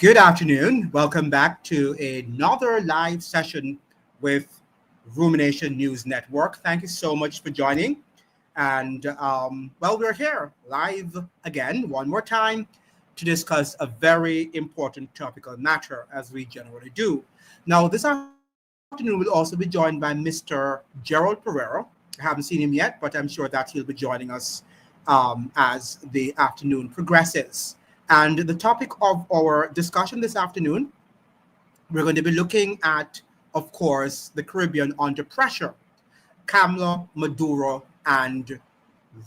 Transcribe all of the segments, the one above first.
Good afternoon. Welcome back to another live session with Rumination News Network. Thank you so much for joining. And we're here live again, one more time, to discuss a very important topical matter, as we generally do. Now, this afternoon, we'll also be joined by Mr. Gerald Pereira. I haven't seen him yet, but I'm sure that he'll be joining us as the afternoon progresses. And the topic of our discussion this afternoon, we're going to be looking at, of course, the Caribbean under pressure, Kamla, Maduro, and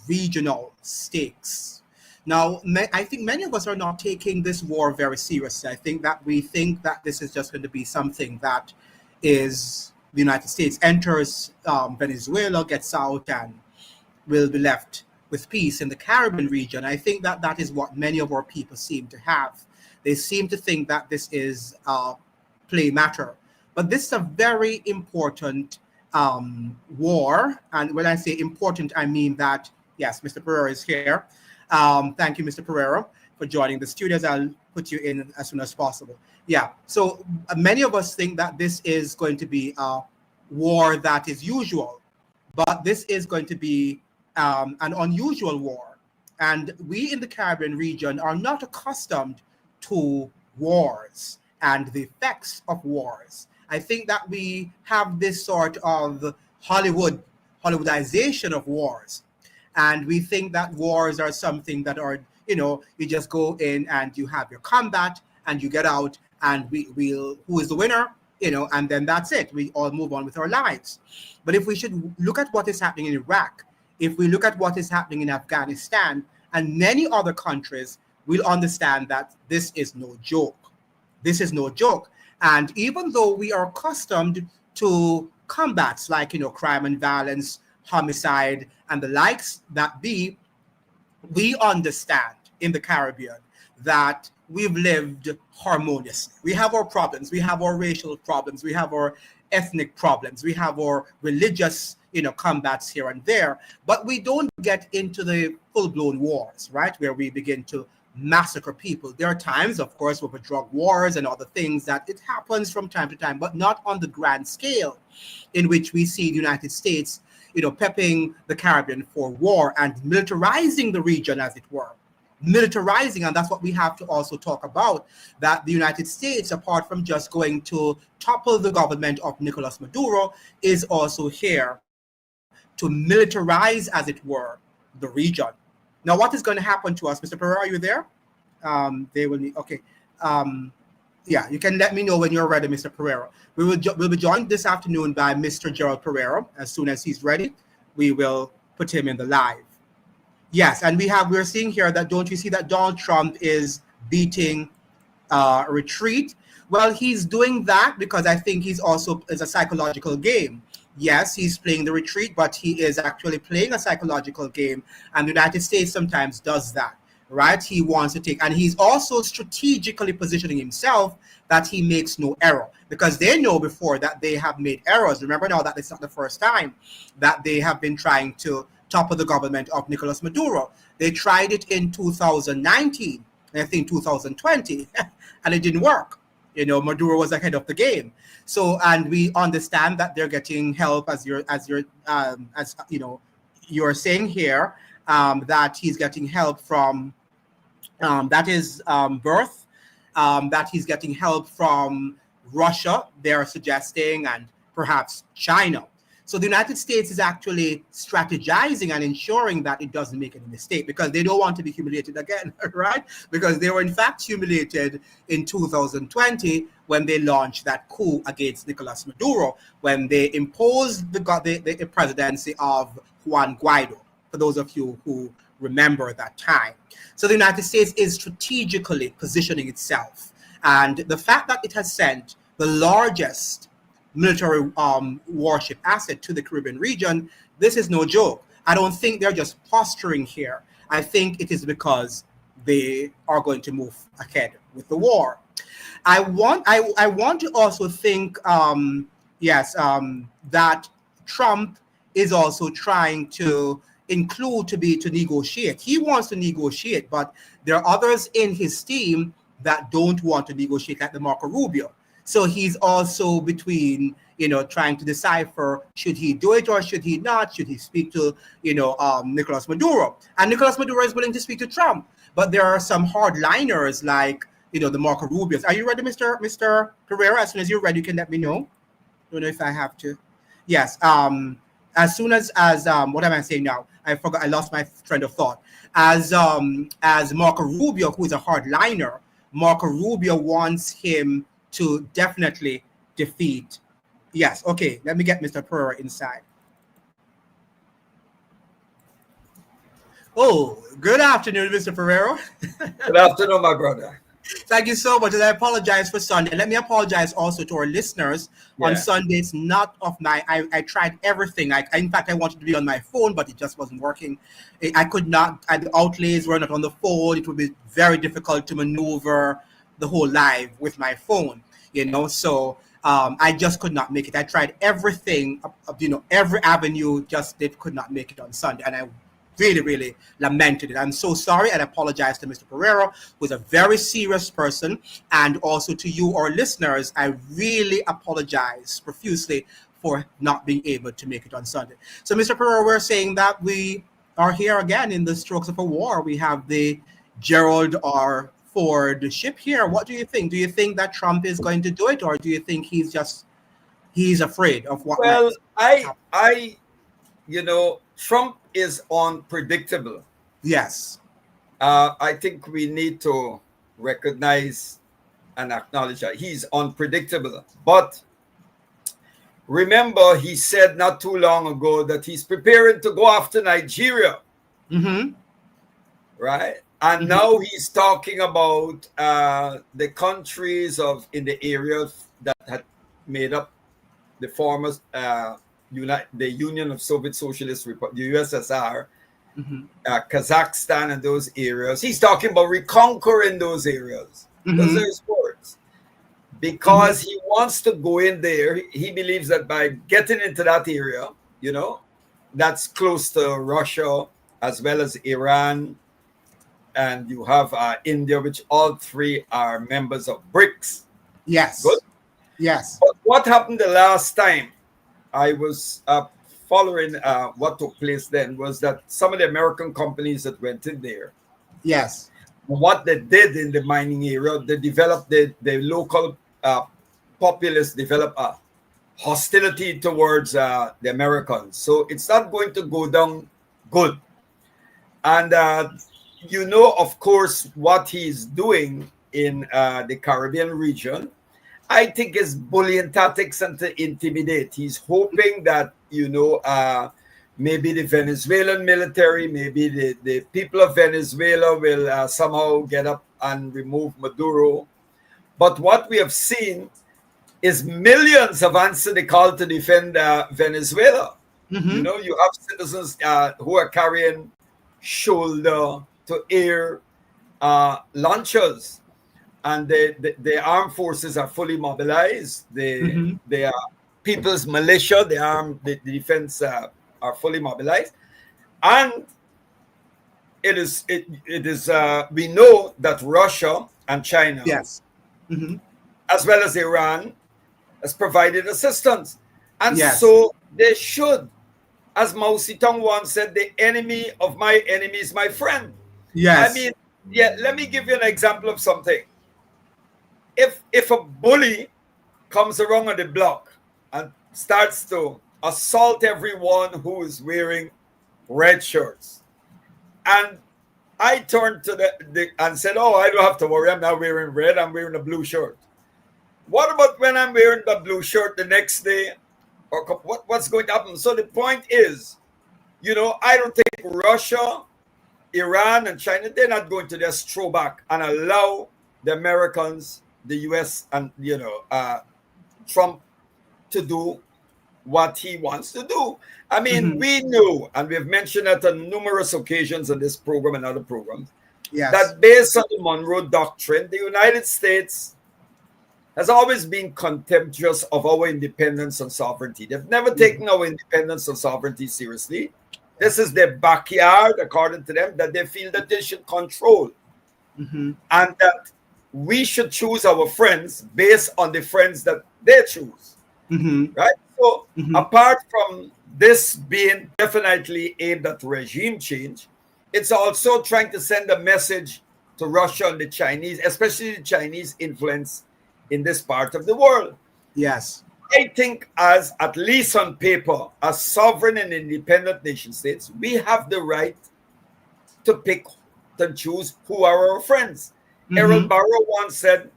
regional stakes. Now, I think many of us are not taking this war very seriously. I think that we think that this is just going to be something that is the United States enters Venezuela, gets out, and will be left with peace in the Caribbean region. I think that that is what many of our people seem to have. They seem to think that this is a play matter. But this is a very important war. And when I say important, I mean that, yes, Mr. Pereira is here. Thank you, Mr. Pereira, for joining the studios. I'll put you in as soon as possible. Yeah, so many of us think that this is going to be a war that is usual, but this is going to be an unusual war. And we in the Caribbean region are not accustomed to wars and the effects of wars. I think that we have this sort of Hollywoodization of wars. And we think that wars are something that are, you just go in and you have your combat and you get out and we'll who is the winner, and then that's it. We all move on with our lives. But if we should look at what is happening in Iraq, if we look at what is happening in Afghanistan and many other countries, we'll understand that this is no joke. This is no joke. And even though we are accustomed to combats like, crime and violence, homicide, and the likes that be, we understand in the Caribbean that we've lived harmoniously. We have our problems. We have our racial problems. We have our ethnic problems. We have our religious, combats here and there. But we don't get into the full-blown wars, right, where we begin to massacre people. There are times, of course, with drug wars and other things that it happens from time to time, but not on the grand scale in which we see the United States, pepping the Caribbean for war and militarizing the region, as it were. Militarizing, and that's what we have to also talk about, that the United States, apart from just going to topple the government of Nicolás Maduro, is also here to militarize, as it were, the region. Now, what is going to happen to us? Mr. Pereira, are you there? They will need, okay. Yeah, you can let me know when you're ready, Mr. Pereira. We'll be joined this afternoon by Mr. Gerald Pereira. As soon as he's ready, we will put him in the live. Yes, and we're seeing here that, don't you see that Donald Trump is beating a retreat? Well, he's doing that because I think it's a psychological game. Yes, he's playing the retreat, but he is actually playing a psychological game. And the United States sometimes does that, right? He wants to take, and he's also strategically positioning himself that he makes no error, because they know before that they have made errors. Remember now that it's not the first time that they have been trying to topple the government of Nicolás Maduro. They tried it in 2019, and I think 2020, and it didn't work. Maduro was ahead of the game. So, and we understand that they're getting help, as you're saying here, that he's getting help from that he's getting help from Russia, they're suggesting, and perhaps China. So the United States is actually strategizing and ensuring that it doesn't make any mistake, because they don't want to be humiliated again, right? Because they were in fact humiliated in 2020 when they launched that coup against Nicolás Maduro, when they imposed the presidency of Juan Guaido, for those of you who remember that time. So the United States is strategically positioning itself. And the fact that it has sent the largest military warship asset to the Caribbean region, this is no joke. I don't think they're just posturing here. I think it is because they are going to move ahead with the war. I want to also think, that Trump is also trying to to negotiate. He wants to negotiate, but there are others in his team that don't want to negotiate like the Marco Rubio. So he's also between, trying to decipher, should he do it or should he not? Should he speak to, Nicolás Maduro? And Nicolás Maduro is willing to speak to Trump. But there are some hardliners like, the Marco Rubios. Are you ready, Mr. Pereira? As soon as you're ready, you can let me know. Don't know if I have to. Yes. As soon as what am I saying now? I forgot. I lost my train of thought. As Marco Rubio, who is a hardliner, Marco Rubio wants him to definitely defeat. Yes. Okay. Let me get Mr. Pereira inside. Oh, good afternoon, Mr. Pereira. Good afternoon, my brother. Thank you so much. And I apologize for Sunday. Let me apologize also to our listeners. Yeah. On Sundays, not of my, I tried everything. In fact, I wanted to be on my phone, but it just wasn't working. I could not, the outlays were not on the phone. It would be very difficult to maneuver the whole live with my phone, so I just could not make it. I tried everything, every avenue, could not make it on Sunday. And I really, really lamented it. I'm so sorry and apologize to Mr. Pereira, who is a very serious person, and also to you, our listeners. I really apologize profusely for not being able to make it on Sunday. So, Mr. Pereira, we're saying that we are here again in the strokes of a war. We have the Gerald R. Ford ship here. What do you think? Do you think that Trump is going to do it, or do you think he's afraid of what? Well, Trump is unpredictable. Yes. I think we need to recognize and acknowledge that he's unpredictable. But remember, he said not too long ago that he's preparing to go after Nigeria. Mm-hmm. Right? And now he's talking about the countries in the area that had made up the former the Union of Soviet Socialist Republic, the USSR, Kazakhstan, and those areas. He's talking about reconquering those areas. Those are his words. Because he wants to go in there. He believes that by getting into that area, that's close to Russia as well as Iran. And you have India, which all three are members of BRICS. Yes. Good? Yes. But what happened the last time I was following what took place then was that some of the American companies that went in there. Yes. What they did in the mining area, they developed the local populace developed a hostility towards the Americans. So it's not going to go down good. And of course, what he's doing in the Caribbean region, I think is bullying tactics and to intimidate. He's hoping that, maybe the Venezuelan military, maybe the people of Venezuela will somehow get up and remove Maduro. But what we have seen is millions have answered the call to defend Venezuela. You have citizens who are carrying shoulder-to-air launchers. And the armed forces are fully mobilized. They are people's militia. The defense are fully mobilized, and it is we know that Russia and China, yes, as well as Iran, has provided assistance, and yes. So they should, as Mao Zedong once said, "The enemy of my enemy is my friend." Yes, I mean, let me give you an example of something. If a bully comes around on the block and starts to assault everyone who is wearing red shirts, and I turned to the and said, "Oh, I don't have to worry. I'm not wearing red. I'm wearing a blue shirt." What about when I'm wearing the blue shirt the next day? Or what's going to happen? So the point is, I don't think Russia, Iran, and China, they're not going to just throw back and allow the Americans, the US, and Trump to do what he wants to do. I mean, we know, and we've mentioned it on numerous occasions on this program and other programs, that based on the Monroe Doctrine, the United States has always been contemptuous of our independence and sovereignty. They've never taken our independence and sovereignty seriously. This is their backyard, according to them, that they feel that they should control. And that we should choose our friends based on the friends that they choose. Right? So apart from this being definitely aimed at regime change, it's also trying to send a message to Russia and the Chinese, especially the Chinese influence in this part of the world. Yes. I think, as at least on paper, as sovereign and independent nation states, we have the right to pick and choose who are our friends. Errol Barrow once said,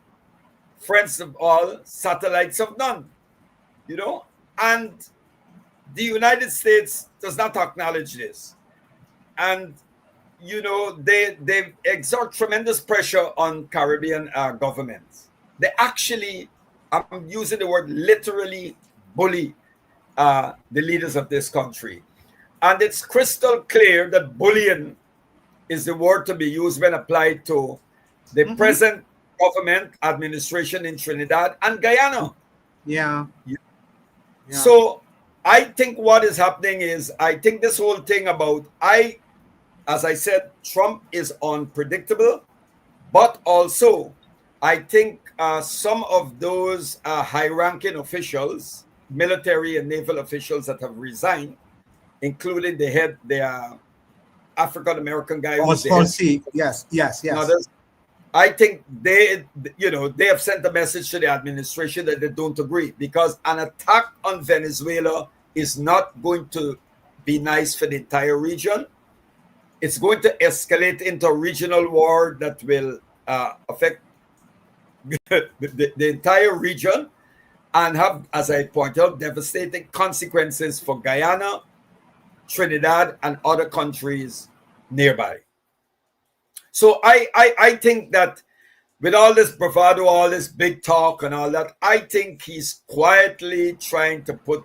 friends of all, satellites of none. You know, and the United States does not acknowledge this. And, you know, they exert tremendous pressure on Caribbean governments. They actually, I'm using the word literally, bully the leaders of this country. And it's crystal clear that bullying is the word to be used when applied to the present government administration in Trinidad and Guyana. Yeah. So I think what is happening is, I think this whole thing about, as I said, Trump is unpredictable, but also I think some of those high-ranking officials, military and naval officials that have resigned, including the African-American guy who's the head, yes. others, I think they have sent a message to the administration that they don't agree, because an attack on Venezuela is not going to be nice for the entire region. It's going to escalate into a regional war that will affect the entire region and have, as I point out, devastating consequences for Guyana, Trinidad, and other countries nearby. So I think that with all this bravado, all this big talk and all that, I think he's quietly trying to put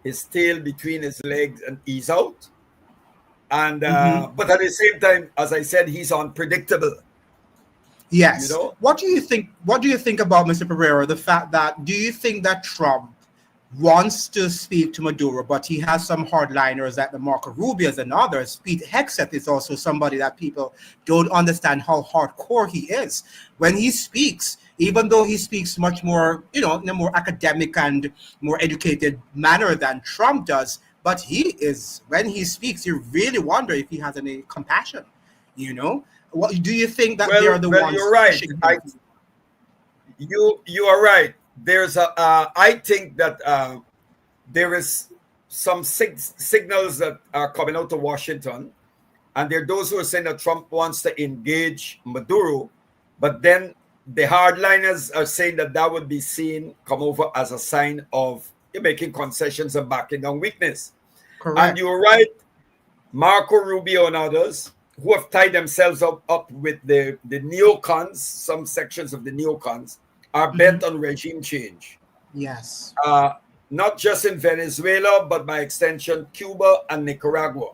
his tail between his legs and ease out. And but at the same time, as I said, he's unpredictable. Yes. You know? What do you think about, Mr. Pereira, the fact that, do you think that Trump wants to speak to Maduro, but he has some hardliners like the Marco Rubios and others? Pete Hegseth is also somebody that people don't understand how hardcore he is. When he speaks, even though he speaks much more, in a more academic and more educated manner than Trump does, but when he speaks, you really wonder if he has any compassion, What do you think that they are the ones? You're right. You are right. There's I think that there is some signals that are coming out of Washington, and there are those who are saying that Trump wants to engage Maduro, but then the hardliners are saying that would be come over as a sign of making concessions and backing down weakness. Correct. And you're right, Marco Rubio and others who have tied themselves up with the neocons, some sections of the neocons, are bent on regime change. Yes. Not just in Venezuela, but by extension, Cuba and Nicaragua.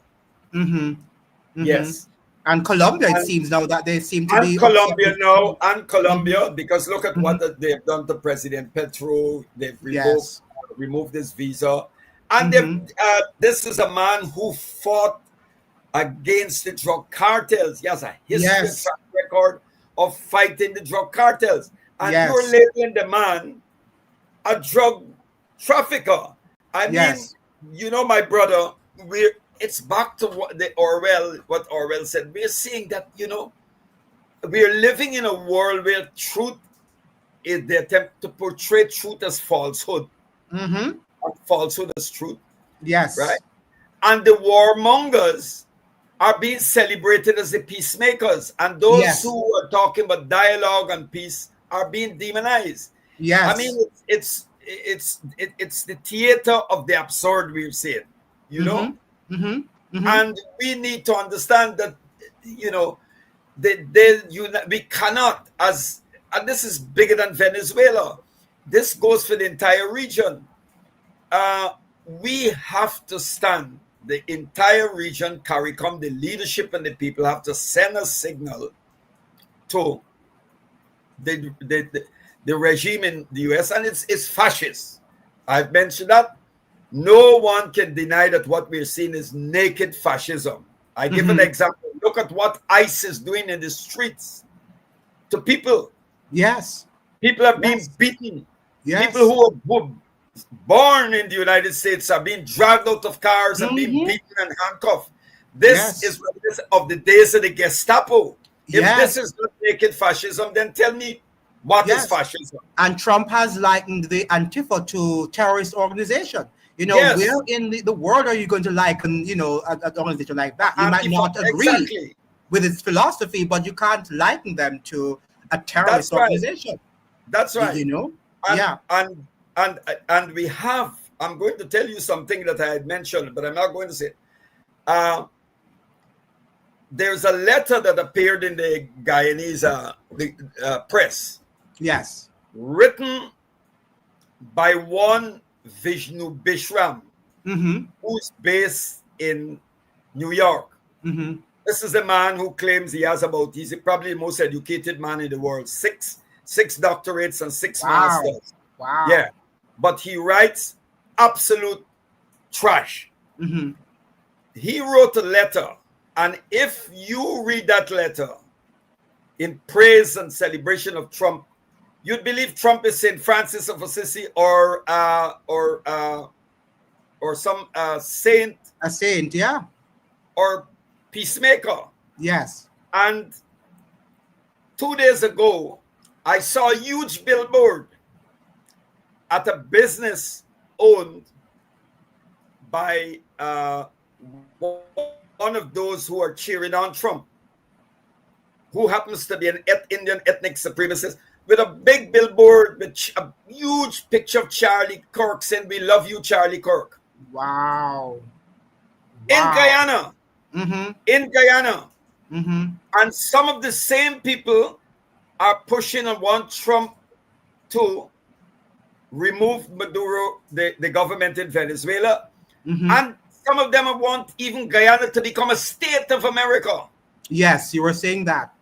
Yes. And Colombia, it seems now that they seem to be... Colombia, because look at what they've done to President Petro. They've removed his visa. And this is a man who fought against the drug cartels. He has a history and track record of fighting the drug cartels. And you're labeling the man a drug trafficker. I mean, my brother, it's back to what Orwell said. We're seeing that, we're living in a world where truth is the attempt to portray truth as falsehood. And falsehood as truth. Yes. Right? And the warmongers are being celebrated as the peacemakers. And those who are talking about dialogue and peace are being demonized. Yes. I mean, it's the theater of the absurd we've seen, And we need to understand that, we cannot, and this is bigger than Venezuela. This goes for the entire region. We have to stand. The entire region, CARICOM, the leadership and the people have to send a signal to the regime in the US, and it's fascist. I've mentioned that. No one can deny that what we're seeing is naked fascism. I give an example. Look at what ICE is doing in the streets to people. Yes. People are being Yes. beaten. Yes. People who were born in the United States are being dragged out of cars and being Mhm. beaten and handcuffed. This Yes. is reminiscent of the days of the Gestapo. If this Yes. is not naked fascism, then tell me what is Yes. fascism? And Trump has likened the Antifa to terrorist organization. You know, where Yes, in the world are you going to liken, you know, an organization like that? You might Antifa, not agree exactly. with its philosophy, but you can't liken them to a terrorist That's right. organization. That's right. You know? And Yeah. and and we have. I'm going to tell you something that I had mentioned, but I'm not going to say it. There's a letter that appeared in the Guyanese press, Yes. written by one Vishnu Bishram, Mm-hmm. who's based in New York. Mm-hmm. This is a man who claims he's probably the most educated man in the world. Six doctorates and 6 Wow. masters. Wow. Yeah. But he writes absolute trash. Mm-hmm. He wrote a letter, and if you read that letter in praise and celebration of Trump, you'd believe Trump is Saint Francis of Assisi or some saint A saint, yeah. or peacemaker. Yes. And 2 days ago, I saw a huge billboard at a business owned by one of those who are cheering on Trump, who happens to be an Indian ethnic supremacist, with a big billboard with a huge picture of Charlie Kirk saying, "We love you, Charlie Kirk." Wow. In Wow. Guyana. Mm-hmm. In Guyana. Mm-hmm. And some of the same people are pushing and want Trump to remove Maduro, the government in Venezuela. Mm-hmm. And some of them want even Guyana to become a state of America. Yes, you were saying that.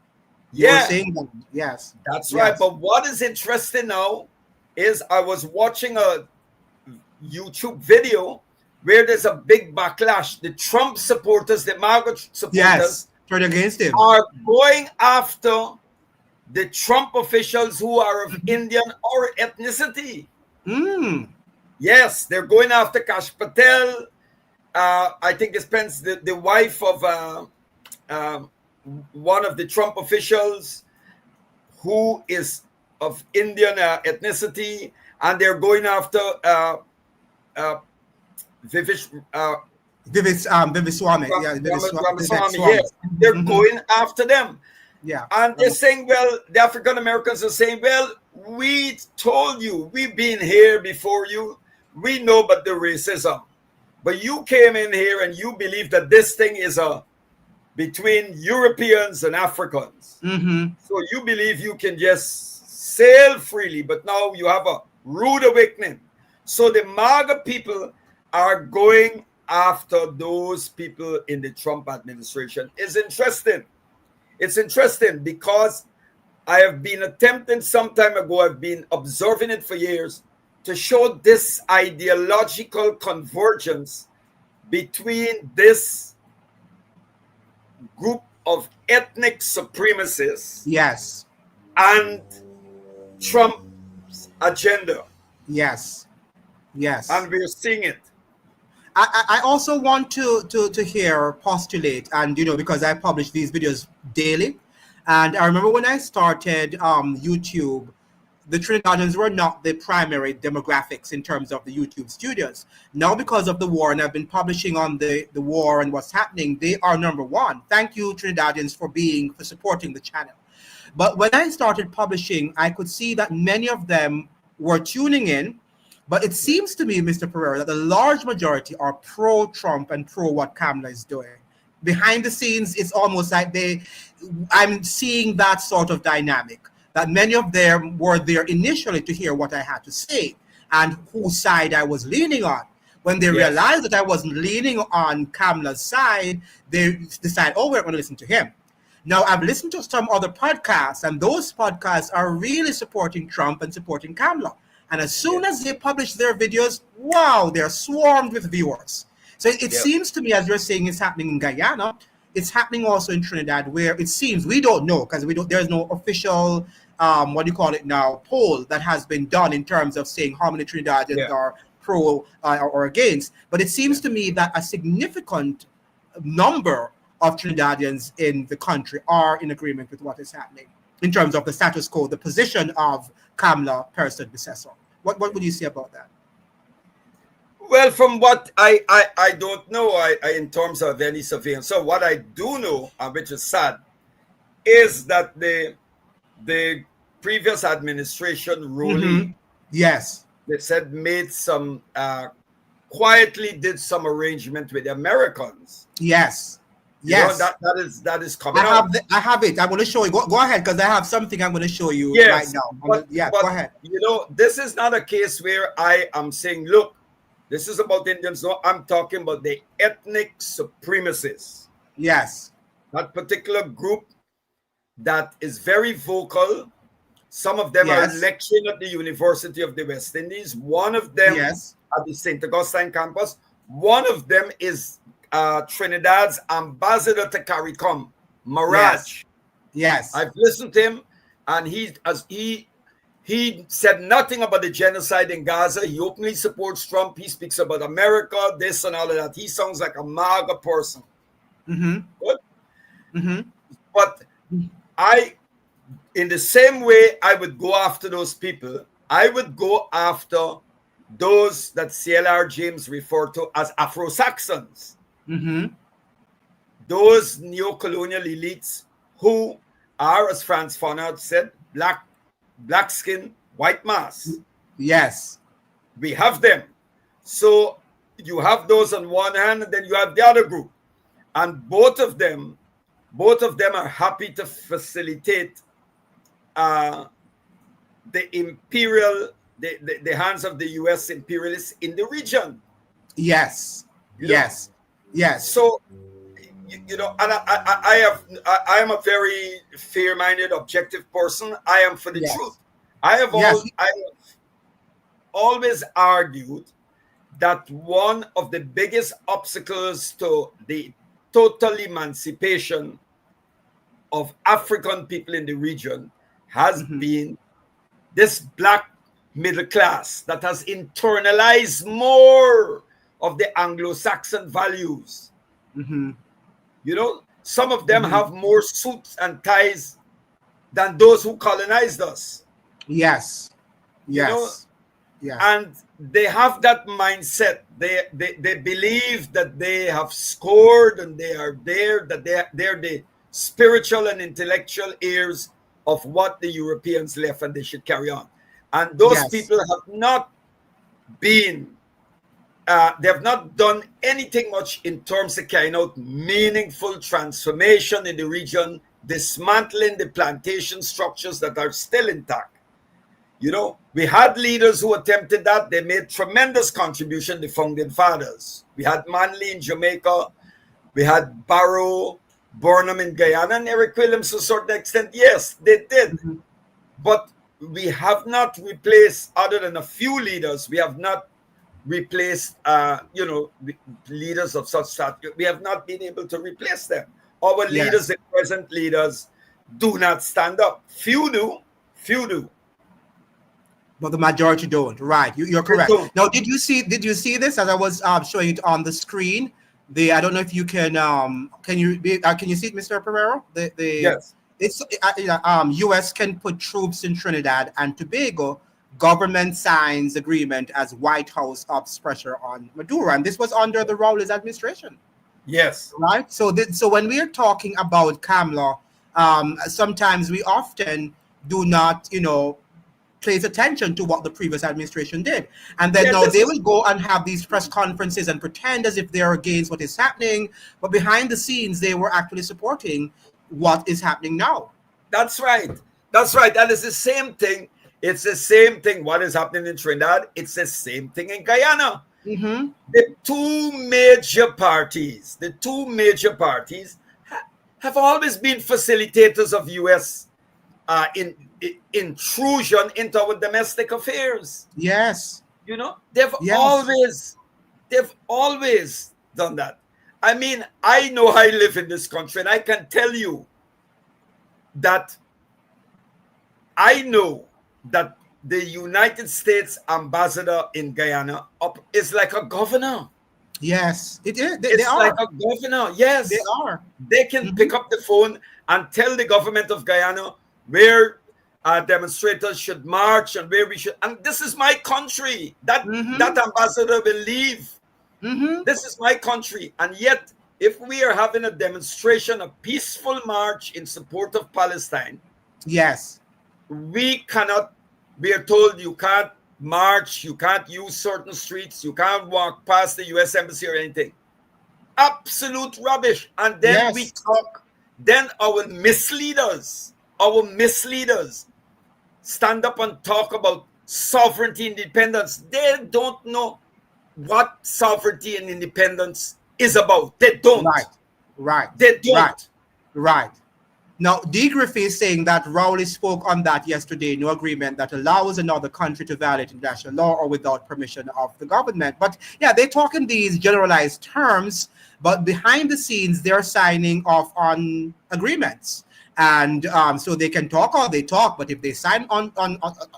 You were saying that. Yes. That's Yes. right. But what is interesting now is I was watching a YouTube video where there's a big backlash. The Trump supporters, the MAGA supporters, Yes. Turn against him. are going after the Trump officials who are of Indian or ethnicity. Mm. Yes, they're going after Kash Patel. I think it depends the wife of one of the Trump officials who is of Indian ethnicity, and they're going after Viviswamy. Yeah, Ramaswamy. Yes, they're going after them. Yeah. And they're saying, well, the African Americans are saying, well, we told you, we've been here before you, we know about the racism. But you came in here and you believe that this thing is between Europeans and Africans. Mm-hmm. So you believe you can just sail freely, but now you have a rude awakening. So the MAGA people are going after those people in the Trump administration. It's interesting. It's interesting because I have been attempting some time ago, I've been observing it for years, to show this ideological convergence between this group of ethnic supremacists, yes, and Trump's agenda. Yes. Yes. And we're seeing it. I also want to hear postulate, and because I publish these videos daily, and I remember when I started YouTube, the Trinidadians were not the primary demographics in terms of the YouTube studios. Now, because of the war, and I've been publishing on the war and what's happening, they are number one. Thank you, Trinidadians, for supporting the channel. But when I started publishing, I could see that many of them were tuning in. But it seems to me, Mr. Pereira, that the large majority are pro-Trump and pro what Kamla is doing. Behind the scenes, it's almost like I'm seeing that sort of dynamic, that many of them were there initially to hear what I had to say and whose side I was leaning on. When they realized that I wasn't leaning on Kamla's side, they decide, oh, we're going to listen to him. Now, I've listened to some other podcasts, and those podcasts are really supporting Trump and supporting Kamla. And as soon as they publish their videos, wow, they're swarmed with viewers. So it seems to me, as you're saying, it's happening in Guyana. It's happening also in Trinidad, where it seems, we don't know, because there's no official what do you call it now, poll that has been done in terms of saying how many Trinidadians are pro or against. But it seems to me that a significant number of Trinidadians in the country are in agreement with what is happening in terms of the status quo, the position of Kamla Persad-Bissessar. What would you say about that? Well, from what I don't know in terms of any surveillance. So what I do know, which is sad, is that the previous administration ruling, yes, they said made some quietly did some arrangement with the Americans. Yes. You know, that is coming out. I have it. I'm going to show you. Go ahead, because I have something I'm going to show you right now. But go ahead. You know, this is not a case where I am saying, look, this is about Indians. No, I'm talking about the ethnic supremacists. Yes. That particular group that is very vocal. Some of them are lecturing at the University of the West Indies. One of them at the St. Augustine campus. One of them is Trinidad's ambassador to CARICOM, Mirage. Yes. I've listened to him, and he said nothing about the genocide in Gaza. He openly supports Trump. He speaks about America, this and all of that. He sounds like a MAGA person. But in the same way I would go after those people, I would go after those that CLR James referred to as Afro-Saxons. Those neo-colonial elites who are, as Franz Fanon said, black skin, white mass. Yes. We have them. So you have those on one hand, and then you have the other group. And both of them are happy to facilitate the hands of the U.S. imperialists in the region. Yes. You know? Yes. So, you know, and I am a very fair-minded, objective person. I am for the truth. I have always argued that one of the biggest obstacles to the total emancipation of African people in the region has been this black middle class that has internalized more of the Anglo-Saxon values. You know, some of them have more suits and ties than those who colonized us. Yes. You know? And they have that mindset. They believe that they have scored and they are there, that they're the spiritual and intellectual heirs of what the Europeans left, and they should carry on. And those people have not been, they have not done anything much in terms of carrying out meaningful transformation in the region, dismantling the plantation structures that are still intact. You know, we had leaders who attempted that. They made tremendous contribution, the founding fathers. We had Manley in Jamaica. We had Barrow, Burnham in Guyana, and Eric Williams to a certain extent. Yes, they did. But we have not replaced, other than a few leaders, we have not replaced, you know, leaders of such stature. We have not been able to replace them. Our leaders, the present leaders, do not stand up. Few do. But the majority don't. Right, you're correct. Now, did you see this as I was showing it on the screen? I don't know if you can you see it, Mr. Pereiro? Yes. It's U.S. can put troops in Trinidad and Tobago. Government signs agreement as White House ups pressure on Maduro, and this was under the Rowley's administration. Yes. Right. So when we are talking about Kamla, sometimes we often do not, place attention to what the previous administration did. And then now they will go and have these press conferences and pretend as if they're against what is happening. But behind the scenes, they were actually supporting what is happening now. That's right. That is the same thing. It's the same thing. What is happening in Trinidad, it's the same thing in Guyana. The two major parties have always been facilitators of U.S. Intrusion into our domestic affairs. Yes. They've always done that. I mean, I know I live in this country, and I can tell you that I know that the United States ambassador in Guyana is like a governor. Yes, it is. They It's like are. a governor. They Yes. are. They can pick up the phone and tell the government of Guyana where demonstrators should march and where we should. And this is my country. That ambassador will leave. This is my country. And yet, if we are having a demonstration, a peaceful march in support of Palestine, yes, we cannot. We are told you can't march, you can't use certain streets, you can't walk past the U.S. embassy or anything. Absolute rubbish. And then we talk. Then our misleaders stand up and talk about sovereignty, independence. They don't know what sovereignty and independence is about. They don't. Right. They don't. Right. Now, D. Griffey is saying that Rowley spoke on that yesterday. No agreement that allows another country to violate international law or without permission of the government. But yeah, they talk in these generalized terms, but behind the scenes, they're signing off on agreements. And so they can talk all they talk, but if they sign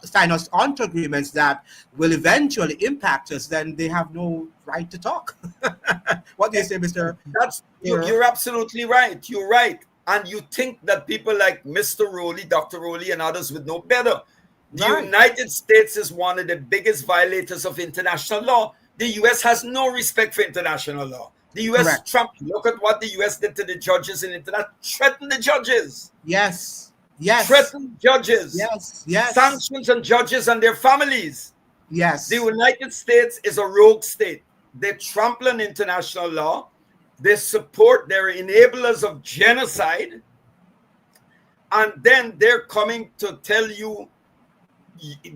sign us onto agreements that will eventually impact us, then they have no right to talk. What do you say, Mr.? You're absolutely right. You're right. And you think that people like Mr. Rowley, Dr. Rowley, and others would know better. The United States is one of the biggest violators of international law. The U.S. has no respect for international law. The U.S. Trump, look at what the U.S. did to the judges in international, threatened the judges. Yes. Threatened judges. Yes. Sanctions on judges and their families. Yes. The United States is a rogue state. They trample on international law. They support, they're enablers of genocide. And then they're coming to tell you,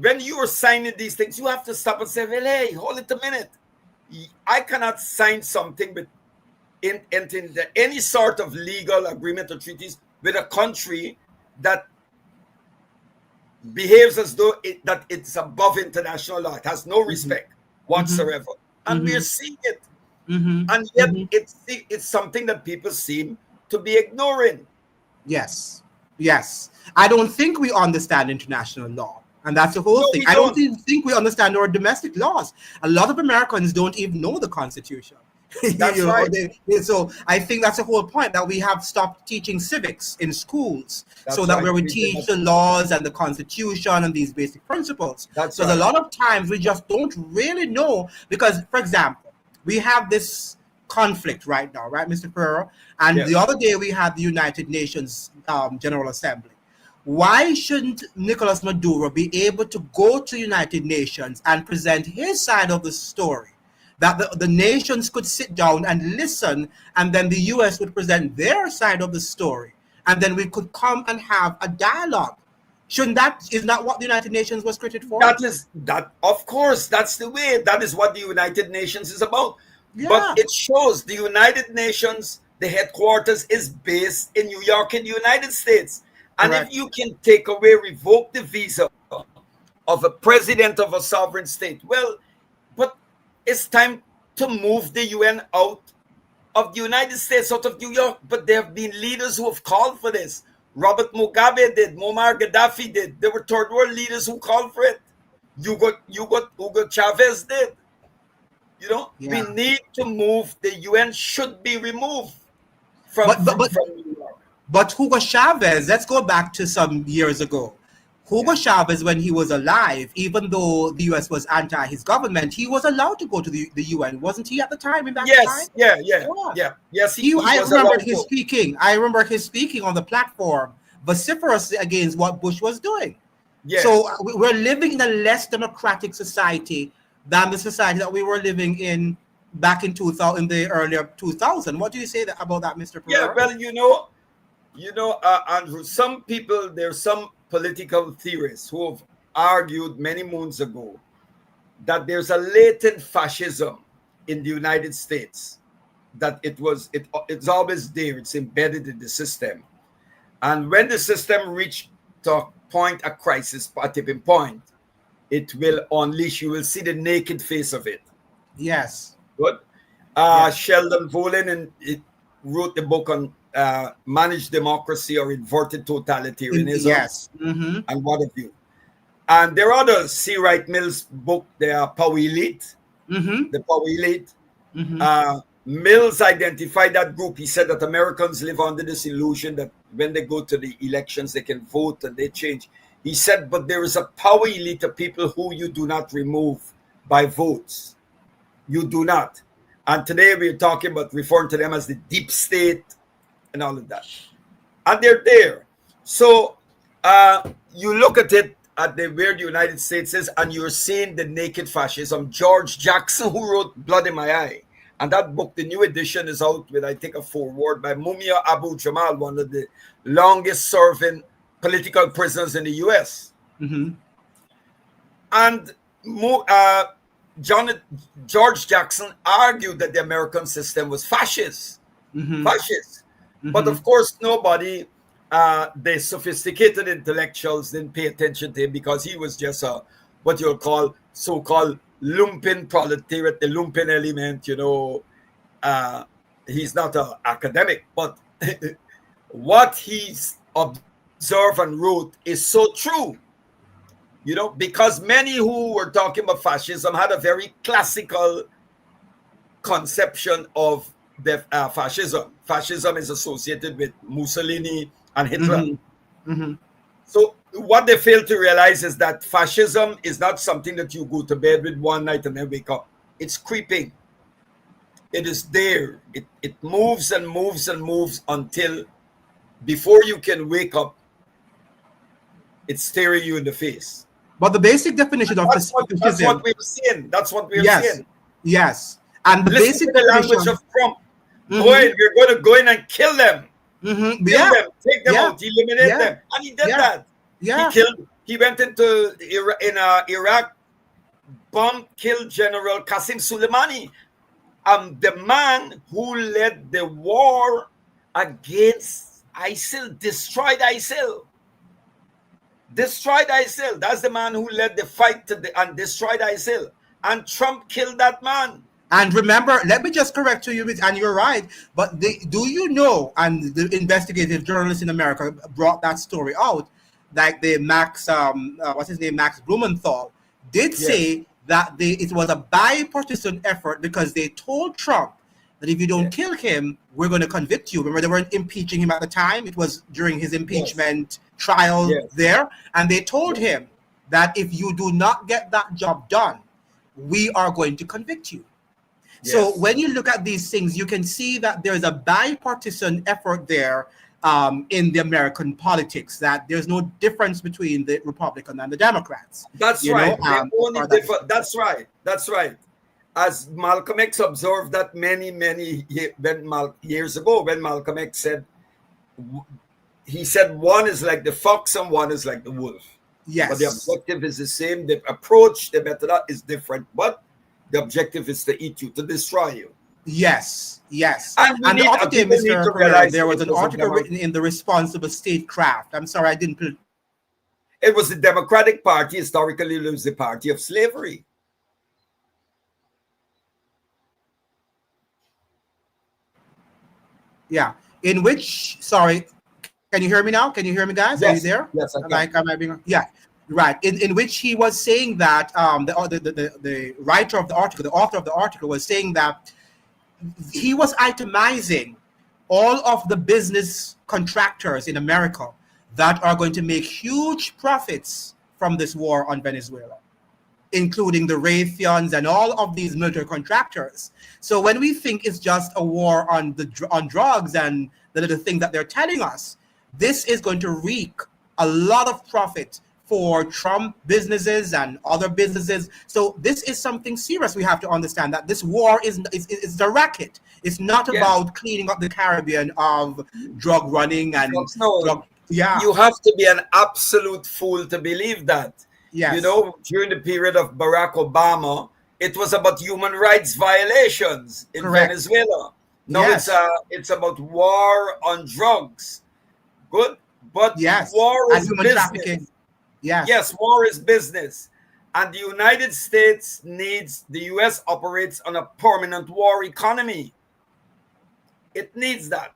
when you are signing these things, you have to stop and say, well, hey, hold it a minute. I cannot sign something with any sort of legal agreement or treaties with a country that behaves as though that it's above international law. It has no respect whatsoever. And we're seeing it. And yet it's something that people seem to be ignoring. Yes. I don't think we understand international law. And that's the whole thing. I don't even think we understand our domestic laws. A lot of Americans don't even know the Constitution. That's right. So I think that's the whole point, that we have stopped teaching civics in schools, so that where we teach the laws and the Constitution and these basic principles. So a lot of times we just don't really know, because, for example, we have this conflict right now, right, Mr. Ferrer? And the other day we had the United Nations General Assembly. Why shouldn't Nicolás Maduro be able to go to United Nations and present his side of the story? That the nations could sit down and listen, and then the US would present their side of the story. And then we could come and have a dialogue. Isn't that what the United Nations was created for? Of course, that's the way. That is what the United Nations is about. Yeah. But it shows the United Nations, the headquarters is based in New York in the United States. And if you can revoke the visa of a president of a sovereign state, but it's time to move the UN out of the United States, out of New York. But there have been leaders who have called for this. Robert Mugabe did, Muammar Gaddafi did. There were third world leaders who called for it. Hugo Chavez did. We need to move. The UN should be removed from New York. But Hugo Chavez, let's go back to some years ago. Hugo Chavez, when he was alive, even though the US was anti his government, he was allowed to go to the UN, wasn't he, at the time? Yes. I remember his speaking on the platform vociferously against what Bush was doing. Yes. So we're living in a less democratic society than the society that we were living in back in the earlier 2000s. What do you say about that, Mr. Pereira? Yeah, well, Andrew, there's some political theorists who have argued many moons ago that there's a latent fascism in the United States, that it's always there, it's embedded in the system. And when the system reached a crisis, a tipping point, it will unleash, you will see the naked face of it. Yes. Good. Sheldon Volin wrote the book on managed democracy or inverted totalitarianism, Yes. and what have you. And there are others. C. Wright Mills' book, the Power Elite. The Power Elite. Mills identified that group. He said that Americans live under this illusion that when they go to the elections, they can vote and they change. He said, but there is a power elite of people who you do not remove by votes. You do not. And today we're talking about referring to them as the deep state and all of that. And they're there. So you look at it at where the United States is, and you're seeing the naked fascism. George Jackson, who wrote Blood in My Eye, and that book, the new edition, is out with, I think, a foreword by Mumia Abu Jamal, one of the longest serving political prisoners in the US. And George Jackson argued that the American system was fascist. But of course, nobody, the sophisticated intellectuals didn't pay attention to him because he was just what you'll call so-called lumpen proletariat, the lumpen element, he's not an academic, but what he's observed and wrote is so true, because many who were talking about fascism had a very classical conception of the fascism. Fascism is associated with Mussolini and Hitler. So what they fail to realize is that fascism is not something that you go to bed with one night and then wake up. It's creeping. It is there. It moves and moves and moves until before you can wake up, it's staring you in the face. But the basic definition of that's what we're seeing. That's what we're seeing. Yes. And the Listen basic to the language of Trump. We're going to go in and kill them. Kill them, take them out, eliminate them. And he did that. He went into Iraq, bombed, killed General Qasem Soleimani. The man who led the war against ISIL, destroyed ISIL. That's the man who led the fight and destroyed ISIL. And Trump killed that man. And remember, let me just correct you, and you're right, but do you know, and the investigative journalists in America brought that story out, like the Max Blumenthal, did say that it was a bipartisan effort because they told Trump that if you don't kill him, we're going to convict you. Remember, they weren't impeaching him at the time. It was during his impeachment trial there. And they told him that if you do not get that job done, we are going to convict you. So when you look at these things, you can see that there's a bipartisan effort there in the American politics, that there's no difference between the Republican and the Democrats. That's right. That's right. That's right. As Malcolm X observed that many years ago, when Malcolm X said, he said one is like the fox and one is like the wolf. Yes. But the objective is the same. The approach, the method is different, but the objective is to eat you, to destroy you. Yes. And the other day, Mr. Pereira, there was an article written in the Responsible Statecraft. I'm sorry, I didn't put it. It was the Democratic Party. Historically, it was the party of slavery. Yeah. In which, sorry, can you hear me now? Can you hear me, guys? Yes. Are you there? Yes, I can. Yeah. Right. In which he was saying that the writer of the article, the author of the article, was saying that he was itemizing all of the business contractors in America that are going to make huge profits from this war on Venezuela, including the Raytheons and all of these military contractors. So when we think it's just a war on drugs and the little thing that they're telling us, this is going to wreak a lot of profit for Trump businesses and other businesses. So this is something serious. We have to understand that this war is the racket. It's not about cleaning up the Caribbean of drug running and drug. Yeah. You have to be an absolute fool to believe that. Yes. During the period of Barack Obama, it was about human rights violations in Venezuela. Now it's about war on drugs. Good, but war is human business. Trafficking. Yes, war is business. And the United States the US operates on a permanent war economy. It needs that.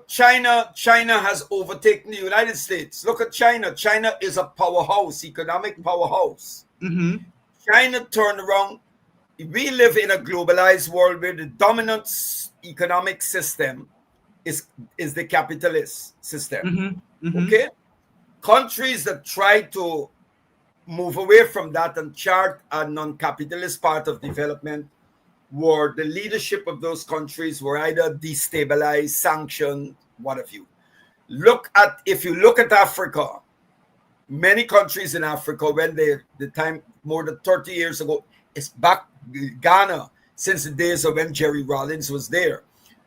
China has overtaken the United States. Look at China. China is a powerhouse, economic powerhouse. Mm-hmm. China turned around. We live in a globalized world where the dominant economic system is the capitalist system. Mm-hmm. Mm-hmm. Okay? Countries that try to move away from that and chart a non-capitalist part of development, were the leadership of those countries were either destabilized, sanctioned, what have you. If you look at Africa, many countries in Africa, when the time more than 30 years ago, it's back Ghana, since the days of when Jerry Rawlings was there.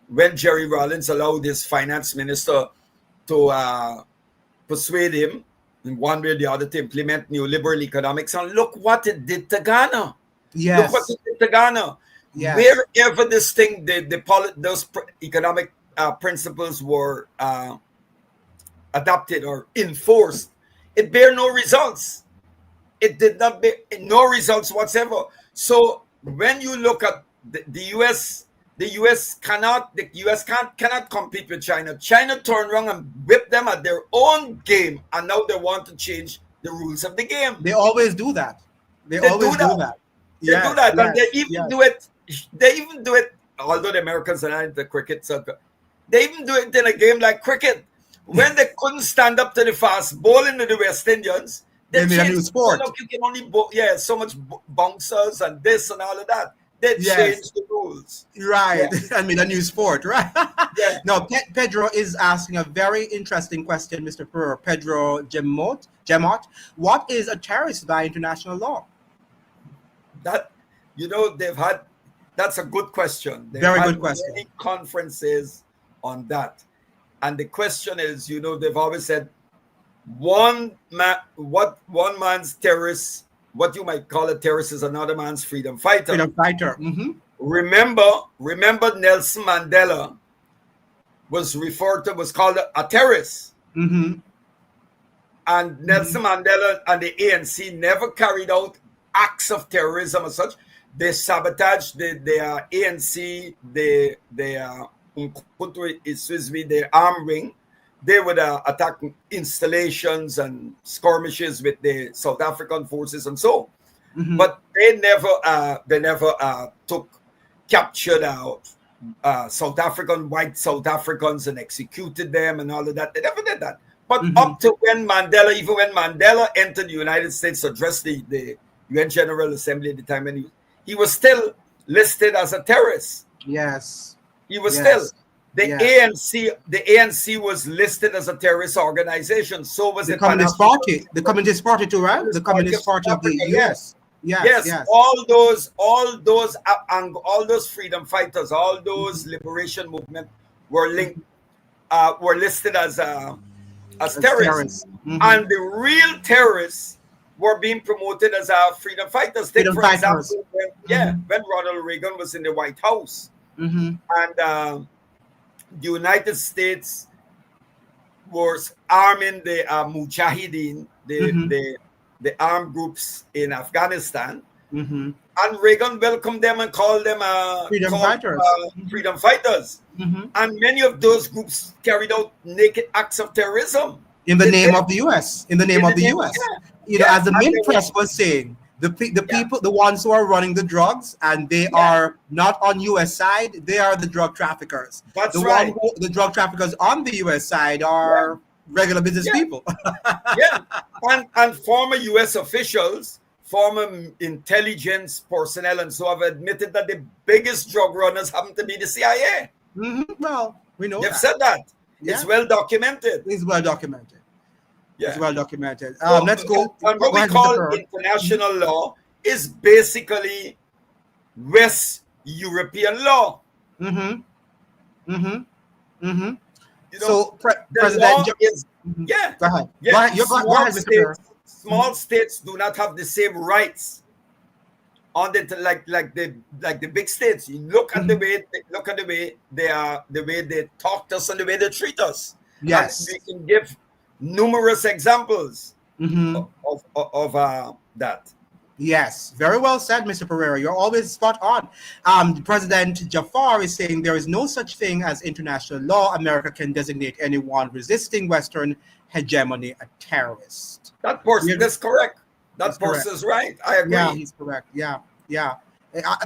When Jerry Rawlings allowed his finance minister to persuade him in one way or the other to implement neoliberal economics, and look what it did to Ghana. Yes. Look what it did to Ghana. Yes. Wherever this thing, those economic principles were adopted or enforced, it bear no results. It did not bear no results whatsoever. So when you look at the US, the US cannot compete with China. China turned around and whipped them at their own game, and now they want to change the rules of the game. They always do that. They always do that. They do that, and they even do it. They even do it. Although the Americans are not into cricket, so they even do it in a game like cricket. When they couldn't stand up to the fast bowling of the West Indians, they made a new sport. Look, you can only bowl, so much bouncers and this and all of that. They changed the rules. Right. And made a new sport, right? Yeah. Now, Pedro is asking a very interesting question, Mr. Pereira. Pedro Gemot. What is a terrorist by international law? That, that's a good question. Very good question. Many conferences on that. And the question is, they've always said, one man's terrorist, what you might call a terrorist, is another man's freedom fighter. Freedom fighter. Mm-hmm. Remember Nelson Mandela was called a terrorist. Mm-hmm. And Nelson Mandela and the ANC never carried out acts of terrorism as such. They sabotaged the ANC, the arm ring. They would attack installations and skirmishes with the South African forces and so. Mm-hmm. But they never captured white South Africans and executed them and all of that. They never did that. But up to when Mandela entered the United States to address the UN General Assembly at the time, and he was still listed as a terrorist. Yes. He was still. The ANC was listed as a terrorist organization. So was the Communist Party. The Communist Party too, right? The Communist Party of the US. Yes. All those freedom fighters, all those liberation movement were listed as terrorists. Mm-hmm. And the real terrorists were being promoted as freedom fighters. Take, for example, when Ronald Reagan was in the White House, and the United States was arming the Mujahideen, the armed groups in Afghanistan, and Reagan welcomed them and called them freedom fighters. And many of those groups carried out naked acts of terrorism in the name of the U.S. In the name of the U.S. As the main press was saying, the people, the ones who are running the drugs, and they are not on U.S. side, they are the drug traffickers. That's right. The drug traffickers on the U.S. side are regular business people. And former U.S. officials, former intelligence personnel, and so have admitted that the biggest drug runners happen to be the CIA. Well, we know they've said that. Yeah. It's well documented. It's well documented. Yeah. It's well documented. Let's go. And what we call international law is basically West European law. So, President, law is, go ahead. Yeah. Go ahead, Mr. Small states do not have the same rights on like the big states. You look at the way they talk to us and the way they treat us. Yes, and we can give numerous examples of that. Yes, very well said, Mr. Pereira. You're always spot on. President Jafar is saying there is no such thing as international law. America can designate anyone resisting Western hegemony a terrorist. That person is correct. He's That correct. person is right. I Yeah, agree. he's correct. Yeah, yeah.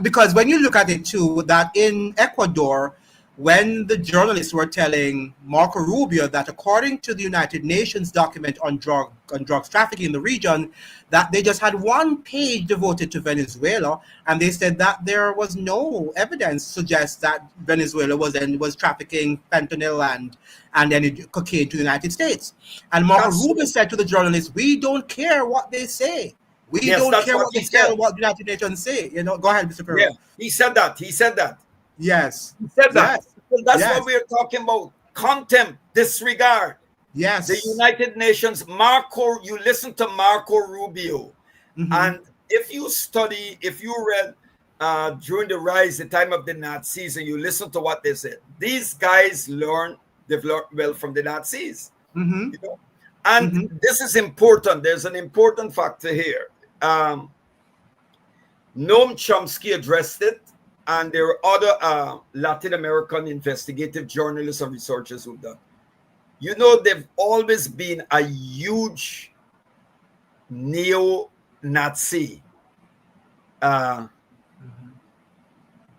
Because when you look at it too, that in Ecuador, when the journalists were telling Marco Rubio that according to the United Nations document on drugs trafficking in the region, that they just had one page devoted to Venezuela, and they said that there was no evidence suggests that Venezuela was trafficking fentanyl and any cocaine to the United States. And Marco That's Rubio said to the journalists, "We don't care what they say. We Yes, don't that's care what what he they said. tell what the United Nations say." Go ahead, Mr. Yeah, Pearl. he said that. He said that. Yes, He said that. yes, So that's what yes, we're talking about. Contempt, disregard. The yes. United Nations, you listen to Marco Rubio. Mm-hmm. And if you study, if you read during the time of the Nazis, and you listen to what they said, these guys they've learned well from the Nazis. Mm-hmm. You know? And Mm-hmm. this is important. There's an important factor here. Noam Chomsky addressed it, and there are other Latin American investigative journalists and researchers who've done. You know, they've always been a huge neo-Nazi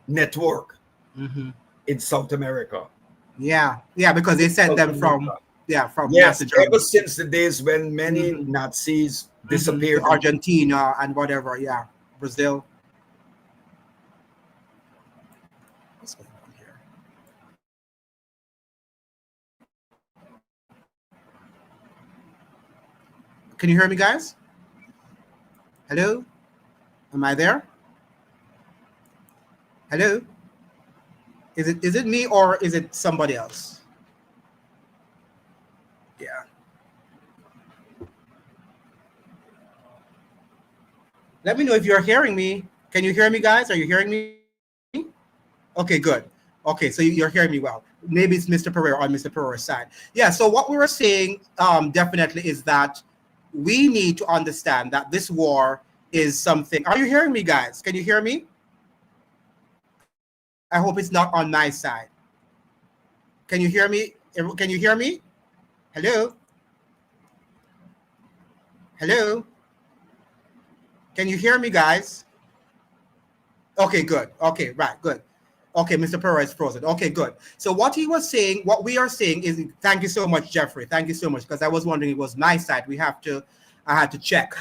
network in South America. Yeah, yeah, because they sent them from Yes, Nazi ever Germany. since the days when many Nazis disappeared. To Argentina and whatever. Yeah, Brazil. What's going on here? Can you hear me, guys? Hello? Am I there? Hello? Is it me or is it somebody else? Yeah. Let me know if you're hearing me. Can you hear me, guys? Are you hearing me? Okay, good. Okay, so you're hearing me well. Maybe it's Mr. Pereira on Mr. Pereira's side. Yeah, so what we were saying definitely is that we need to understand that this war is something. Are you hearing me, guys? Can you hear me? I hope it's not on my side. Can you hear me? Can you hear me? Hello? Hello? Can you hear me, guys? Okay, good. Okay, right, good. Okay, Mr. Perez is frozen. Okay, good. So what he was saying, what we are saying is, thank you so much, Jeffrey. Thank you so much, because I was wondering it was my side. I had to check.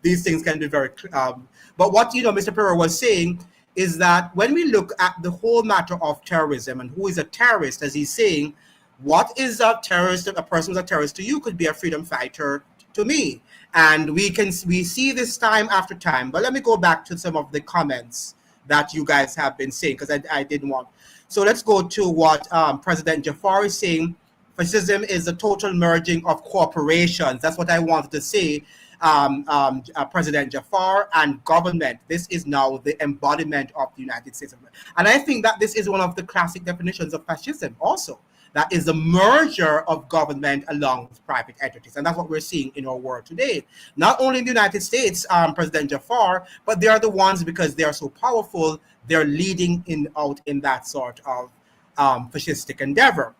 These things can be very, but what, Mr. Perez was saying is that when we look at the whole matter of terrorism and who is a terrorist, as he's saying, what is a terrorist? A person who's a terrorist to you could be a freedom fighter to me. And we see this time after time. But let me go back to some of the comments that you guys have been saying, because I didn't want. So let's go to what President Jafar is saying. Fascism is the total merging of corporations. That's what I wanted to say. President Jafar and government. This is now the embodiment of the United States. And I think that this is one of the classic definitions of fascism also. That is the merger of government along with private entities. And that's what we're seeing in our world today. Not only in the United States, President Jafar, but they are the ones, because they are so powerful, they're leading out in that sort of fascistic endeavor.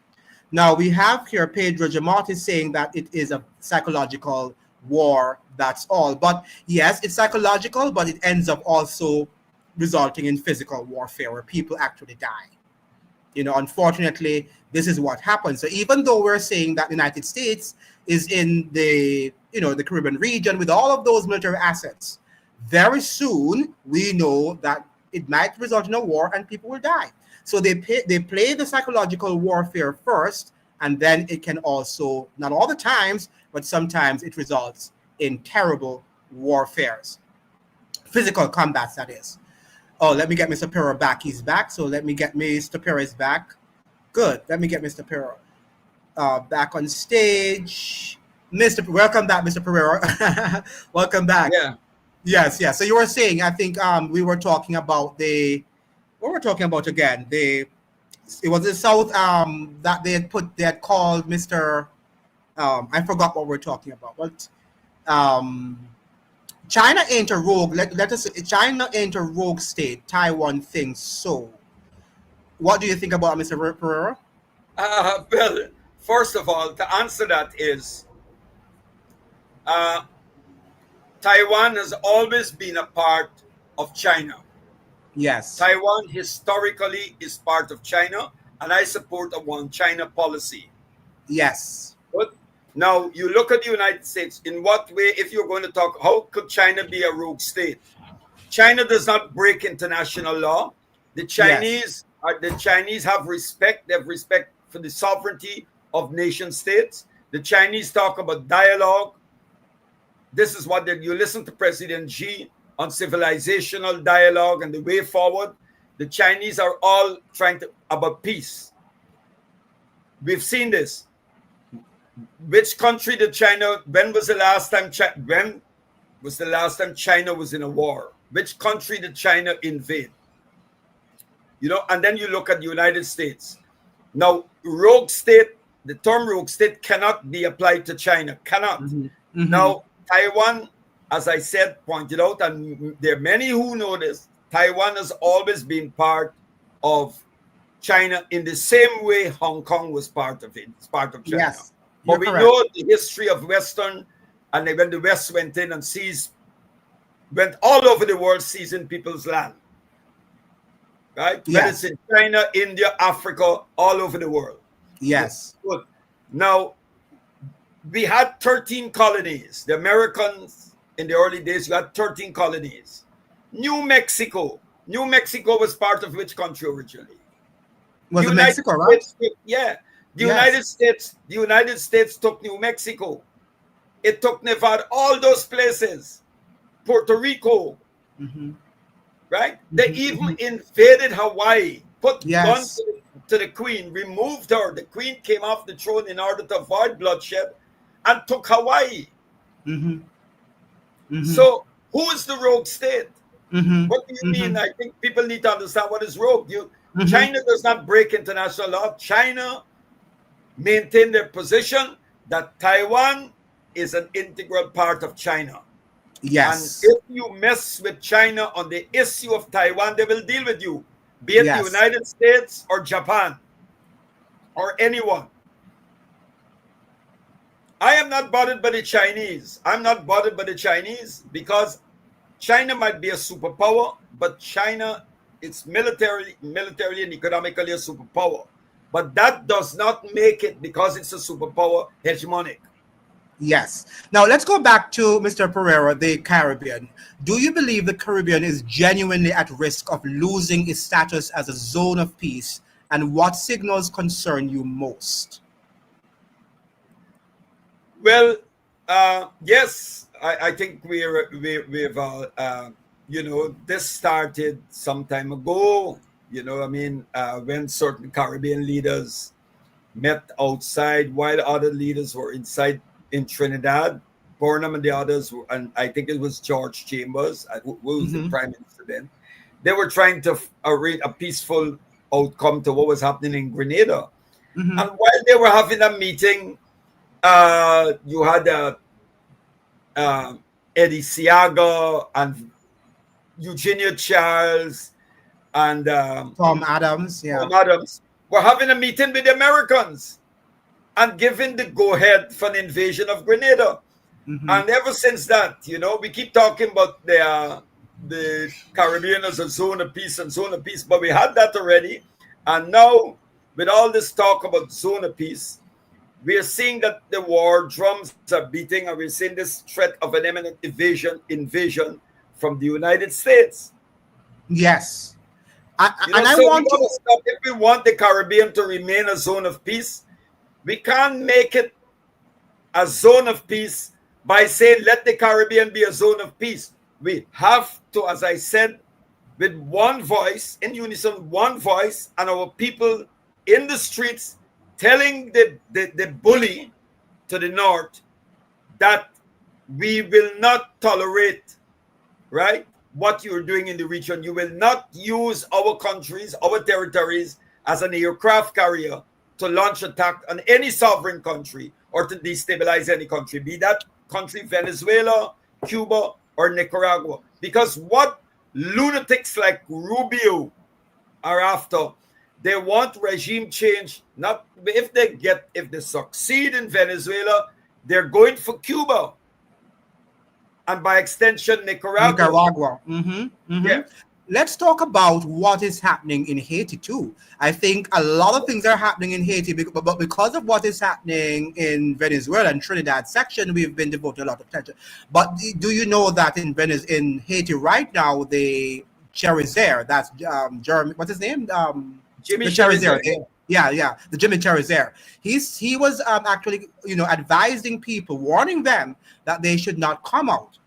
Now we have here Pedro Jamati saying that it is a psychological war, that's all. But yes, it's psychological, but it ends up also resulting in physical warfare where people actually die. Unfortunately, this is what happens. So even though we're saying that the United States is in the Caribbean region with all of those military assets, very soon we know that it might result in a war and people will die. So they play the psychological warfare first, and then it can also, not all the times, but sometimes it results in terrible warfares, physical combats, that is. Oh, let me get Mr. Perro back. He's back. So let me get Mr. Perez back. Good. Let me get Mr. Perro back on stage. Welcome back, Mr. Pereira. Welcome back. Yeah. Yes. So you were saying, I think we were talking about what we're talking about again. It was the South that they had called Mr. I forgot what we're talking about. But China ain't a rogue. Let us. China ain't a rogue state. Taiwan thinks so. What do you think about Mr. Pereira? Well, first of all, to answer that is uh, Taiwan has always been a part of China. Yes. Taiwan historically is part of China, and I support a one China policy. Yes. But now you look at the United States. In what way, if you're going to talk, how could China be a rogue state? China does not break international law. The Yes. Chinese have respect. They have respect for the sovereignty of nation states. The Chinese talk about dialogue. This is what you listen to President Xi on civilizational dialogue and the way forward. The Chinese are all trying to about peace. We've seen this. Which country did China? When was the last time? When was the last time China was in a war? Which country did China invade? You know, and then you look at the United States. Now, rogue state. The term rogue state cannot be applied to China. Cannot. Mm-hmm. Mm-hmm. Now, Taiwan, as I said, pointed out, and there are many who know this. Taiwan has always been part of China in the same way Hong Kong was part of it. It's part of China. Yes. But You're we correct. know the history of Western, and when the West went in and went all over the world seizing people's land. Right? Yes. Whether it's in China, India, Africa, all over the world. Yes. Good. Now, we had 13 colonies. The Americans, in the early days, you had 13 colonies. New Mexico. New Mexico was part of which country originally? Was it Mexico, right? Yeah. The Yes. United States took New Mexico. It took Nevada, all those places. Puerto Rico. Mm-hmm. Right? Mm-hmm. They even invaded Hawaii, put Yes. guns to the queen, removed her. The queen came off the throne in order to avoid bloodshed and took Hawaii. Mm-hmm. Mm-hmm. So who is the rogue state? Mm-hmm. What do you mean? I think people need to understand what is rogue. Mm-hmm. China does not break international law. China maintained their position that Taiwan is an integral part of China. Yes. And if you mess with China on the issue of Taiwan, they will deal with you, be it Yes. the United States or Japan or anyone. I am not bothered by the Chinese. I'm not bothered by the Chinese because China might be a superpower, but China, it's militarily and economically a superpower. But that does not make it, because it's a superpower, hegemonic. Yes. Now let's go back to Mr. Pereira, the Caribbean. Do you believe the Caribbean is genuinely at risk of losing its status as a zone of peace? And what signals concern you most? Well, yes, I think we've this started some time ago. When certain Caribbean leaders met outside while other leaders were inside in Trinidad. Burnham and the others, and I think it was George Chambers, who was the prime minister then. They were trying to arrange a peaceful outcome to what was happening in Grenada. Mm-hmm. And while they were having a meeting, you had Eddie Siaga and Eugenia Charles and Tom Adams. Yeah. Tom Adams were having a meeting with the Americans and giving the go-ahead for an invasion of Grenada. Mm-hmm. And ever since that, we keep talking about the Caribbean as a zone of peace and zone of peace, but we had that already. And now, with all this talk about zone of peace, we are seeing that the war drums are beating, and we're seeing this threat of an imminent invasion from the United States. Yes. So we want to stop. If we want the Caribbean to remain a zone of peace, we can't make it a zone of peace by saying, let the Caribbean be a zone of peace. We have to, as I said, with one voice, in unison, one voice, and our people in the streets telling the bully to the north that we will not tolerate, right, what you're doing in the region. You will not use our countries, our territories as an aircraft carrier to launch attack on any sovereign country or to destabilize any country, be that country Venezuela, Cuba, or Nicaragua. Because what lunatics like Rubio are after, they want regime change. Not if they succeed in Venezuela, they're going for Cuba, and by extension Nicaragua. Yeah. Let's talk about what is happening in Haiti too. I think a lot of things are happening in Haiti, but because of what is happening in Venezuela and Trinidad section, we've been devoting a lot of attention. But do you know that in Haiti right now, the Cherizier, that's Jeremy, what's his name? Jimmy the Cherizier. Yeah, the Jimmy Cherizier. He was actually, advising people, warning them that they should not come out,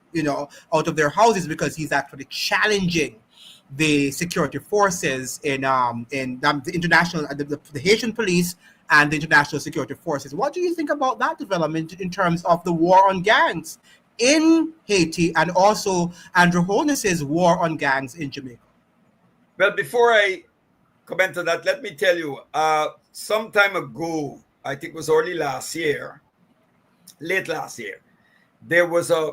out of their houses, because he's actually challenging the security forces in the international, the Haitian police and the international security forces. What do you think about that development in terms of the war on gangs in Haiti, and also Andrew Holness's war on gangs in Jamaica? Well, before I comment on that, let me tell you, some time ago, I think it was late last year, there was a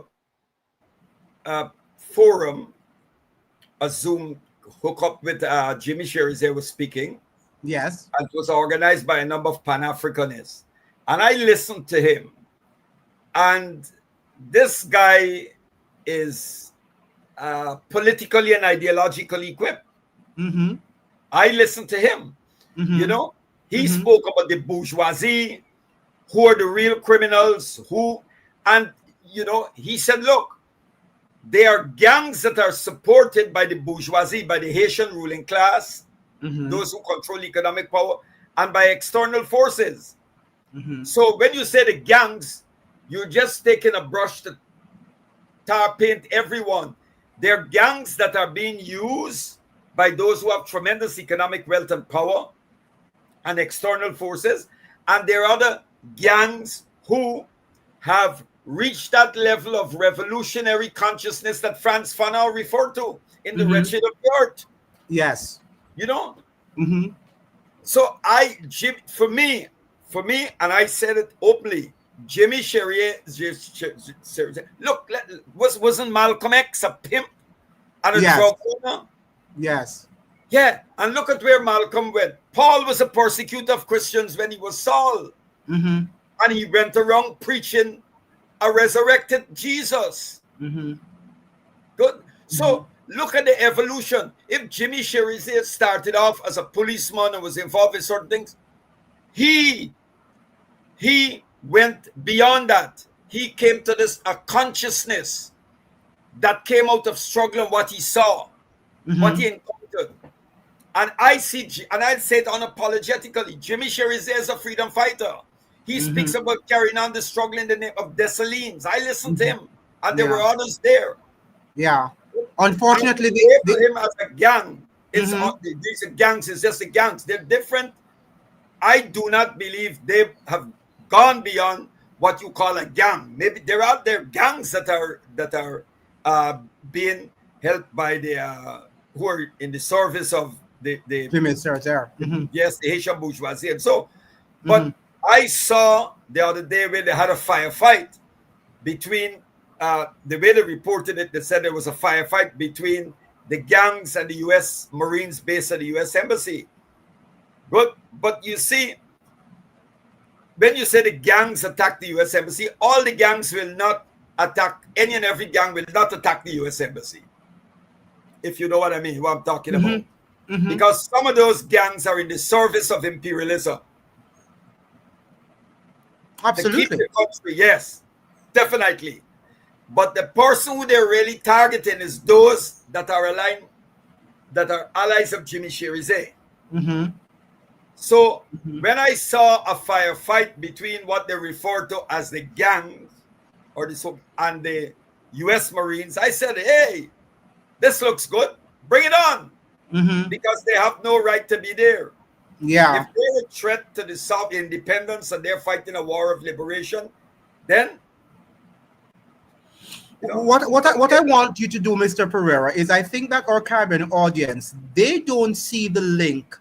forum, a Zoom hookup with Jimmy Cherizier was speaking. Yes. And it was organized by a number of Pan-Africanists. And I listened to him. And this guy is politically and ideologically equipped. I listened to him. He spoke about the bourgeoisie, who are the real criminals, he said, look, they are gangs that are supported by the bourgeoisie, by the Haitian ruling class, those who control economic power, and by external forces. So when you say the gangs, you're just taking a brush to tar paint everyone. They're gangs that are being used by those who have tremendous economic wealth and power and external forces. And there are other gangs who have reached that level of revolutionary consciousness that Frantz Fanon referred to in The Wretched of the Earth. Yes. So for me, and I said it openly, Jimmy Cherizier, look, wasn't Malcolm X a pimp and a drug owner? Yes. Yeah, and look at where Malcolm went. Paul was a persecutor of Christians when he was Saul. And he went around preaching a resurrected Jesus. Good. So look at the evolution. If Jimmy Cherizier started off as a policeman and was involved in certain things, he went beyond that. He came to a consciousness that came out of struggle and what he saw, what he encountered. And I say it unapologetically, Jimmy Cherizier is a freedom fighter. He speaks about carrying on the struggle in the name of Dessalines. I listened to him, and there were others there. Yeah. Unfortunately, him as a gang. These are gangs. It's just the gangs. They're different. I do not believe they have gone beyond what you call a gang. Maybe there are gangs that are being helped by the who are in the service of the yes, the Haitian bourgeoisie. And so, but I saw the other day where they had a firefight between the way they reported it. They said there was a firefight between the gangs and the U.S. Marines based at the U.S. Embassy. But you see, when you say the gangs attack the U.S. Embassy, all the gangs will not attack, any and every gang will not attack the U.S. Embassy. If you know what I mean, what I'm talking about. Because some of those gangs are in the service of imperialism. Absolutely. They keep the country, yes, definitely. But the person who they're really targeting is those that are aligned, that are allies of Jimmy Cherizier. So when I saw a firefight between what they refer to as the gangs and the U.S. Marines, I said, hey, this looks good. Bring it on. Because they have no right to be there. Yeah. If they're a threat to the South independence and they're fighting a war of liberation, then what I want you to do, Mr. Pereira, is I think that our Caribbean audience, they don't see the link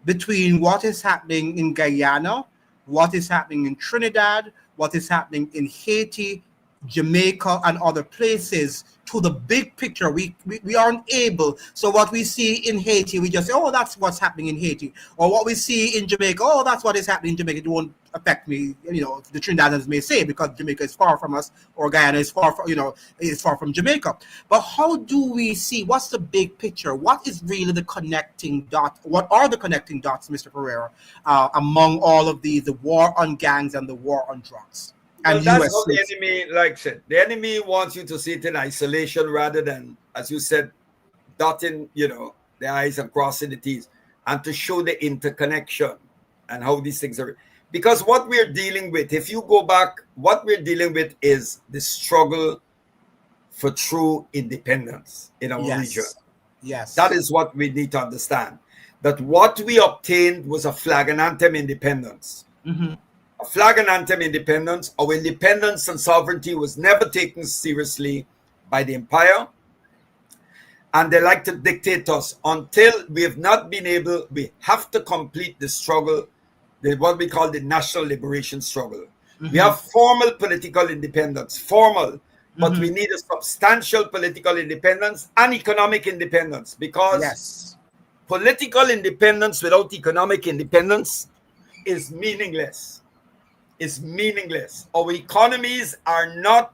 between what is happening in Guyana, what is happening in Trinidad, what is happening in Haiti, Jamaica and other places to the big picture. We aren't able. So what we see in Haiti, we just say, oh, that's what's happening in Haiti. Or what we see in Jamaica, oh, that's what is happening in Jamaica. It won't affect me, the Trinidadians may say, because Jamaica is far from us, or Guyana is far from, is far from Jamaica. But how do we see, what's the big picture? What is really the connecting dot? What are the connecting dots, Mr. Pereira, among all of the war on gangs and the war on drugs? Well, that's how the enemy likes it. The enemy wants you to see it in isolation rather than, as you said, dotting, the I's and crossing the T's, and to show the interconnection and how these things are. Because what we're dealing with, if you go back, what we're dealing with is the struggle for true independence in our region. Yes. That is what we need to understand. That what we obtained was a flag and anthem independence. Mm-hmm. A flag and anthem independence. Our independence and sovereignty was never taken seriously by the empire. And they like to dictate us until we have not been able, we have to complete the struggle, what we call the national liberation struggle. Mm-hmm. We have formal political independence, formal, but we need a substantial political independence and economic independence, because political independence without economic independence is meaningless. It's meaningless. Our economies are not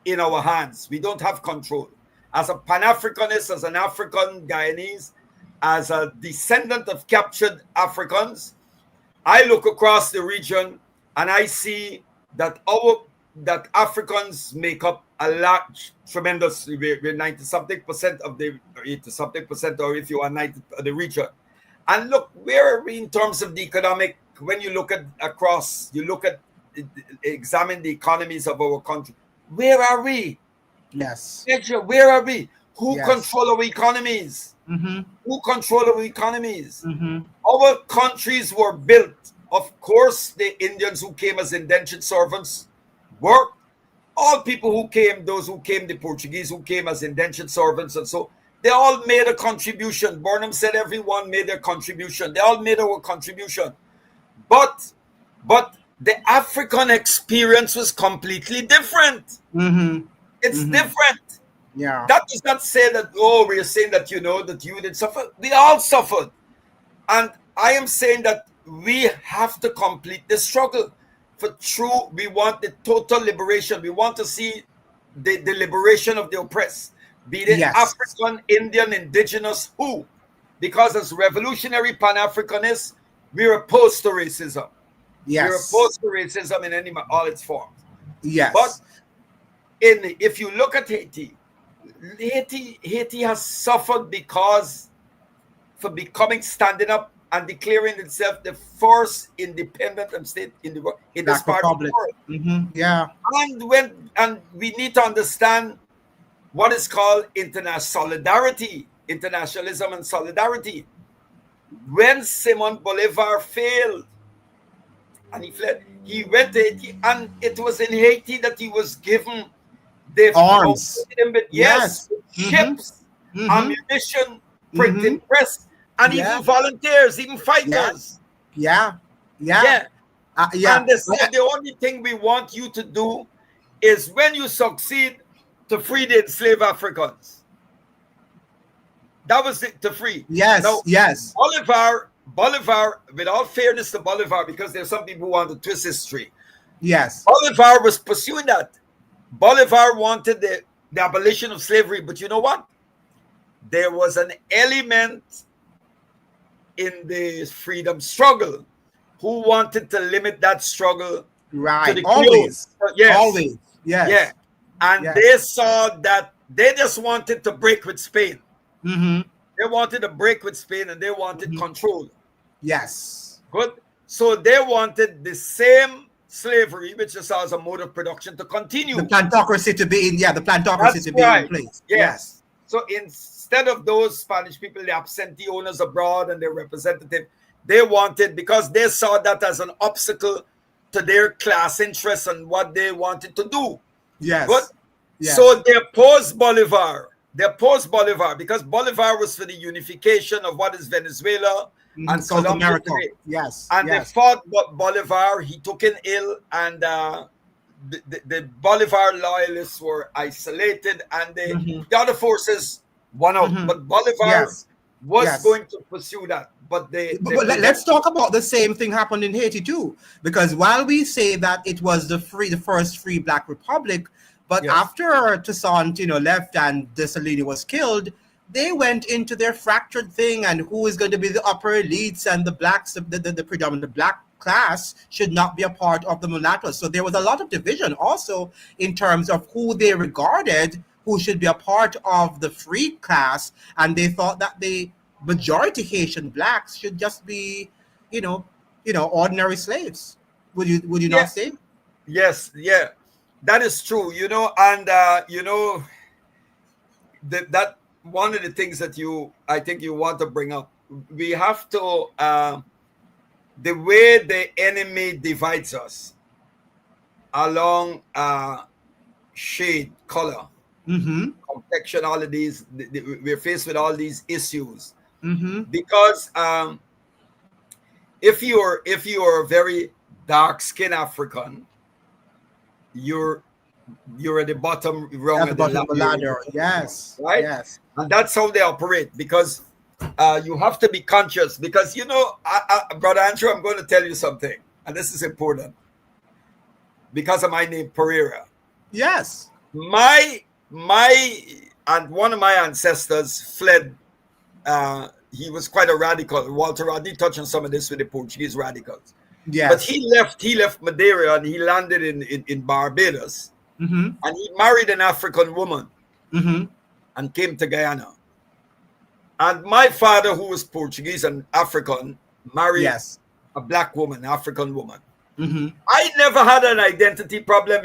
in our hands. We don't have control. As a Pan-Africanist, as an African Guyanese, as a descendant of captured Africans, I look across the region and I see that Africans make up a large, tremendous, we're 90-something% of the 80-something%, or if you are 90 of the region. And look, where are we in terms of the economic? When you look at examine the economies of our country, where are we? Yes. Where are we? Who control our economies? Mm-hmm. Who control our economies? Mm-hmm. Our countries were built. Of course, the Indians who came as indentured servants worked. All people who came, those who came, the Portuguese who came as indentured servants, and so they all made a contribution. Burnham said everyone made their contribution. They all made our contribution. But the African experience was completely different. Mm-hmm. It's different. Yeah. That does not say that, we're saying that, that you didn't suffer. We all suffered. And I am saying that we have to complete the struggle. For true, we want the total liberation. We want to see the liberation of the oppressed. Be it African, Indian, indigenous, who? Because as revolutionary Pan-Africanists, we're opposed to racism. Yes. We're opposed to racism in all its forms. Yes. But if you look at Haiti has suffered for becoming, standing up and declaring itself the first independent state in the world, in this part of the world. Mm-hmm. Yeah. And we need to understand what is called international solidarity, internationalism and solidarity. When Simon Bolivar failed and he fled, he went to Haiti, and it was in Haiti that he was given the arms, ships, ammunition, printing press, and even volunteers, even fighters. And they said the only thing we want you to do is, when you succeed, to free the enslaved Africans. That was it, to free. Bolivar, with all fairness to Bolivar, because there's some people who want to twist history. Yes. Bolivar was pursuing that. Bolivar wanted the abolition of slavery, but you know what? There was an element in the freedom struggle who wanted to limit that struggle to the always. Always. Yeah. And they saw that they just wanted to break with Spain. Mm-hmm. They wanted to break with Spain, and they wanted control. Yes. Good. So they wanted the same slavery, which is as a mode of production, to continue. The plantocracy to be in, in place. Yes. So instead of those Spanish people, the absentee owners abroad and their representative, they wanted, because they saw that as an obstacle to their class interests and what they wanted to do. Yes. But so they opposed Bolivar. They opposed Bolivar because Bolivar was for the unification of what is Venezuela and South America. Today. Yes. And they fought Bolivar. He took in ill, and the Bolivar loyalists were isolated, and Mhm. the other forces won out. Mhm. But Bolivar Yes. was Yes. going to pursue that, but they But let's talk about the same thing happened in Haiti too, because while we say that it was the first free Black republic, but Yes. after Toussaint, left and Dessalines was killed, they went into their fractured thing, and who is going to be the upper elites, and the blacks, the predominant Black class should not be a part of the mulattoes. So there was a lot of division also in terms of who they regarded who should be a part of the free class, and they thought that the majority Haitian blacks should just be, ordinary slaves. Would you Yeah. not say? Yes. Yeah. That is true. And that one of the things that I think you want to bring up. We have to the way the enemy divides us along shade, color, Mm-hmm. complexion, all of these. We're faced with all these issues Mm-hmm. because if you're a very dark skinned African, you're at the bottom rung At the of the bottom of the ladder, ladder. Yes. right? Yes. And that's how they operate, because you have to be conscious. Because brother Andrew, I'm going to tell you something, and this is important because of my name Pereira. Yes. My and one of my ancestors fled. He was quite a radical. Walter Rodney touched on some of this with the Portuguese radicals. Yes. But he left Madeira and he landed in Barbados, Mm-hmm. and he married an African woman Mm-hmm. and came to Guyana. And my father, who was Portuguese and African, married Yes. a Black woman, African woman. Mm-hmm. I never had an identity problem,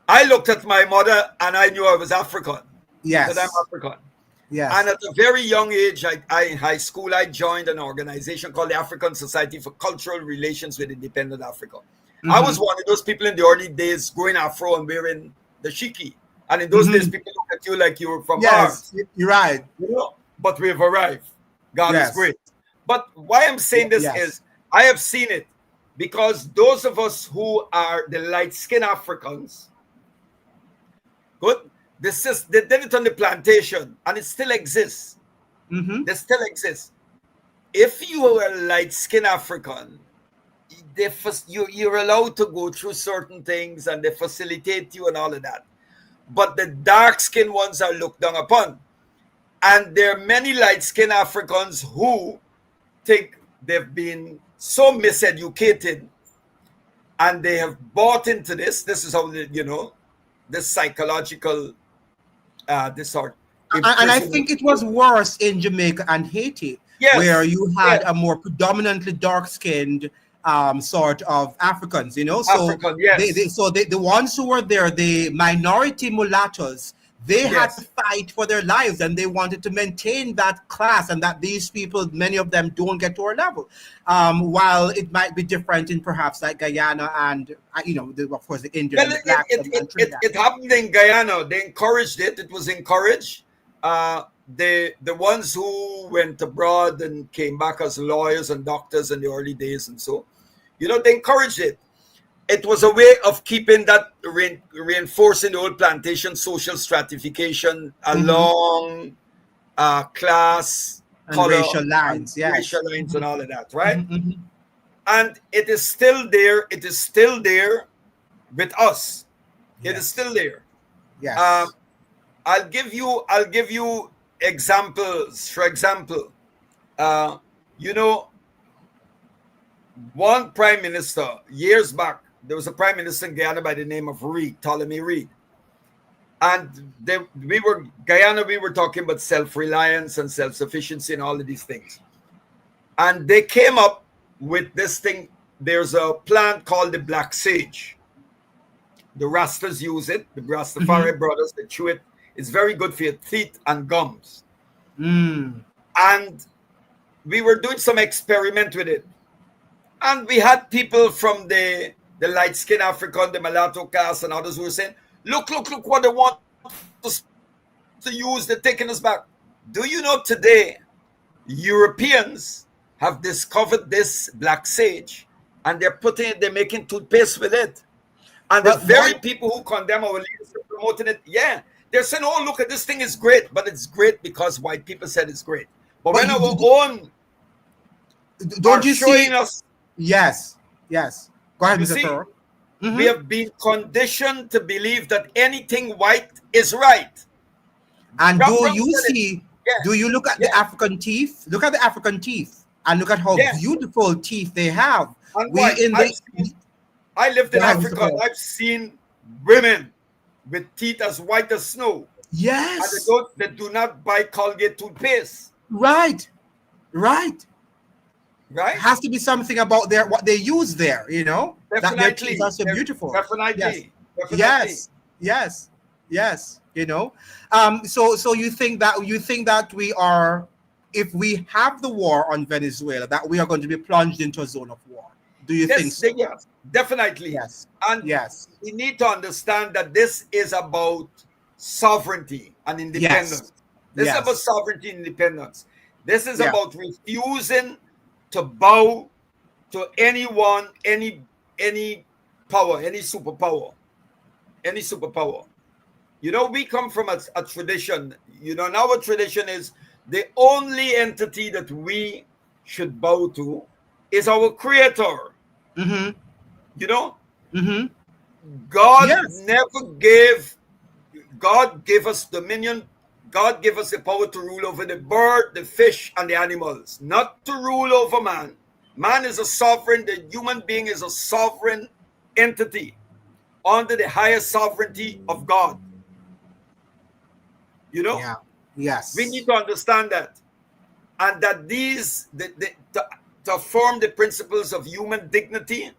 I looked at my mother and I knew I was African. Yes. That I'm African. Yes. And at a very young age, in high school, I joined an organization called the African Society for Cultural Relations with Independent Africa. I was one of those people in the early days growing afro and wearing the shiki. And in those days, people look at you like you were from Mars. Yes. You're right. But we've arrived. God is great. But why I'm saying this is I have seen it, because those of us who are the light-skinned Africans, good, they did it on the plantation, and it still exists. Mm-hmm. They still exist. If you are a light-skinned African, you're allowed to go through certain things, and they facilitate you and all of that. But the dark-skinned ones are looked down upon. And there are many light-skinned Africans who think they've been so miseducated, and they have bought into this. This is how this psychological disorder. And I think it was worse in Jamaica and Haiti, where you had a more predominantly dark-skinned sort of Africans, So African, yes. the ones who were there, the minority mulattoes, they had to fight for their lives, and they wanted to maintain that class, and that these people, many of them, don't get to our level. While it might be different in perhaps like Guyana and, of course, the Indian and the Black and Trinidad. It happened in Guyana. They encouraged it. It was encouraged. The ones who went abroad and came back as lawyers and doctors in the early days and so, they encouraged it. It was a way of keeping that, reinforcing the old plantation social stratification along class, and color, racial lines, racial lines, and all of that, right? Mm-hmm. And it is still there. It is still there with us. It is still there. Yes. I'll give you examples. For example, one prime minister years back, there was a prime minister in Guyana by the name of Ptolemy Reed. And we were talking about self-reliance and self-sufficiency and all of these things. And they came up with this thing. There's a plant called the black sage. The Rastas use it. The Rastafari brothers, they chew it. It's very good for your teeth and gums. And we were doing some experiment with it. And we had people from the light-skinned African, the mulatto caste, and others who were saying, look what they want to use. They're taking us back. Do you know today, Europeans have discovered this black sage and they're making toothpaste with it. And the But very people who condemn our leaders are promoting it, they're saying, oh, look at this thing is great, but it's great because white people said it's great. But when our own don't are you showing see? us, Yes. Go ahead, you Mr. see, Thoreau. we have been conditioned to believe that anything white is right. And John do Brown you said it. see? Yeah, Do you look at the African teeth? Look at the African teeth, and look at how yeah. beautiful teeth they have. And We why? in the I lived Go in ahead, Mr. Africa, and Thoreau. I've seen women with teeth as white as snow. And Yes. they do not buy Colgate toothpaste. Right. Right? Has to be something about what they use there, that their teeth Definitely. are so beautiful. Definitely. Yes. So you think that we are, if we have the war on Venezuela, that we are going to be plunged into a zone of war? Do you think so? Yes, definitely. Yes. And Yes. we need to understand that this is about sovereignty and independence. This is about sovereignty and independence. This is about refusing to bow to anyone, any power, any superpower. We come from a tradition. And our tradition is the only entity that we should bow to is our creator. God never gave. God gave us dominion. God gave us the power to rule over the bird, the fish, and the animals, not to rule over man. Man is a sovereign. The human being is a sovereign entity under the highest sovereignty of God. Yes. We need to understand that. And that to form the principles of human dignity,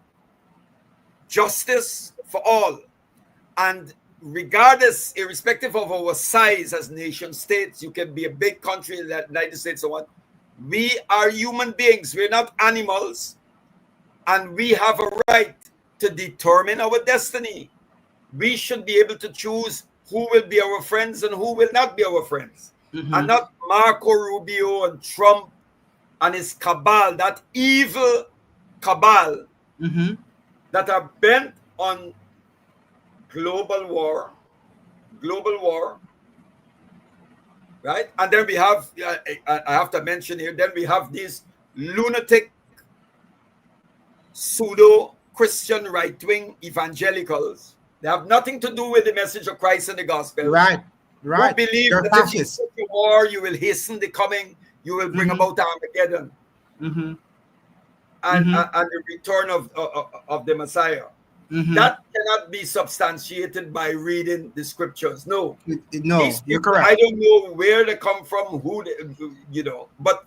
justice for all, and regardless, irrespective of our size as nation states, you can be a big country, the United States or what, we are human beings. We're not animals, and we have a right to determine our destiny. We should be able to choose who will be our friends and who will not be our friends. And not Marco Rubio and Trump and his cabal, that evil cabal that are bent on global war, right? And then we have, I have to mention here, then we have these lunatic pseudo-Christian right-wing evangelicals. They have nothing to do with the message of Christ and the gospel. Right. Who believe that if you go to war, you will hasten the coming, you will bring about Armageddon. And the return of the Messiah. That cannot be substantiated by reading the scriptures. No, you're correct. I don't know where they come from, but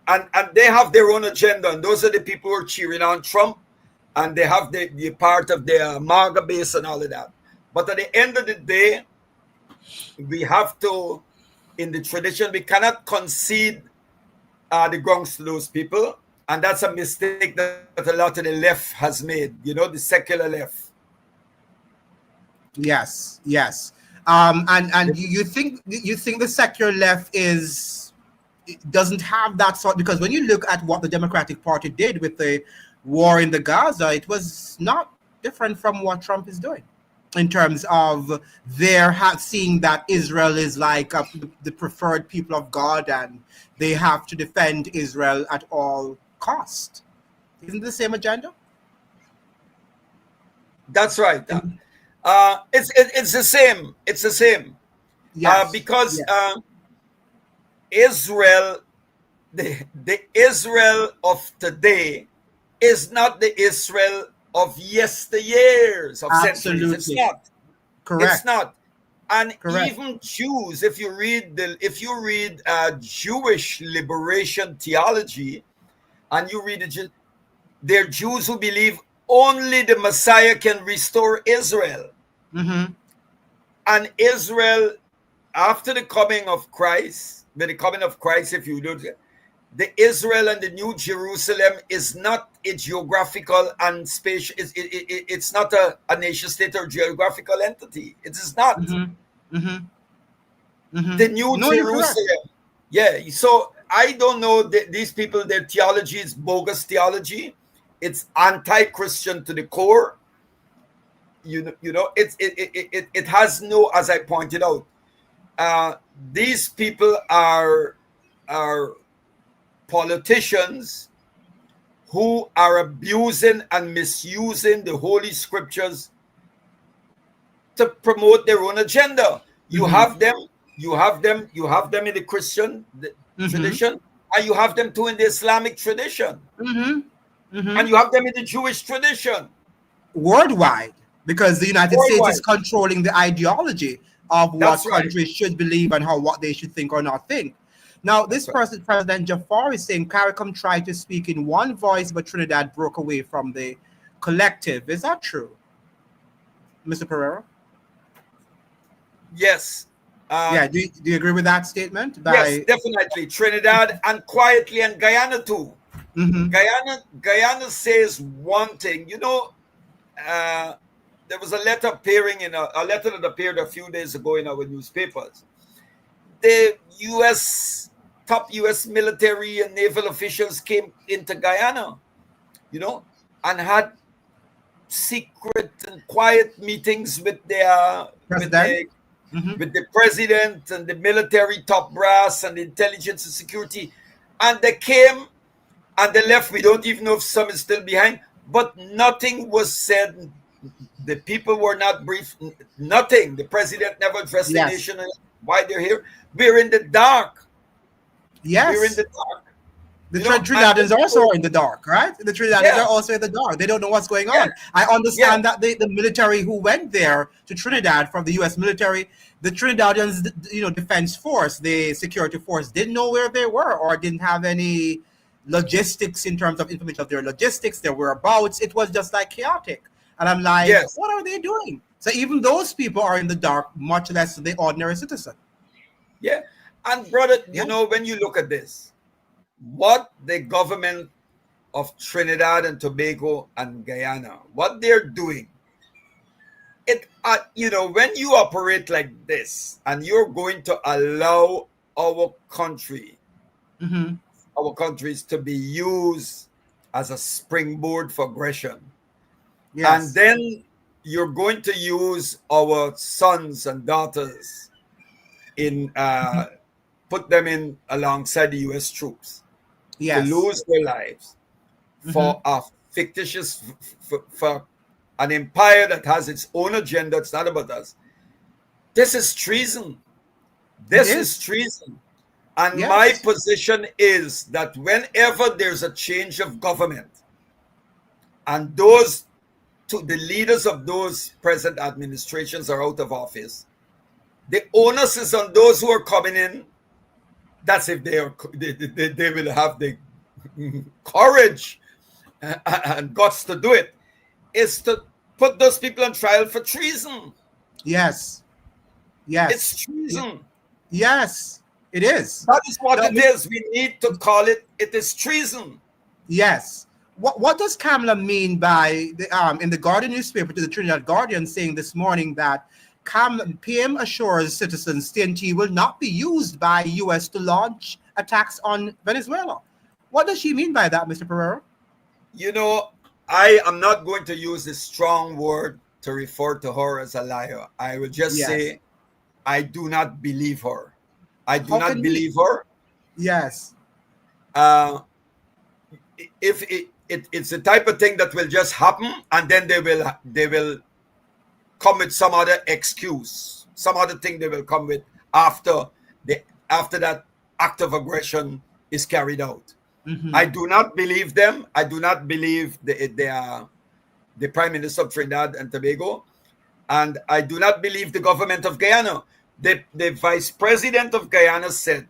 and they have their own agenda, and those are the people who are cheering on Trump, and they have the part of their MAGA base and all of that. But at the end of the day, we have to, in the tradition, we cannot concede the grounds to those people. And that's a mistake that a lot of the left has made, the secular left. Yes. And you think the secular left doesn't have that sort, because when you look at what the Democratic Party did with the war in the Gaza, it was not different from what Trump is doing in terms of seeing that Israel is like the preferred people of God, and they have to defend Israel at all cost. Isn't it the same agenda? That's right. It's the same. It's the same. Yes. Because Israel, the Israel of today is not the Israel of yesteryears, of centuries. It's not. Correct. It's not. And even Jews, if you read Jewish liberation theology, and you read it, they're Jews who believe only the Messiah can restore Israel. And Israel, after the coming of Christ, if you do, the Israel and the New Jerusalem is not a geographical and spatial. It's not a nation state or geographical entity. It is not. The New Jerusalem. Yeah. So I don't know, these people, their theology is bogus theology. It's anti-Christian to the core. It has no, as I pointed out, these people are politicians who are abusing and misusing the holy scriptures to promote their own agenda. You have them in the Christian tradition, and you have them too in the Islamic tradition, and you have them in the Jewish tradition. Worldwide, because the United States is controlling the ideology of what countries should believe and what they should think or not think. Now, this person, President Jafar, is saying CARICOM tried to speak in one voice, but Trinidad broke away from the collective. Is that true, Mr. Pereira? Yes. Do you agree with that statement? Yes, definitely. Trinidad and quietly, and Guyana too. Guyana says one thing. There was a letter appearing a letter that appeared a few days ago in our newspapers. The top U.S. military and naval officials came into Guyana, and had secret and quiet meetings with with the president and the military top brass and the intelligence and security. And they came and they left. We don't even know if some is still behind, but nothing was said. The people were not briefed. Nothing. The president never addressed the nation and why they're here. We're in the dark. Yes. We're in the dark. The Trinidadians also are in the dark, right? The Trinidadians are also in the dark. They don't know what's going on. I understand that the military who went there to Trinidad from the U.S. military, the Trinidadians, defense force, the security force, didn't know where they were or didn't have any logistics in terms of information of their logistics, their whereabouts. It was just like chaotic. And I'm like, what are they doing? So even those people are in the dark, much less the ordinary citizen. Yeah. And brother, when you look at this, what the government of Trinidad and Tobago and Guyana, what they're doing, when you operate like this and you're going to allow our countries to be used as a springboard for aggression, and then you're going to use our sons and daughters put them in alongside the U.S. troops to lose their lives for a fictitious, for an empire that has its own agenda. It's not about us. This is treason. This is treason. And my position is that whenever there's a change of government and the leaders of those present administrations are out of office, the onus is on those who are coming in. That's if they will have the courage and guts to do it, is to put those people on trial for treason. Yes. It's treason. Yes, it is. That is what it is. We need to call it. It is treason. Yes. What does Kamla mean by in the Guardian newspaper to the Trinidad Guardian saying this morning that PM assures citizens TNT will not be used by U.S. to launch attacks on Venezuela? What does she mean by that, Mr. Pereira? I am not going to use a strong word to refer to her as a liar. I will just say I do not believe her. I do not believe her. Yes. If it's the type of thing that will just happen, and then they will come with some other excuse, some other thing they will come with after that act of aggression is carried out. I do not believe them. I do not believe the Prime Minister of Trinidad and Tobago, and I do not believe the government of Guyana. The Vice President of Guyana said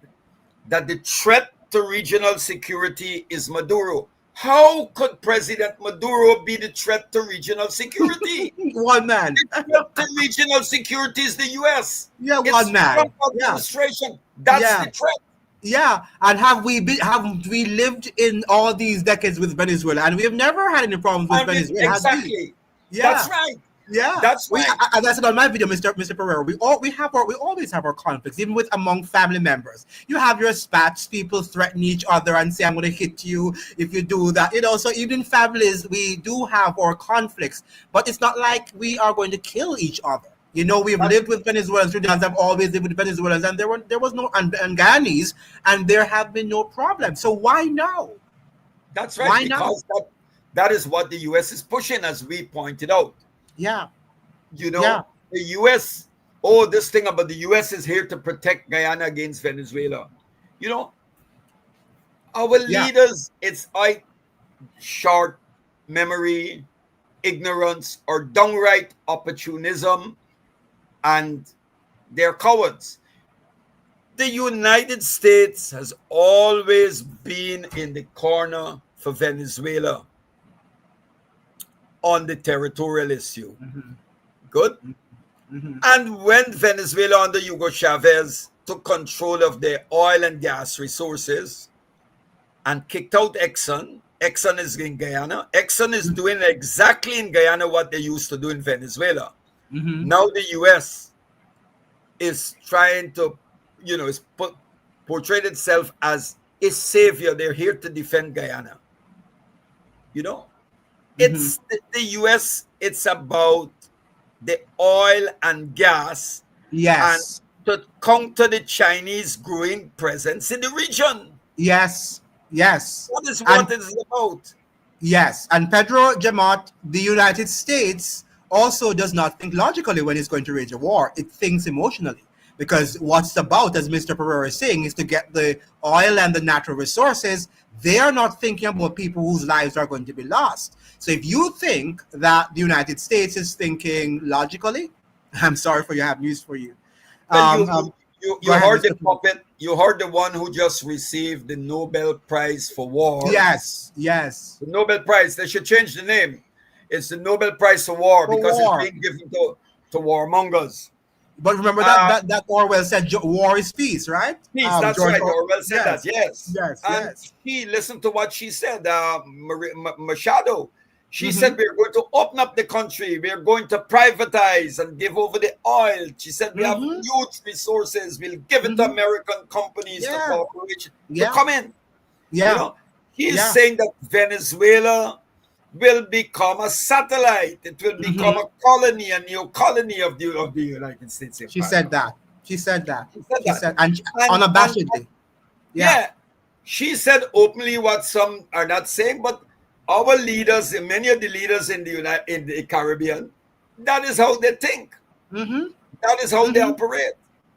that the threat to regional security is Maduro. How could President Maduro be the threat to regional security? One man. The threat to regional security is the U.S. Yeah, one man. Trump administration. That's the threat. Yeah, and have we lived in all these decades with Venezuela, and we have never had any problems with Venezuela? Exactly. That's right. Yeah, That's we, right. as I said on my video, Mr. Pereira, we always have our conflicts, even with among family members. You have your spats, people threaten each other and say, "I'm going to hit you if you do that." So even in families, we do have our conflicts, but it's not like we are going to kill each other. We've That's lived with Venezuelans. Trinidadians have always lived with Venezuelans, and there was no and Ghanaians, and there have been no problem. So why now? that's right, Why now? because that is what the US is pushing, as we pointed out. Yeah, You yeah, know, the US, oh, this thing about the US is here to protect Guyana against Venezuela. You know, our yeah, leaders, it's short memory, ignorance, or downright opportunism, and they're cowards. The United States has always been in the corner for Venezuela on the territorial issue. Good. hmm And when Venezuela under Hugo Chavez took control of their oil and gas resources and kicked out Exxon, Exxon is in Guyana. Exxon is doing exactly in Guyana what they used to do in Venezuela. hmm Now the US is trying to, portrayed itself as a savior. They're here to defend Guyana. You know, hmm it's the US, it's about the oil and gas and Yes, to counter the Chinese growing presence in the region. yes, yes, That is and what it's about. yes, and Pedro Jamot, the United States also does not think logically when it's going to wage a war. It thinks emotionally because what's about, as Mr. Pereira is saying, is to get the oil and the natural resources. They are not thinking about people whose lives are going to be lost. So if you think that the United States is thinking logically, I'm sorry for you. I have news for you. Well, Um, you um, you Go you ahead, heard the Mr. Pereira. puppet. You heard the one who just received the Nobel Prize for War. Yes, yes. The Nobel Prize. They should change the name. It's the Nobel Prize for War For because it's war. being given to warmongers. But remember that Uh, that Orwell said war is peace, right? Peace. That's George right. Or Orwell said that. Yes, Yes. yes, And yes. she listened to what she said. Machado. She Mm-hmm. said we're going to open up the country. We're going to privatize and give over the oil. She said we have Mm-hmm. huge resources. We'll give it to Mm-hmm. American companies, to Yeah, corporations to yeah, come in. You yeah, know, he's yeah. saying that Venezuela will become a satellite. It will become Mm-hmm. a colony, a new colony of the United States She Empire. said that. She said that. He said She that. said, and And unabashedly. Yeah. yeah, she said openly what some are not saying, but our leaders, many of the leaders in the Caribbean, that is how they think. Mm-hmm. That is how they Mm-hmm. operate.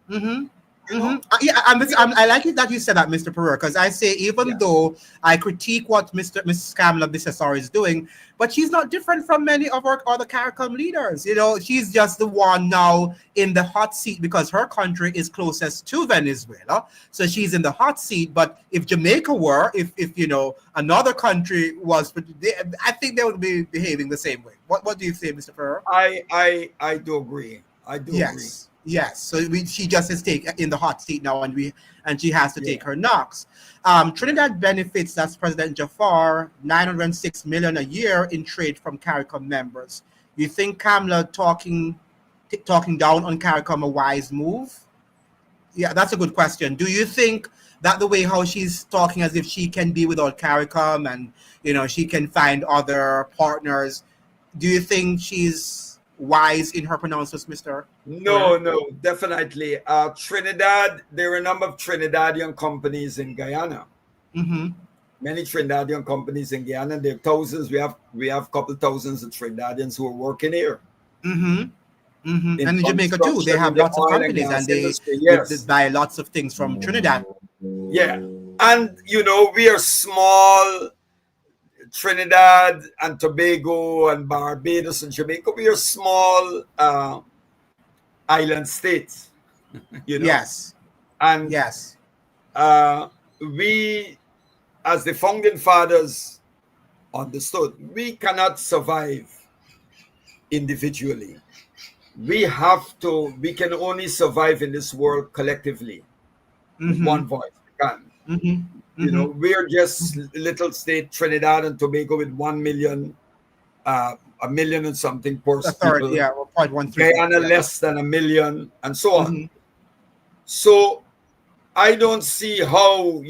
Mm-hmm. You Mm-hmm. know, Yeah, we are, I like it that you said that, Mr. Pereira, because I say even yeah. though I critique what Mrs. Kamla Bissessar is doing, but she's not different from many of our other CARICOM leaders. She's just the one now in the hot seat because her country is closest to Venezuela, so she's in the hot seat. But if Jamaica were, if another country was, I think they would be behaving the same way. What do you say, Mr. Pereira? I do agree. I do agree. Yes, yes. So she just is in the hot seat now, and she has to Yeah. take her knocks. Trinidad benefits, that's President Jafar, 906 million a year in trade from CARICOM members. You think Kamla talking down on CARICOM a wise move? Yeah, that's a good question. Do you think that the way how she's talking as if she can be without CARICOM and she can find other partners? Do you think she's wise in her pronouncements, Mr. Pereira? No, definitely. Trinidad, there are a number of Trinidadian companies in Guyana. Mm-hmm. Many Trinidadian companies in Guyana. There are thousands. We have a couple thousands of Trinidadians who are working here Mm-hmm. Mm-hmm. in And in Jamaica too, they construction, in have the lots of oil and companies, and gas they, industry. they, they Yes. buy lots of things from Trinidad. Yeah. And, we are small. Trinidad and Tobago and Barbados and Jamaica, we are small island states, Yes, And yes. we, as the founding fathers understood, we cannot survive individually. We can only survive in this world collectively with Mm-hmm. one voice. We can. Mm-hmm. Mm-hmm. We're just little state Trinidad and Tobago with 1 million 1 million and something per A third, people. yeah, 0.13. Guyana Yeah. less than 1 million, and so on. Mhm. So I don't see how,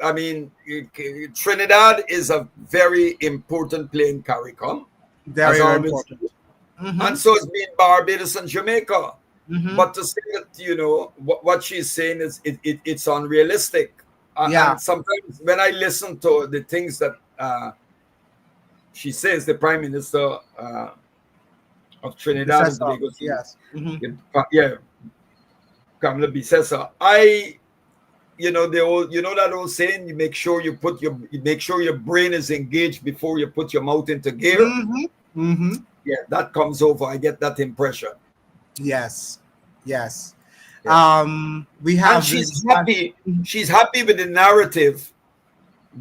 I mean, Trinidad is a very important play in CARICOM, Very, has very always important. been. Mm-hmm. And so has been Barbados and Jamaica. Mm-hmm. But to say that, what she's saying is it's unrealistic. Yeah. And sometimes when I listen to the things that she says, the Prime Minister of Trinidad and Persad-Bissessar, Tobago, yes. Mm-hmm. yeah, Kamla Persad-Bissessar, the old, that old saying, you make sure your brain is engaged before you put your mouth into gear. Mm-hmm. Mm-hmm. Yeah, that comes over. I get that impression. Yes. Yes. Yes. We And have she's this. happy. She's happy with the narrative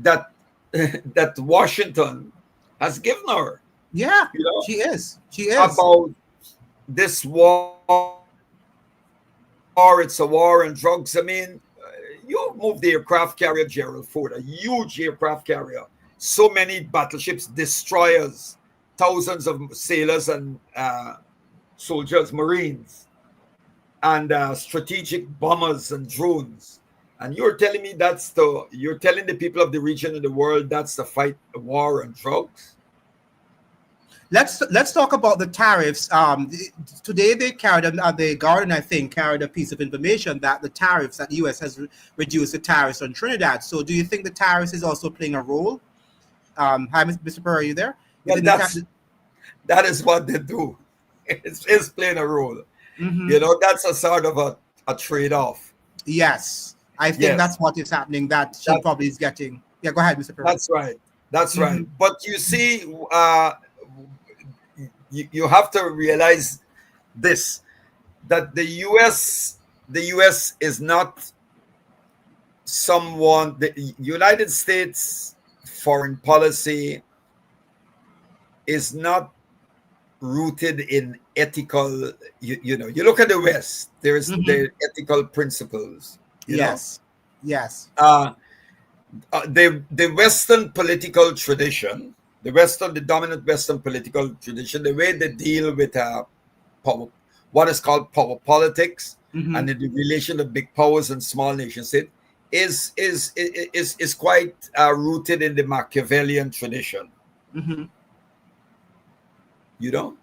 that that Washington has given her, Yeah, you know, she is. She is. about this war. It's a war on drugs. I mean, you move the aircraft carrier Gerald Ford, a huge aircraft carrier, so many battleships, destroyers, thousands of sailors and soldiers, Marines, and strategic bombers and drones. And you're telling me you're telling the people of the region and the world that's the fight, the war on drugs? Let's talk about the tariffs. Today they carried the Guardian, I think, carried a piece of information that the tariffs that the U.S. has reduced the tariffs on Trinidad. So, do you think the tariffs is also playing a role? Hi, Mr. Perry, are you there? You Well, think that is what they do. It's playing a role. Mm-hmm. That's a sort of a trade-off. Yes, I think Yes, that's what is happening. That she that probably is getting. Yeah, go ahead, Mr. Perry. that's right. That's Mm-hmm. right. But you see, you have to realize this, that the US is not the United States foreign policy is not rooted in ethical, you look at the West, there's Mm-hmm. the ethical principles, Yes, yes. uh, the Western political tradition, the dominant Western political tradition, the way they deal with power, what is called power politics, Mm-hmm. and the relation of big powers and small nation state is quite rooted in the Machiavellian tradition. Mm-hmm. You know,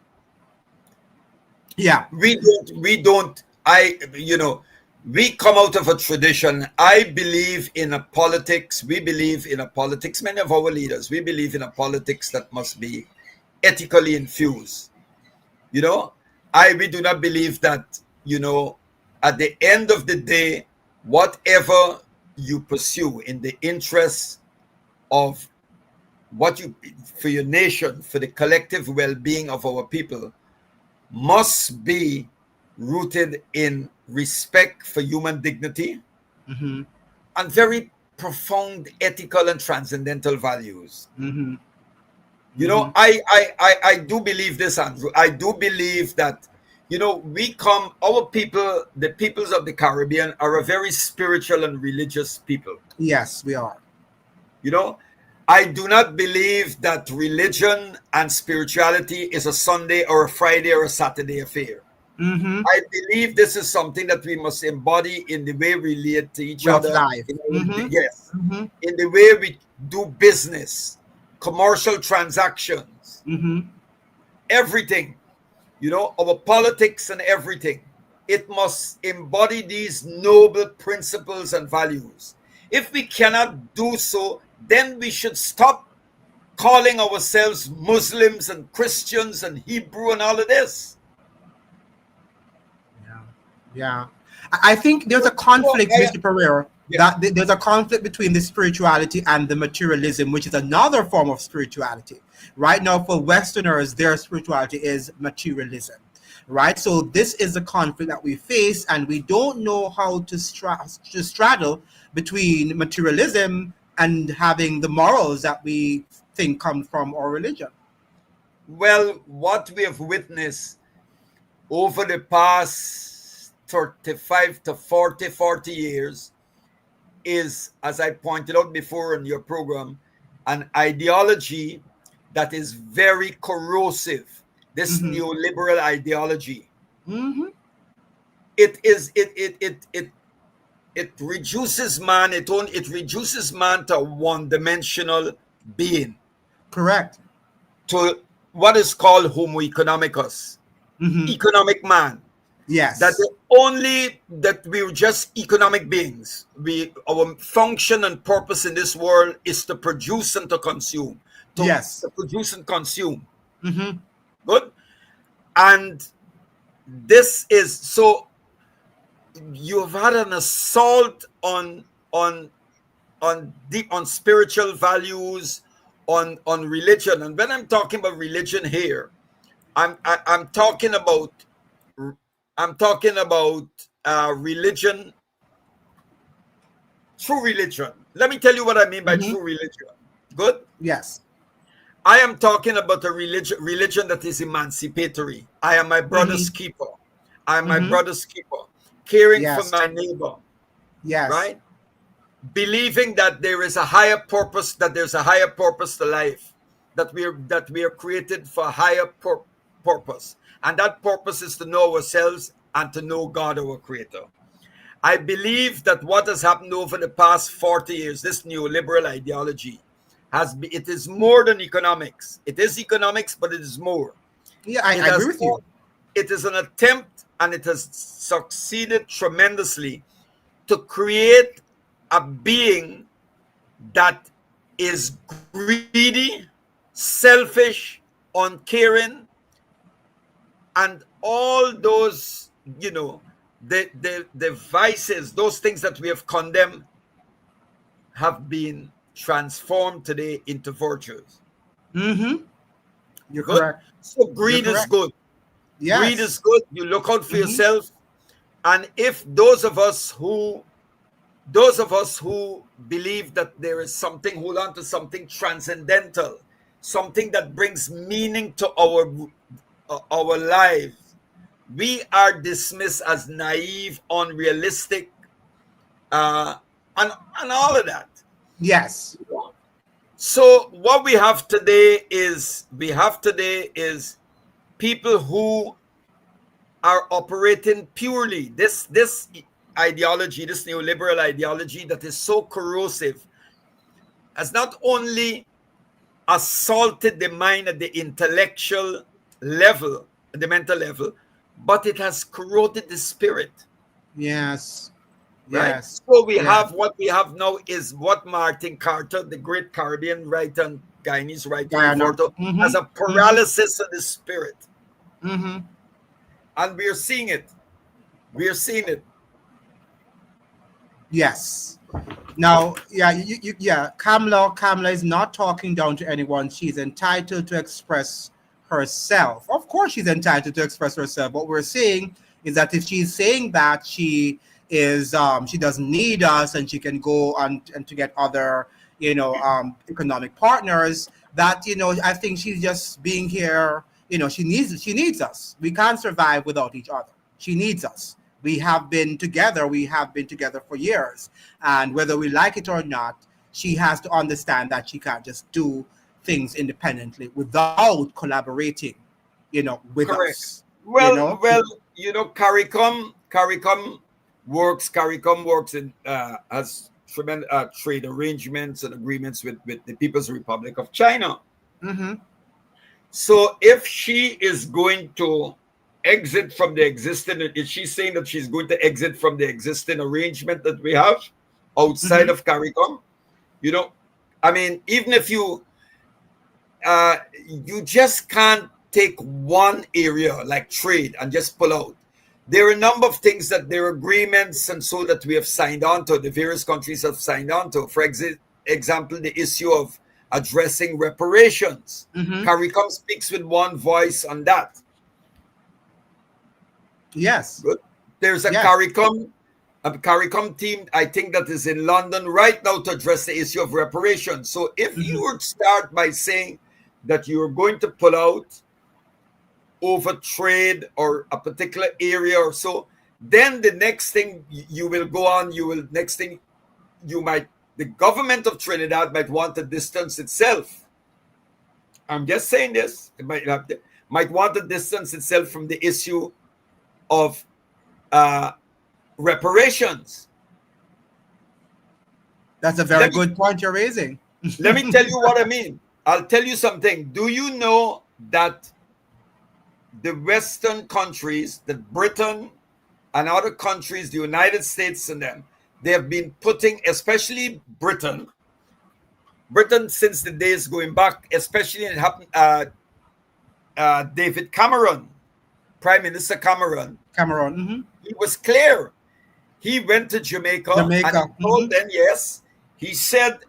Yeah. we come out of a tradition. I believe in a politics. We believe in a politics. Many of our leaders, we believe in a politics that must be ethically infused. We do not believe that, at the end of the day, whatever you pursue in the interests of for your nation, for the collective well-being of our people, must be rooted in respect for human dignity Mm-hmm. and very profound ethical and transcendental values. Mm-hmm. Mm-hmm. I do believe this, Andrew. I do believe that, our people, the peoples of the Caribbean, are a very spiritual and religious people. Yes, we are. You know, I do not believe that religion and spirituality is a Sunday or a Friday or a Saturday affair. Mm-hmm. I believe this is something that we must embody in the way we relate to each Way of other. life. Mm-hmm. Yes, Mm-hmm. in the way we do business, commercial transactions, Mm-hmm. everything, our politics and everything. It must embody these noble principles and values. If we cannot do so, then we should stop calling ourselves Muslims and Christians and Hebrew and all of this. Yeah. Yeah. I think there's a conflict, Mr. Pereira, Yeah. that there's a conflict between the spirituality and the materialism, which is another form of spirituality. Right now, for Westerners, their spirituality is materialism. Right? So this is the conflict that we face, and we don't know how to straddle between materialism and having the morals that we think come from our religion. Well, what we have witnessed over the past 35 to 40 years is, as I pointed out before in your program, an ideology that is very corrosive. This neoliberal ideology. It reduces man. It reduces man to a one-dimensional being. Correct. To what is called Homo economicus, economic man. Yes. That we're just economic beings. Our function and purpose in this world is to produce and to consume. To produce and consume. Good. And this is so. You've had an assault on spiritual values, on religion. And when I'm talking about religion here, I'm talking about religion, true religion. Let me tell you what I mean by true religion. Good? Yes. I am talking about a religion that is emancipatory. I am my brother's keeper. I am my brother's keeper. Caring for my neighbor. Yes. Right? Believing that there is a higher purpose, that there's a higher purpose to life, that we are created for a higher purpose. And that purpose is to know ourselves and to know God, our creator. I believe that what has happened over the past 40 years, this neoliberal ideology, it is more than economics. It is economics, but it is more. Yeah, I agree with you. It is an attempt, and it has succeeded tremendously to create a being that is greedy, selfish, uncaring, and all those, the vices, those things that we have condemned, have been transformed today into virtues. You're correct. So greed is good. Yes. Greed is good. You look out for yourself. And if those of us who believe that there is something, hold on to something transcendental, something that brings meaning to our lives, we are dismissed as naive, unrealistic, and all of that. Yes. So what we have today is people who are operating purely this ideology, this neoliberal ideology that is so corrosive, has not only assaulted the mind at the intellectual level, the mental level, but it has corroded the spirit. Yes. Right? Yes. So what we have now is what Martin Carter, the great Caribbean writer and Guyanese writer, has a paralysis of the spirit. And we are seeing it. Yes. Now, Kamla is not talking down to anyone. She's entitled to express herself. Of course, she's entitled to express herself. What we're saying is that if she's saying that she doesn't need us and she can go and to get other, economic partners, that, I think she's just being here. She needs us. We can't survive without each other. She needs us. We have been together for years. And whether we like it or not, she has to understand that she can't just do things independently without collaborating, with us. Well, CARICOM works in as trade arrangements and agreements with the People's Republic of China. So if she is going to exit from the existing, is she saying that she's going to exit from the existing arrangement that we have outside of CARICOM? Even if you just can't take one area like trade and just pull out. There are a number of things that there are agreements and so that we have signed on to, the various countries have signed on to. For example, the issue of addressing reparations. CARICOM speaks with one voice on that. Yes. Good. There's a CARICOM team, I think, that is in London right now to address the issue of reparations. So if you would start by saying that you're going to pull out over trade or a particular area or so, then the next thing you will go on, the government of Trinidad might want to distance itself I'm just saying this. It might want to distance itself from the issue of reparations. That's a very good point you're raising. Let me tell you what I mean. I'll tell you something. Do you know that the Western countries, that Britain and other countries, the United States and them, they have been putting, especially Britain since the days going back, especially it happened, David Cameron, Prime Minister Cameron. He was clear. He went to Jamaica. And he told them, yes, he said,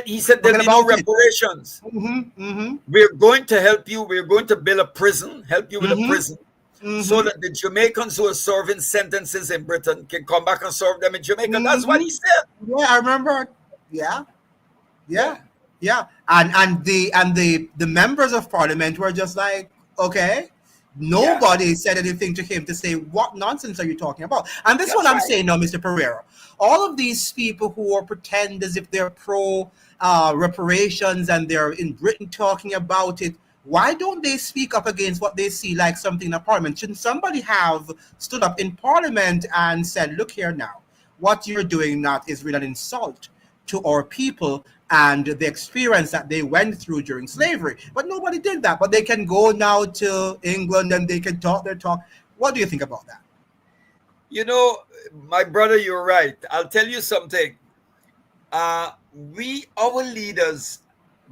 he said there'll be no reparations. We're going to help you. We're going to build a prison, help you with a prison, so that the Jamaicans who are serving sentences in Britain can come back and serve them in Jamaica. That's what he said. Yeah, I remember. Yeah. And the members of parliament were just like, okay. Nobody said anything to him to say, what nonsense are you talking about? And this is what I'm saying now, Mr. Pereira. All of these people who are pretend as if they're pro reparations and they're in Britain talking about it, why don't they speak up against what they see like something in a parliament? Shouldn't somebody have stood up in parliament and said, look here now, what you're doing now is really an insult to our people and the experience that they went through during slavery. But nobody did that. But they can go now to England and they can talk their talk. What do you think about that? You know, my brother, you're right. I'll tell you something. Our leaders,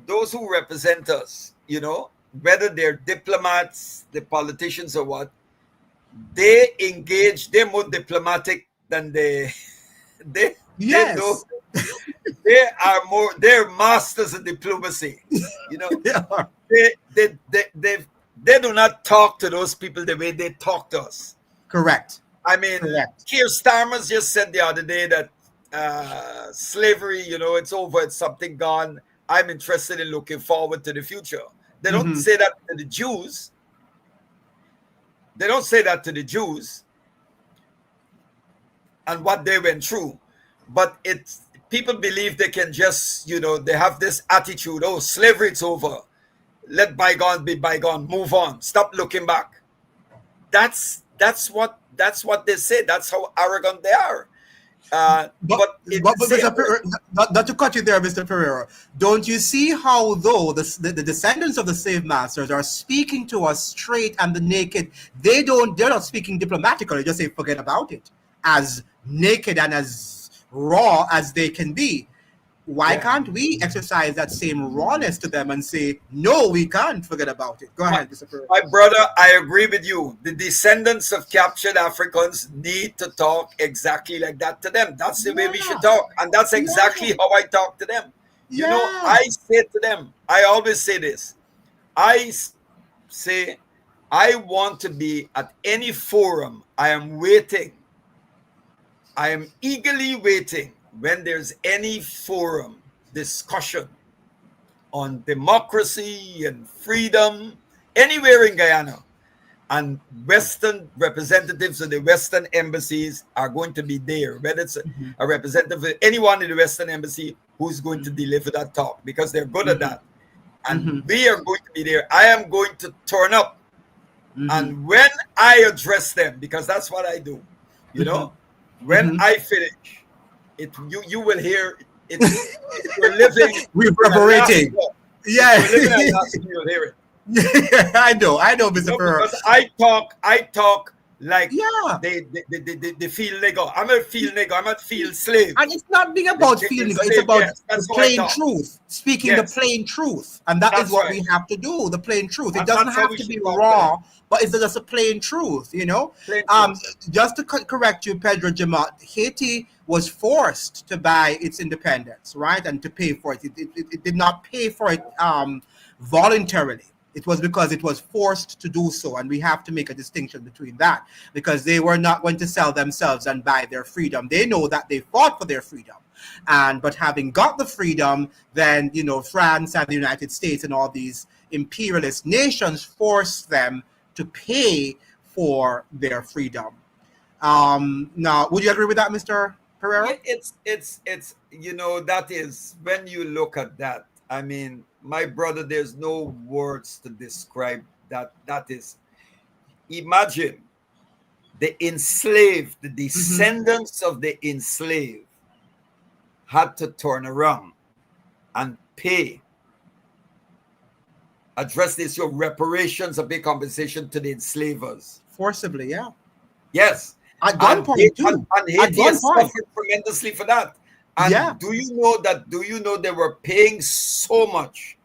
those who represent us, you know, whether they're diplomats, the politicians or what, they engage, they're more diplomatic than they know. They're masters of diplomacy. You know, they do not talk to those people the way they talk to us. Correct. I mean, Keir Starmer just said the other day that slavery, you know, it's over, it's something gone. I'm interested in looking forward to the future. They don't say that to the Jews. They don't say that to the Jews and what they went through. But people believe they can just, you know, they have this attitude, oh, slavery, it's over. Let bygone be bygone, move on, stop looking back. That's what they say. That's how arrogant they are. Not to cut you there, Mr. Pereira, don't you see how though the descendants of the slave masters are speaking to us straight and the naked? They're not speaking diplomatically. They just say forget about it, as naked and as raw as they can be. Why can't we exercise that same rawness to them and say, no, we can't forget about it? Go ahead, Mr. Pereira. My brother, I agree with you. The descendants of captured Africans need to talk exactly like that to them. That's the way we should talk. And that's exactly how I talk to them. You know, I say to them, I always say this. I say, I want to be at any forum. I am waiting. I am eagerly waiting when there's any forum discussion on democracy and freedom anywhere in Guyana, and Western representatives of the Western embassies are going to be there, whether it's a representative of anyone in the Western embassy who's going to deliver that talk, because they're good at that. And we are going to be there. I am going to turn up. And when I address them, because that's what I do, you know, when I finish, you will hear it. We're living. Reverberating. You'll hear it. I know, Mr. Pereira. Because I talk like they feel nigger. I'm a feel nigger. I'm a feel slave. And it's not being about feeling nigger. It's about the plain truth. Speaking the plain truth. And that's what we have to do, the plain truth. It doesn't have to be raw, but it's just a plain truth, you know? Just to correct you, Pedro Jamat, Haiti was forced to buy its independence, right? And to pay for it. It did not pay for it voluntarily. It was because it was forced to do so. And we have to make a distinction between that, because they were not going to sell themselves and buy their freedom. They know that they fought for their freedom. But having got the freedom, then, you know, France and the United States and all these imperialist nations forced them to pay for their freedom. Now, would you agree with that, Mr. Pereira? It's you know, that is, when you look at that, I mean, my brother, there's no words to describe that. That is, imagine the enslaved, the descendants of the enslaved had to turn around and pay, address this, your reparations or pay compensation to the enslavers. Forcibly, yeah. Yes. At gunpoint, too. And Haiti has suffered tremendously for that. And do you know they were paying so much?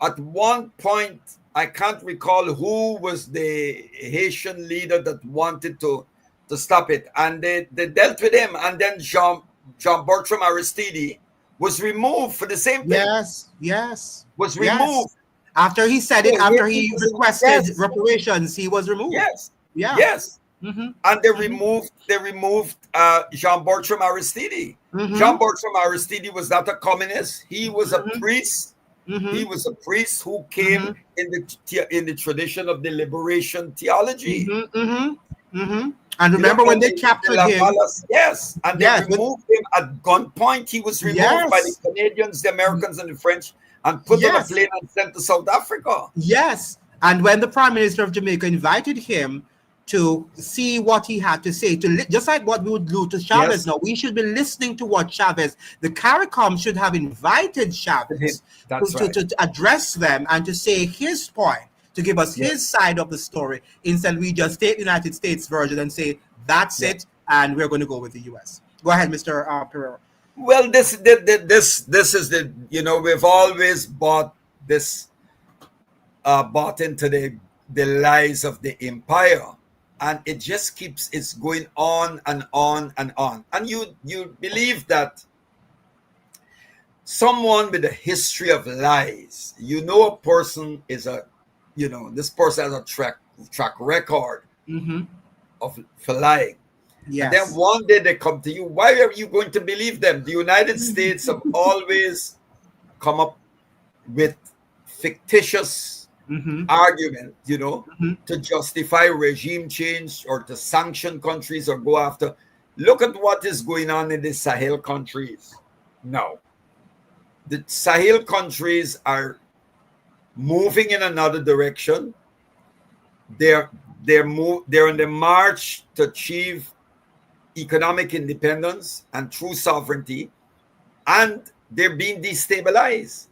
At one point, I can't recall who was the Haitian leader that wanted to stop it. And they dealt with him. And then Jean Bertrand Aristide was removed for the same thing. Yes. Was removed. After he said it, after he requested reparations, he was removed. Yes. And they removed Jean Bertrand Aristide. Jean Bertrand Aristide was not a communist. He was a priest. He was a priest who came in the tradition of the liberation theology. And remember when they captured him? Yes, and they removed him at gunpoint. He was removed by the Canadians, the Americans, and the French, and put on a plane and sent to South Africa. Yes, and when the Prime Minister of Jamaica invited him to see what he had to say, just like what we would do to Chavez now, we should be listening to what Chavez, the CARICOM should have invited Chavez to address them and to say his point, to give us his side of the story. Instead, we just take the United States version and say, that's it, and we're going to go with the U.S. Go ahead, Mr. Pereira. Well, this is the, we've always bought into the lies of the empire. And it just it's going on and on and on. And you believe that someone with a history of lies, a person is this person has a track record for lying. Yes. And then one day they come to you. Why are you going to believe them? The United States have always come up with fictitious argument, to justify regime change or to sanction countries or go after. Look at what is going on in the Sahel countries now. The Sahel countries are moving in another direction. They're on the march to achieve economic independence and true sovereignty, and they're being destabilized.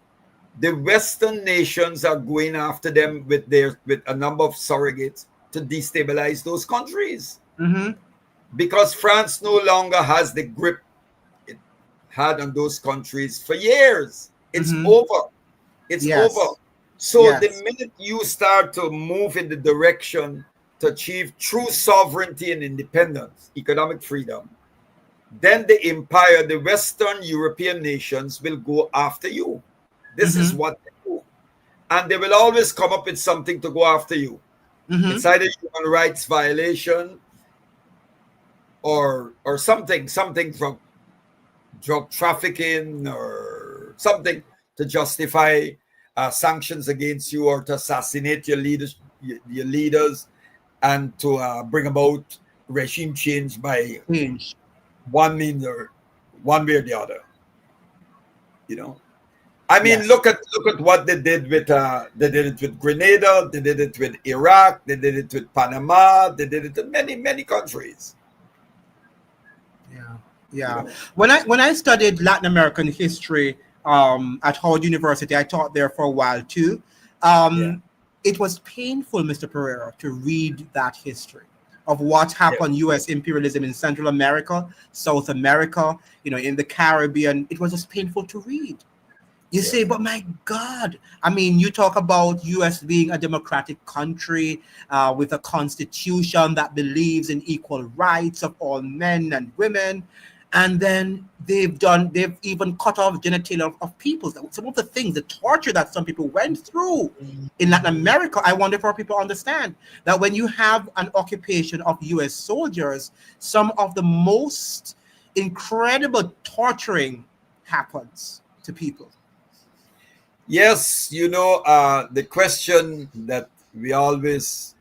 The Western nations are going after them with a number of surrogates to destabilize those countries. Because France no longer has the grip it had on those countries for years. It's over. It's over. So the minute you start to move in the direction to achieve true sovereignty and independence, economic freedom, then the empire, the Western European nations will go after you. This is what they do. And they will always come up with something to go after you. It's either human rights violation or something from drug trafficking or something to justify sanctions against you or to assassinate your leaders and to bring about regime change by one means or one way or the other. I mean, look at what they did with Grenada, they did it with Iraq, they did it with Panama, they did it in many countries. Yeah. When I studied Latin American history at Howard University, I taught there for a while too. It was painful, Mr. Pereira, to read that history of what happened, U.S. imperialism in Central America, South America, in the Caribbean. It was just painful to read. You say, but my God, I mean, you talk about U.S. being a democratic country with a constitution that believes in equal rights of all men and women. And then they've even cut off genitalia of people. Some of the things, the torture that some people went through in Latin America, I wonder if our people understand that when you have an occupation of U.S. soldiers, some of the most incredible torturing happens to people. Yes, the question that we always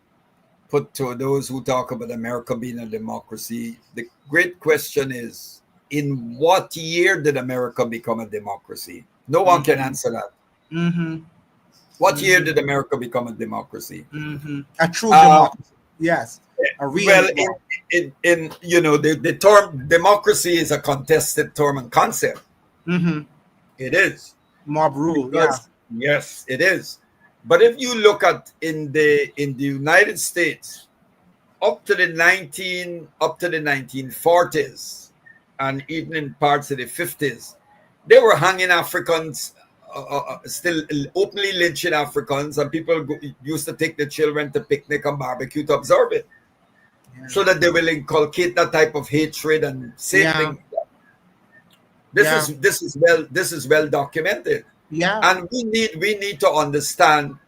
put to those who talk about America being a democracy, the great question is, in what year did America become a democracy? No one can answer that. Mm-hmm. What year did America become a democracy? Mm-hmm. A true democracy. Yes. A real. Well, in you know, the term democracy is a contested term and concept. Mm-hmm. It is. Mob rule. Yeah. Because yes, it is. But if you look at in the United States, up to the 1940s, and even in parts of the 50s, they were hanging Africans, still openly lynching Africans, and people used to take the children to picnic and barbecue to observe it, so that they will inculcate that type of hatred and same thing. This is well documented. Yeah. And we need to understand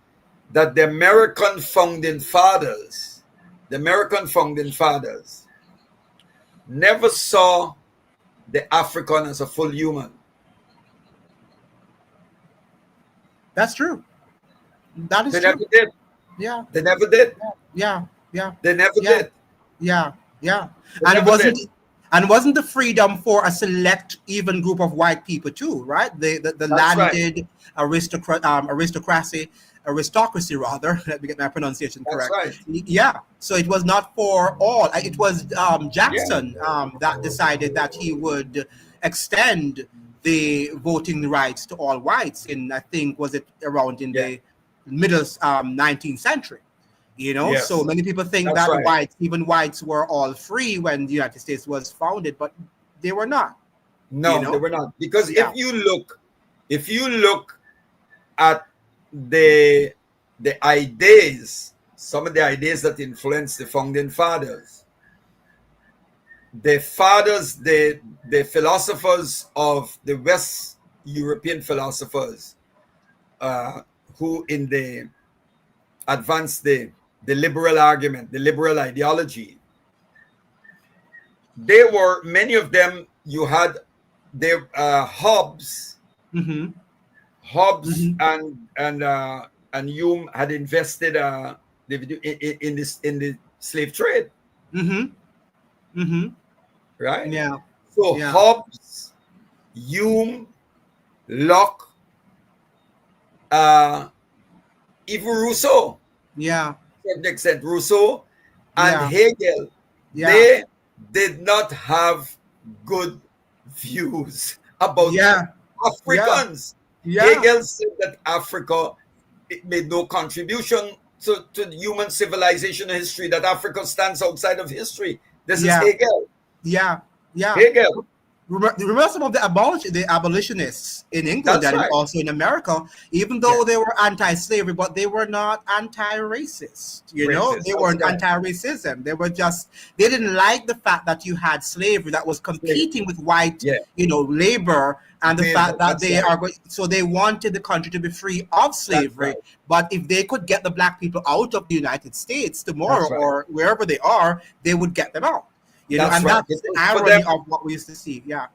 that the American founding fathers never saw the African as a full human. That's true. That is They true. never did. Yeah. They never did. Yeah. They never did. Yeah. And wasn't the freedom for a select even group of white people too, right? The landed aristocracy rather. Let me get my pronunciation correct. That's right. Yeah. So it was not for all. It was Jackson that decided that he would extend the voting rights to all whites in, I think, was it around in the middle 19th century. You know, so many people think that whites were all free when the United States was founded, but they were not. No, they were not. Because if you look at the ideas, some of the ideas that influenced the founding fathers, the philosophers of the West European philosophers, who in the advanced the liberal argument, the liberal ideology, they were, many of them, you had their Hobbes, and Hume had invested in the slave trade. Right? Yeah. So Hobbes, Hume, Locke, even Rousseau. Yeah. To an extent, Rousseau and Hegel, they did not have good views about Africans. Hegel said that Africa, it made no contribution to human civilization and history, that Africa stands outside of history. This is Hegel. Hegel. Remember some of the abolitionists in England and also in America, even though they were anti-slavery, but they were not anti-racist. You know, they weren't anti-racism. They were just, they didn't like the fact that you had slavery that was competing with white, labor, and the fact that they are going, so they wanted the country to be free of slavery. But if they could get the black people out of the United States tomorrow or wherever they are, they would get them out. You know, and that's the irony of what we used to see. Yeah.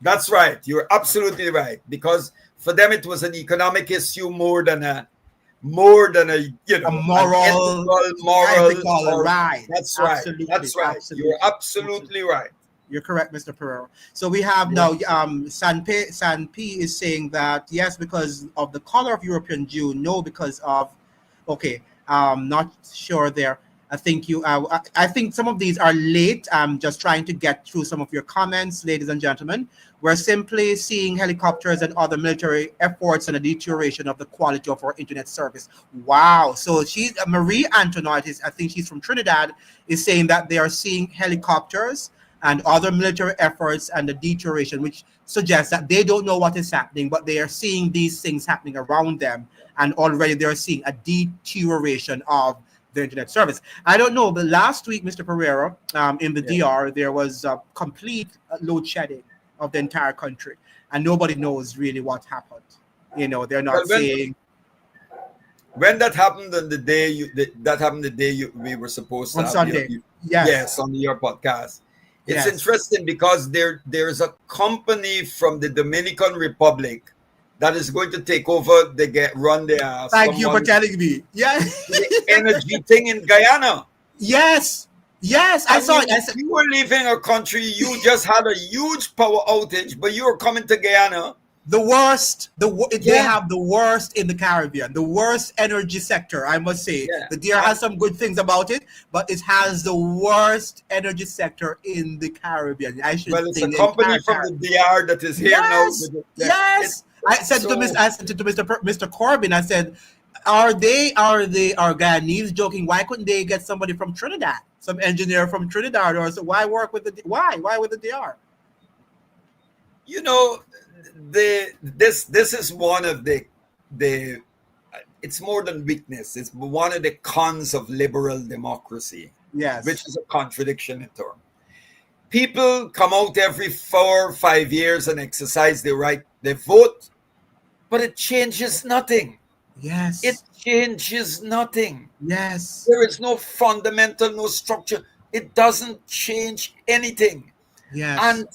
That's right. You're absolutely right. Because for them it was an economic issue more than a moral, ethical, right. That's right. That's right. Absolutely. You're absolutely right. You're correct, Mr. Pereira. So we have now Sanp is saying that yes, because of the color of European Jew, no, because of not sure there. I think I think some of these are late. I'm just trying to get through some of your comments, ladies and gentlemen. We're simply seeing helicopters and other military efforts and a deterioration of the quality of our internet service. Wow. So she's Marie Antoinette, I think she's from Trinidad, is saying that they are seeing helicopters and other military efforts and the deterioration, which suggests that they don't know what is happening, but they are seeing these things happening around them. And already they're seeing a deterioration of the internet service. I don't know, but last week, Mr. Pereira, in the DR, there was a complete load shedding of the entire country, and nobody knows really what happened. You know, they're not saying. When that happened on the day we were supposed to on have Sunday, on your podcast. It's interesting because there's a company from the Dominican Republic that is going to take over run the thank you for telling me. The energy thing in Guyana. Yes, I saw it. You were leaving a country, you just had a huge power outage, but you were coming to Guyana The worst, they Yeah, have the worst in the Caribbean, the worst energy sector, I must say. yeah. The DR has some good things about it, but it has the worst energy sector in the Caribbean. I should Well, it's say a the company entire from the Caribbean. DR that is here now. Yes, Yeah, it's yes. so. I said it to Mr. Corbyn. I said, are Guyanese joking? Why couldn't they get somebody from Trinidad, some engineer from Trinidad, or so? Why work with the why with the DR? You know, this is one of the it's more than weakness. It's one of the cons of liberal democracy, which Yes, is a contradiction in term. People come out every 4 or 5 years and exercise their right, they vote, but it changes nothing. It yes, changes nothing. yes, There is no fundamental, no structure. It doesn't change anything. yes. And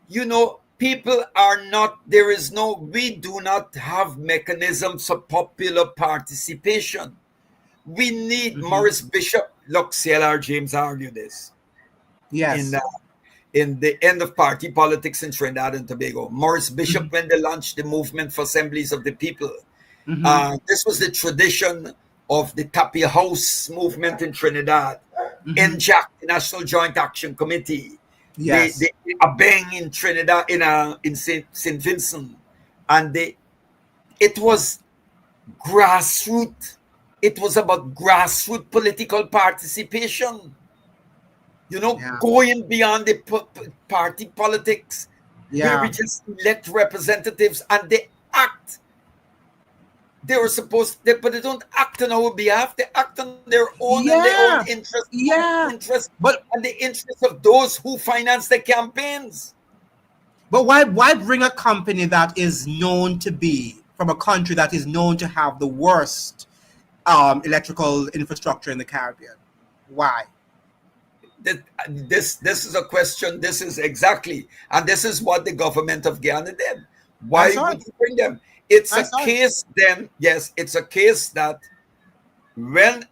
you know, people are not, there is no, we do not have mechanisms for popular participation. We need Mm-hmm. Maurice Bishop. Look, CLR James argued this in Yes. the end of party politics in Trinidad and Tobago. Maurice Mm-hmm. Bishop, when they launched the movement for assemblies of the people, Mm-hmm. this was the tradition of the Tapia House movement in Trinidad, Mm-hmm. NJAC, the National Joint Action Committee, Yes. the Abeng in Trinidad, in Saint Vincent, and it was grassroots. It was about grassroots political participation. You know, Yeah. going beyond the party politics, where we Yeah. just elect representatives and they act. They were supposed to, but they don't act on our behalf. They act on their own and their own Yeah. interest, Yeah. But and the interest of those who finance the campaigns. why bring a company that is known to be from a country that is known to have the worst electrical infrastructure in the Caribbean? Why? This is a question. This is exactly, and this is what the government of Guyana did. I Why saw would it. you bring them? It's I a saw it. case. Then yes, it's a case that when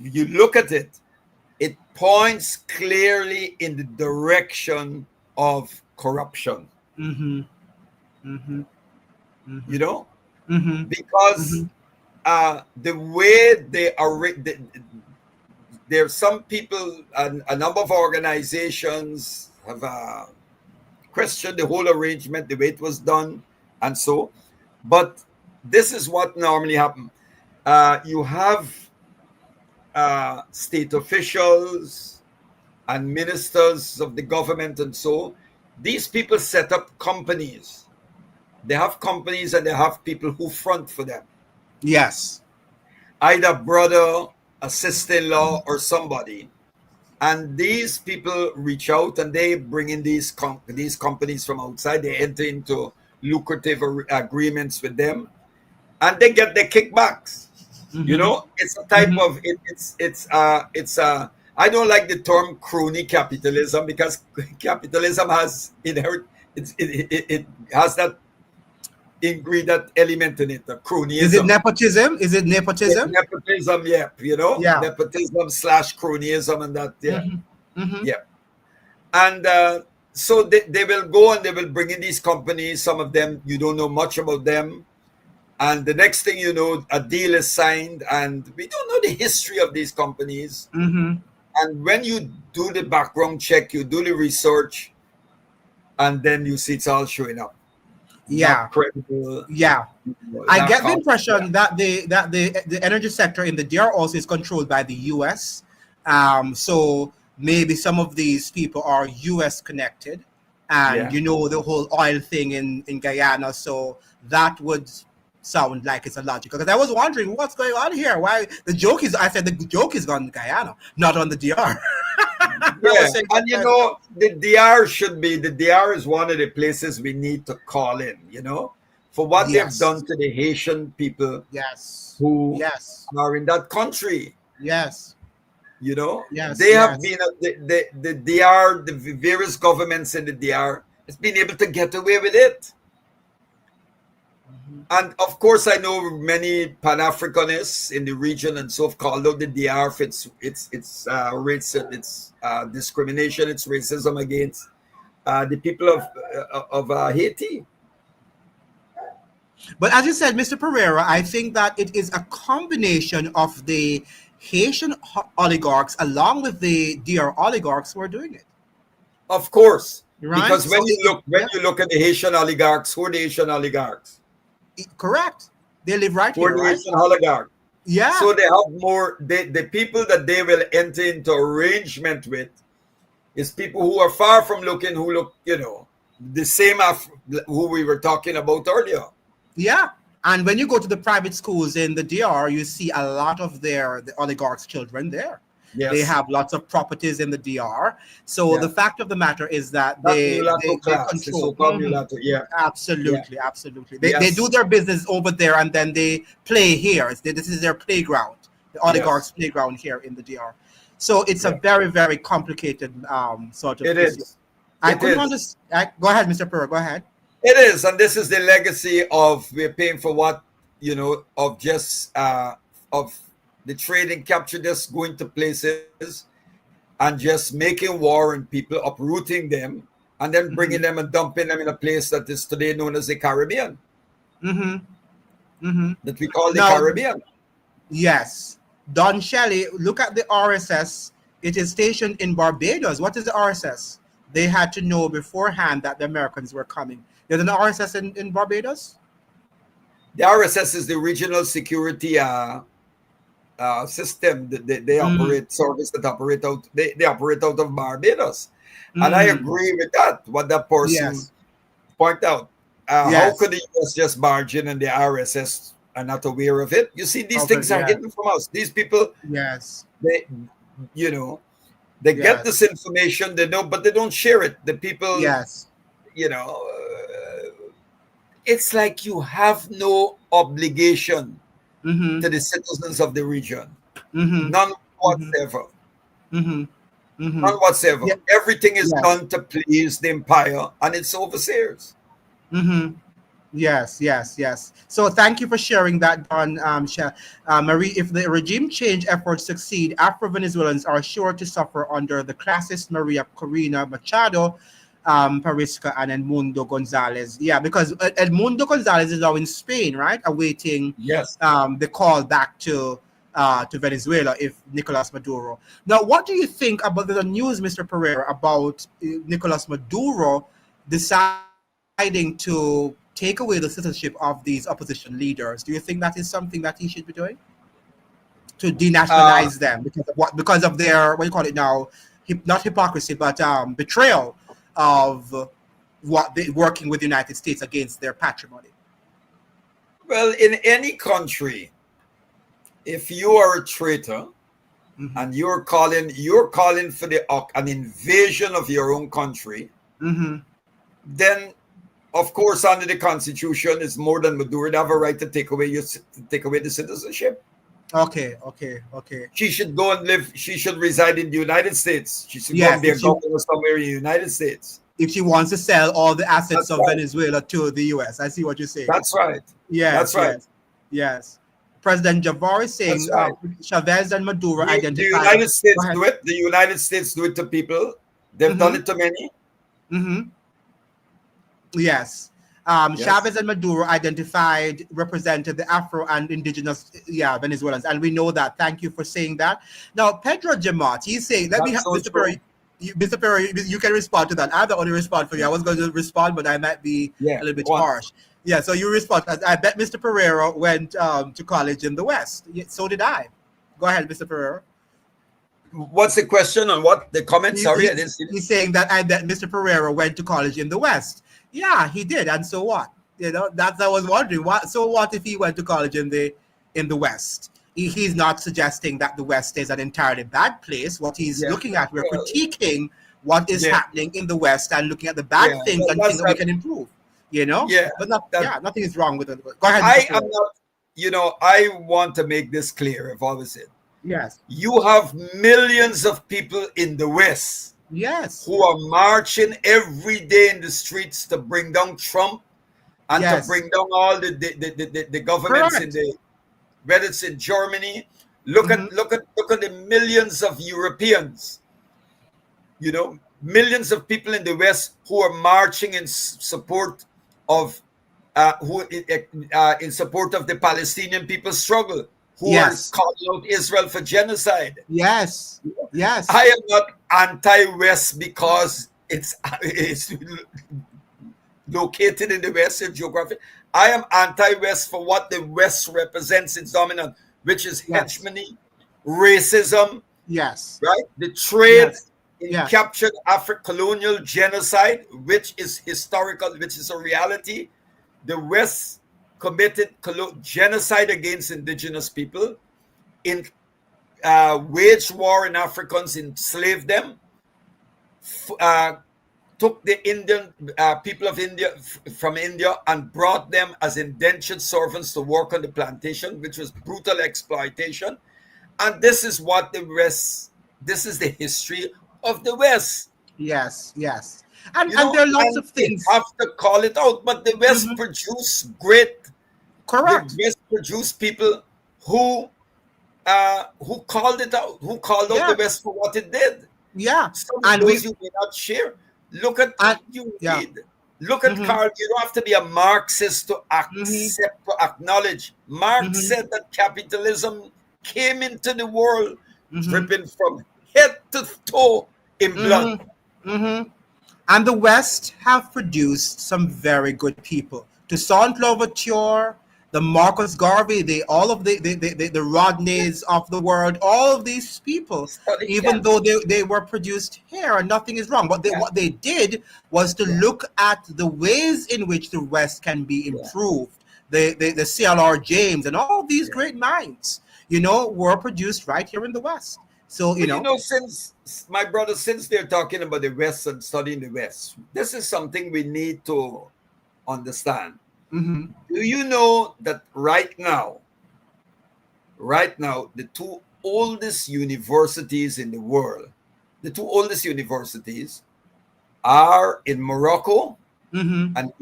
you look at it, it points clearly in the direction of corruption. Mm-hmm. Mm-hmm. You Mm-hmm. know, Mm-hmm. because Mm-hmm. the way they are, there's some people, a number of organizations have questioned the whole arrangement, the way it was done, and so. But this is what normally happens. You have state officials and ministers of the government, and so these people set up companies. They have companies and they have people who front for them, Yes. either brother, a sister-in-law, or somebody. And these people reach out and they bring in these companies from outside. They enter into lucrative agreements with them, and they get their kickbacks. You Mm-hmm. know, it's a type Mm-hmm. of it's I don't like the term crony capitalism, because capitalism has inherent, it has that ingredient element in it, the Is it cronyism. nepotism? Is it nepotism? Nepotism, yeah, you know, Yeah. nepotism slash cronyism, and that, yeah, Mm-hmm. Mm-hmm. yeah. And so they will go and they will bring in these companies. Some of them you don't know much about them, and the next thing you know, a deal is signed, and we don't know the history of these companies. Mm-hmm. And when you do the background check, you do the research, and then you see it's all showing up not Yeah. credible, Yeah. I not get the count. Yeah. impression that the energy sector in the DR also is controlled by the US. So maybe some of these people are US connected, and Yeah. you know the whole oil thing in Guyana. So that would sound like it's illogical. Because I was wondering what's going on here. Why the joke is? I said the joke is on Guyana, not on the DR. I Yeah, was saying and you know, the DR is one of the places we need to call in, you know, for what they've yes, done to the Haitian people yes, who yes, are in that country. yes, You know, yes, they have yes. been the DR, the various governments in the DR has been able to get away with it. Mhm. And of course, I know many Pan-Africanists in the region and so have called out the DR for its race, its discrimination, its racism against the people of Haiti. But as you said, Mr. Pereira, I think that it is a combination of the Haitian oligarchs along with the DR oligarchs who are doing it, Of course, right? because So when you look at the Haitian oligarchs, who are the Haitian oligarchs? correct. They live right Who are here, the right? Haitian oligarchs? Yeah, So they have more. The people that they will enter into arrangement with is people who are far from looking, who look, the same who we were talking about earlier. yeah. And when you go to the private schools in the DR, you see a lot of the oligarchs' children there. They Yes, have lots of properties in the DR. So the yeah. fact of the matter is that That they mulatto they class, the control. so-called mulatto. Yeah, yeah, Absolutely, absolutely. They do yes, their business over there and then they play here. This is their playground, the oligarchs' yes, playground here in the DR. So it's a yeah. very, very complicated sort of It issue. is. I It couldn't is. understand. Go ahead, Mr. Pearl. Go ahead. It is, and this is the legacy of we're paying for what of just of the trading capture, just going to places and just making war on people, uprooting them, and then bringing Mm-hmm. them and dumping them in a place that is today known as the Caribbean, Mm-hmm. Mm-hmm. that we call the Now, Caribbean. yes, Don Shelley, look at the RSS. It is stationed in Barbados. What is the RSS? They had to know beforehand that the Americans were coming. There's an RSS in Barbados? The RSS is the regional security system that they Mm, operate, service that operate out. They operate out of Barbados, and I mm, agree with that. What that person yes, point out. How yes. could the US just barge in and the RSS are not aware of it? You see, these Okay, things are yeah, hidden from us. These people, yes, they, you know, they get this yes, information, they know, but they don't share it. The people, yes. you know, it's like you have no obligation Mm-hmm, to the citizens of the region. mm-hmm, None mm-hmm, whatsoever. mm-hmm, mm-hmm. None whatsoever. Yeah, Everything is yes. done to please the empire and its overseers. Mm-hmm. Yes, yes, yes. So thank you for sharing that, Don. Marie, if the regime change efforts succeed, Afro-Venezuelans are sure to suffer under the classist Maria Corina Machado, Parisca, and Edmundo Gonzalez. Yeah, because Edmundo Gonzalez is now in Spain, right? Awaiting Yes. the call back to Venezuela if Nicolás Maduro. Now, what do you think about the news, Mr. Pereira, about Nicolás Maduro deciding to take away the citizenship of these opposition leaders? Do you think that is something that he should be doing? To Uh, denationalize them because of what? Because of their, what do you call it now? Not hypocrisy, but betrayal of what they working with the United States against their patrimony. well, in any country, if you are a traitor Mm-hmm. and you're calling for an invasion of your own country, Mm-hmm. then of course under the constitution it's more than Maduro have a right to take away the citizenship. Okay, okay, okay. She should go and live. She should reside in the United States. She should go and Yes, be a governor somewhere in the United States. if she wants to sell all the assets That's of right. Venezuela to the US. I see what you're saying. That's right. That's Yes, right. yes, yes. President Javar is That's saying right. Chavez and Maduro The identified. United Go States ahead. do it. The United States do it to people. They've done Mm-hmm. it to many. Mm-hmm. Yes. Yes. Chavez and Maduro identified, represented the Afro and indigenous, yeah, Venezuelans. And we know that. Thank you for saying that. Now, Pedro Jamat, he's saying, let me That's have so Mr. true. Perry. Mr. Perry, you can respond to that. I'm the only respond for you. I was going to respond, but I might be Yeah. a little bit Go on. harsh. Yeah, so you respond. I bet Mr. Pereira went to college in the West. Yeah, so did I. Go ahead, Mr. Pereira. What's the question on what the comment? He, Sorry, he, I didn't see it. he's saying that I bet Mr. Pereira went to college in the West. Yeah, he did, and so what? You know, that's I was wondering. What? So what if he went to college in the West? He's not suggesting that the West is an entirely bad place. What he's Yeah. looking at, we're Well, critiquing what is yeah. happening in the West and looking at the bad Yeah. things Well, and things that's that we that. can improve. You know, Yeah. but not, That yeah, nothing is wrong with it. Go ahead, Mr. I am Pereira. not. I want to make this clear. I've always said Yes, you have millions of people in the West yes, who are marching every day in the streets to bring down Trump and to yes, bring down all the governments in correct. the whether it's in Germany. Look Mm-hmm. at the millions of Europeans, millions of people in the West who are marching in support of in support of the Palestinian people's struggle, who are Yes. calling out Israel for genocide. Yes. Yes. I am not anti-West because it's located in the Western geography. I am anti-West for what the West represents its dominant, which is Yes. hegemony, racism, Yes. right? The trade Yes. in Yes. captured colonial genocide, which is historical, which is a reality. The West committed genocide against indigenous people, in waged war in Africans, enslaved them, took the Indian people of India from India and brought them as indentured servants to work on the plantation, which was brutal exploitation. And this is what the West, this is the history of the West. Yes. Yes. And You know, there are lots and of we things. have to call it out. But the West produced great, Correct. the West produced people who called it out, who called out the Yeah. West for what it did. Yeah. Some of And those you may not share. Look at yeah. Look at Karl. You don't have to be a Marxist to accept, to acknowledge. Marx said that capitalism came into the world dripping from head to toe in blood. And the West have produced some very good people. Toussaint Louverture, the Marcus Garvey, all of the Rodneys of the world, all of these people, even though they were produced here, nothing is wrong. But what they did was to look at the ways in which the West can be improved. The CLR James and all these great minds, were produced right here in the West. So, since my brother, since they're talking about the West and studying the West, this is something we need to understand. Do you know that right now, the two oldest universities in the world, are in Morocco and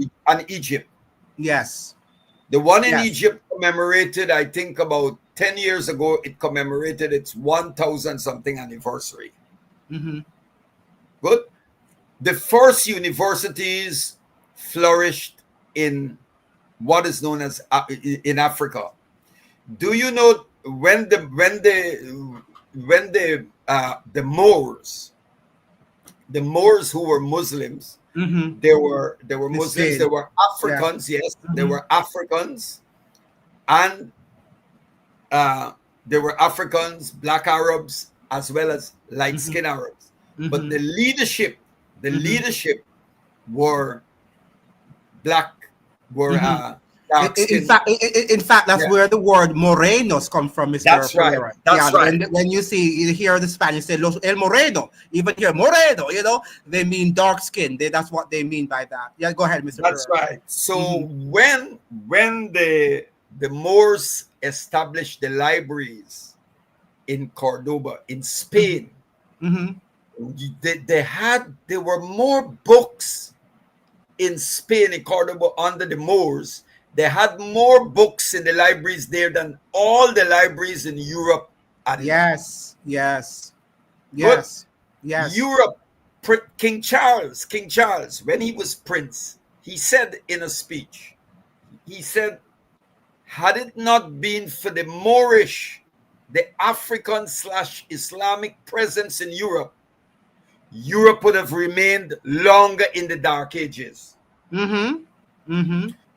Egypt? Yes. The one in Egypt commemorated, I think about 10 years ago, it commemorated its 1,000 something anniversary. Good. The first universities flourished in what is known as in Africa. Do you know when the Moors who were Muslims, they were Muslims, they were Africans, yes, they were Africans, and there were Africans, black Arabs, as well as light-skinned Arabs. But the leadership were black, were in fact, that's where the word morenos come from, Mr. That's Pereira. Right. That's right. When you hear the Spanish say Los El Moreno, even here Moreno, they mean dark skin. That's what they mean by that. Yeah, go ahead, Mr. That's Pereira. right. So when the Moors established the libraries in Cordoba, in Spain, there were more books in Spain, in Cordoba, under the Moors. They had more books in the libraries there than all the libraries in Europe. Yes. Europe, King Charles, when he was prince, he said in a speech, had it not been for the Moorish, the African/Islamic presence in Europe, Europe would have remained longer in the Dark Ages.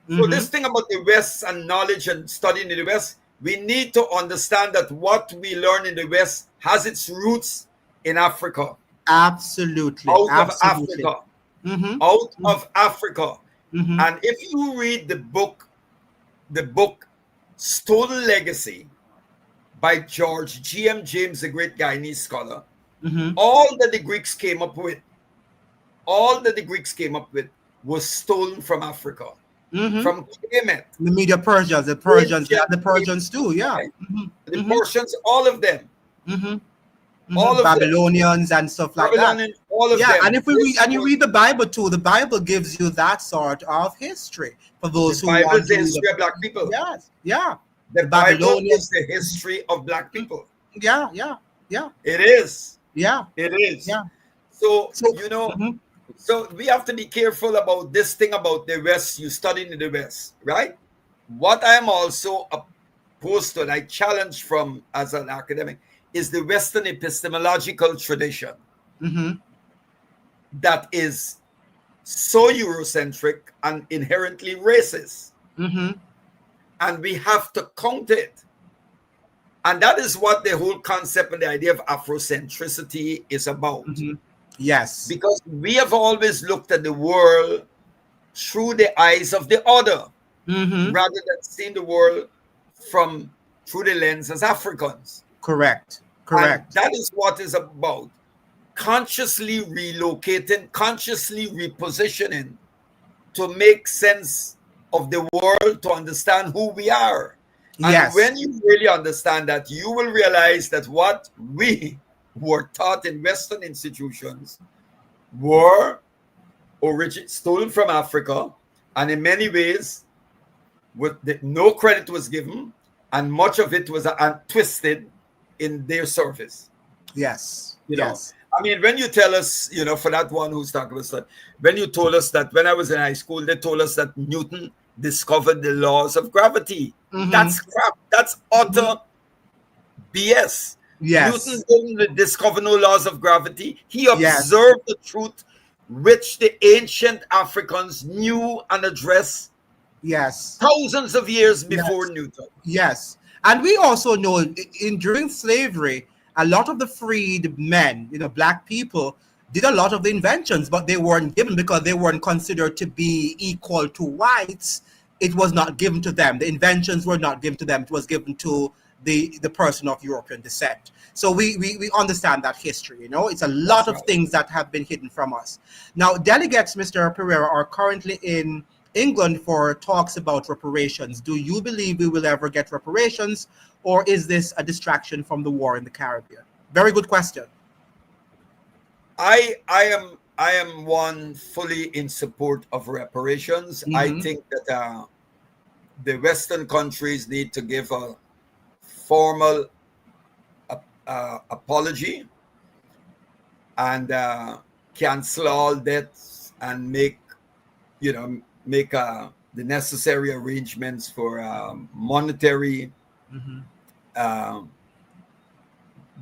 So this thing about the West and knowledge and studying in the West, we need to understand that what we learn in the West has its roots in Africa. Absolutely. Out of Africa. And if you read the book Stolen Legacy by George G.M. James, the great Guyanese scholar, all that the Greeks came up with was stolen from Africa. From Kemet. The Media Persians, the Persians too, yeah. The Persians, all of them. All of Babylonians and stuff like that. All of them. And if you read the Bible too, the Bible gives you that sort of history for those who want to. The history of black people. Yes, yeah. The Bible is the history of black people. Yeah. It is. Yeah. It is. Yeah. So So we have to be careful about this thing about the West. You study in the West, right? What I am also opposed to, and I challenge from as an academic, is the Western epistemological tradition that is so Eurocentric and inherently racist. And we have to counter it. And that is what the whole concept and the idea of Afrocentricity is about. Yes. Because we have always looked at the world through the eyes of the other, rather than seeing the world through the lens as Africans. Correct. And that is what it's about. Consciously relocating, consciously repositioning to make sense of the world, to understand who we are. And when you really understand that, you will realize that what we were taught in Western institutions were stolen from Africa, and in many ways, no credit was given, and much of it was twisted in their service. Yes. You know, I mean, when you tell us, you know, for that one who's talking about that, when you told us that when I was in high school, they told us that Newton discovered the laws of gravity. That's crap. That's utter BS. Newton didn't discover no laws of gravity. He observed the truth which the ancient Africans knew and addressed thousands of years before Newton. Yes. And we also know during slavery, a lot of the freed men, you know, black people, did a lot of the inventions, but they weren't given because they weren't considered to be equal to whites. It was not given to them. The inventions were not given to them. It was given to the person of European descent. So we understand that history, you know. It's a lot of things that have been hidden from us. Now, delegates, Mr. Pereira, are currently in England for talks about reparations. Do you believe we will ever get reparations, or is this a distraction from the war in the Caribbean? Very good question. I am one fully in support of reparations. I think that the Western countries need to give a formal apology and cancel all debts and make the necessary arrangements for monetary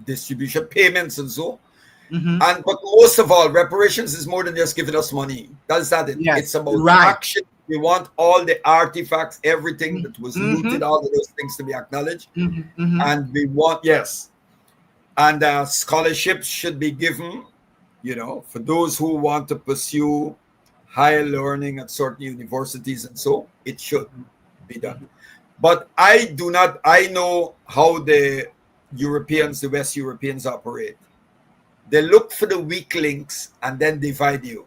distribution payments and so. But most of all, reparations is more than just giving us money. That's not it. It's about action. We want all the artifacts, everything that was looted, all of those things to be acknowledged. And we want, and scholarships should be given, you know, for those who want to pursue higher learning at certain universities, and so it should be done. But I know how the West Europeans operate. They look for the weak links and then divide you.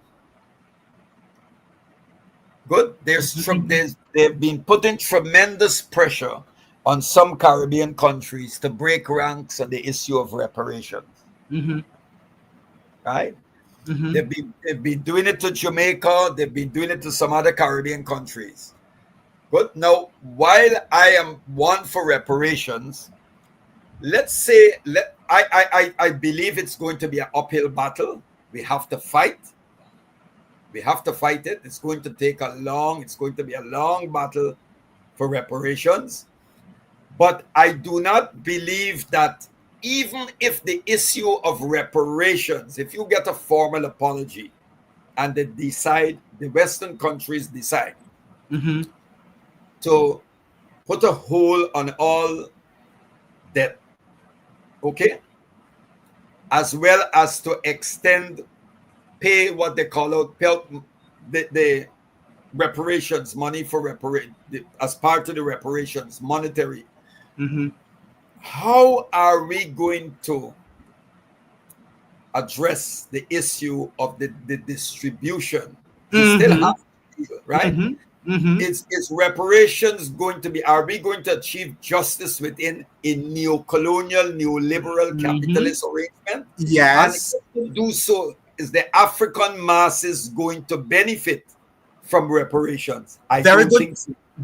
Good. They've been putting tremendous pressure on some Caribbean countries to break ranks on the issue of reparations. Right? They've been doing it to Jamaica. They've been doing it to some other Caribbean countries. But now, while I am one for reparations, let's say I believe it's going to be an uphill battle. We have to fight. We have to fight it. It's going to be a long battle for reparations. But I do not believe that even if the issue of reparations, if you get a formal apology and the Western countries decide to put a hold on all debt, okay, as well as to pay what they call out the reparations money for as part of the reparations, monetary. How are we going to address the issue of the distribution? We still have to deal, right? Is reparations going to be? Are we going to achieve justice within a neo-colonial, neoliberal, capitalist arrangement? Yes. And to do so, is the African masses going to benefit from reparations?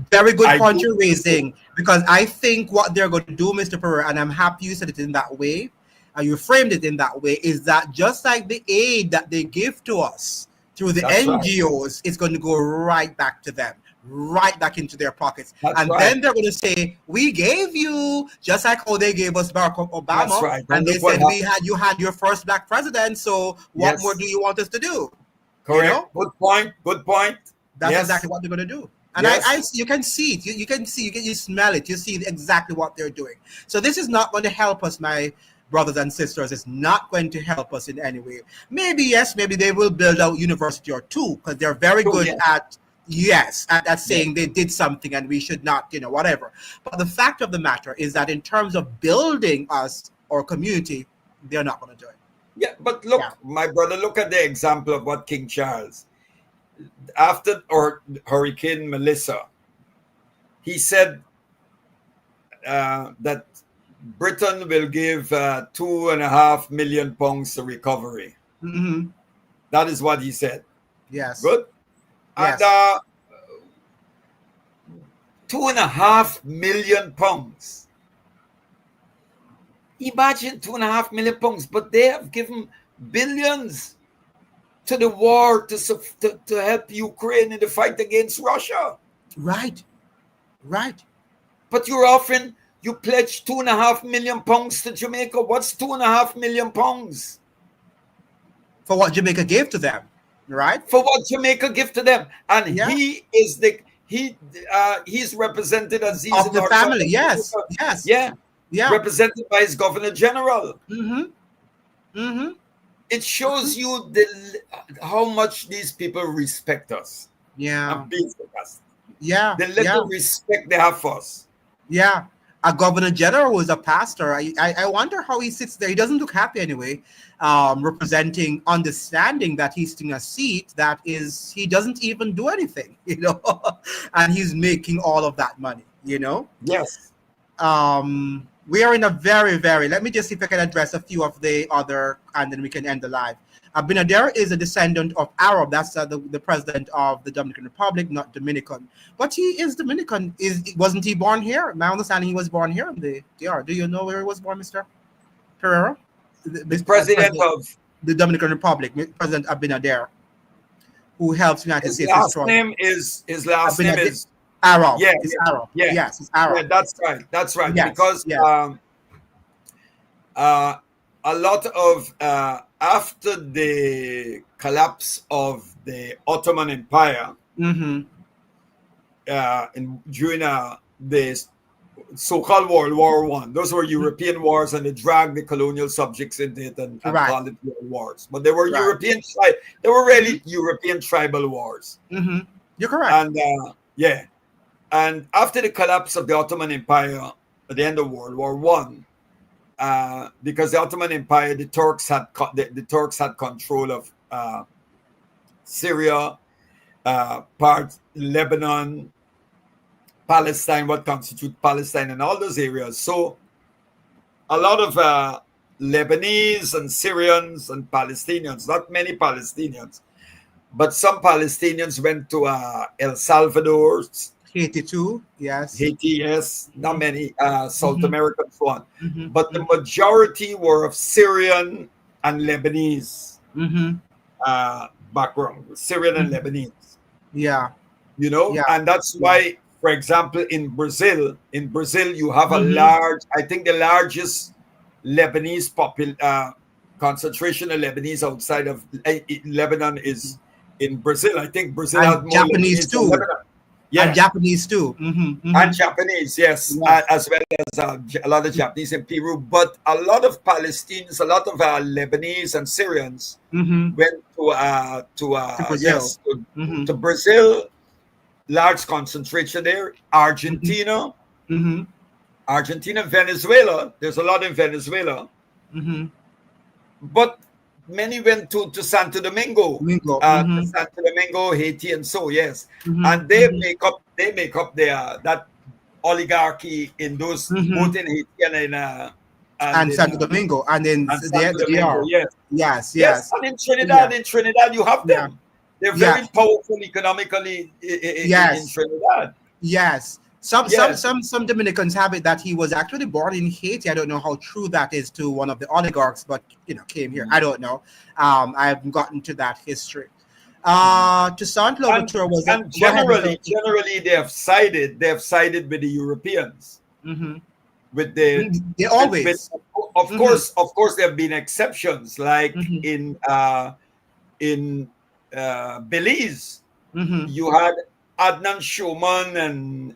Very good point you're raising, because I think what they're going to do, Mr. Pereira, and I'm happy you said it in that way, and you framed it in that way, is that just like the aid that they give to us, through the That's right. NGOs, it's going to go right back to them, right back into their pockets. That's and right. then they're going to say, we gave you, just like how they gave us Barack Obama. That's right. And they look what said, you had your first black president, so what Yes. more do you want us to do? Correct. You know? Good point. Good point. That's Yes. exactly what they're going to do. And Yes. you can see it. You can see, you smell it. You see exactly what they're doing. So this is not going to help us, my brothers and sisters. It's not going to help us in any way. Maybe, yes, maybe they will build out university or two, because they're very good at saying they did something and we should not, whatever. But the fact of the matter is that in terms of building us or community, they're not going to do it. Yeah, but look, my brother, look at the example of what King Charles, after Hurricane Melissa, he said that Britain will give £2.5 million to recovery. Mm-hmm. That is what he said. Yes. Good. Yes. And £2.5 million. Imagine £2.5 million, but they have given billions to the war to help Ukraine in the fight against Russia. Right. But you pledged £2.5 million to Jamaica. What's £2.5 million? For what Jamaica gave to them, right? For what Jamaica gave to them, and he's represented as he's of the family. Yes. Represented by his Governor General. It shows you how much these people respect us. Yeah. And please with us. Yeah. The little respect they have for us. Yeah. A Governor General who is a pastor. I wonder how he sits there. He doesn't look happy anyway. Representing, understanding that he's in a seat that is, he doesn't even do anything, and he's making all of that money, Yes. We are in a very, very, let me just see if I can address a few of the other, and then we can end the live. Abinader is a descendant of Arab. That's the president of the Dominican Republic, not Dominican. But he is Dominican. Wasn't he born here? My understanding, he was born here in the DR. Do you know where he was born, Mr. Pereira? The president of the Dominican Republic, President Abinader, who helps United States. His last name is Arab. Yeah, it's Arab. Yeah. Yes, it's Arab. Yeah, that's right. Yes, because a lot of after the collapse of the Ottoman Empire, during the so-called World War I, those were European wars, and they dragged the colonial subjects into it and called it world wars. But they were European. They were really European tribal wars. You're correct. And and after the collapse of the Ottoman Empire at the end of World War I, because the Ottoman Empire, the Turks had control of Syria, part Lebanon, Palestine, what constitutes Palestine, and all those areas. So a lot of Lebanese and Syrians and Palestinians, not many Palestinians, but some Palestinians went to El Salvador, Haiti too, yes. Haiti, yes. Not many, South America and so on. But the majority were of Syrian and Lebanese background, Syrian and Lebanese. Yeah. And that's why, for example, in Brazil, you have a large, I think the largest Lebanese concentration of Lebanese outside of Lebanon is in Brazil. I think Brazil has more Japanese Lebanese too. Yeah. And Japanese too. And Japanese, yes. As well as a lot of Japanese in Peru. But a lot of Palestinians, a lot of Lebanese and Syrians went to Brazil. To Brazil. Large concentration there. Argentina. Argentina, Venezuela. There's a lot in Venezuela. But many went to Santo Domingo, to Santo Domingo, Haiti, and so and they make up their that oligarchy in those both in Haiti and Santo Domingo and in Santo Domingo, yes. And in Trinidad, you have them. They're very powerful economically in Trinidad. Yes. Some Dominicans have it that he was actually born in Haiti. I don't know how true that is to one of the oligarchs, but came here. I don't know. I haven't gotten to that history. Toussaint And Louverture was and go ahead, Mr. generally they have sided with the Europeans, Mm-hmm. with the They with always. Mm-hmm. of course there have been exceptions, like Mm-hmm. in Belize. Mm-hmm. You had Adnan Schuman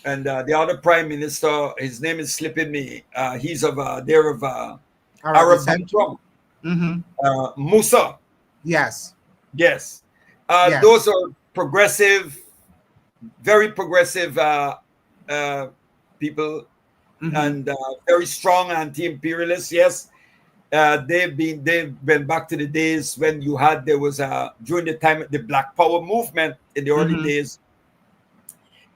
and the other prime minister. His name is slipping me. He's of they're of Arab Arab descent. background. Mm-hmm. Musa. Yes. Yes, Yes. those are progressive, very progressive people, Mm-hmm. and very strong anti-imperialists. Yes, they went back to the days when there was during the time of the Black Power movement in the early Mm-hmm. days.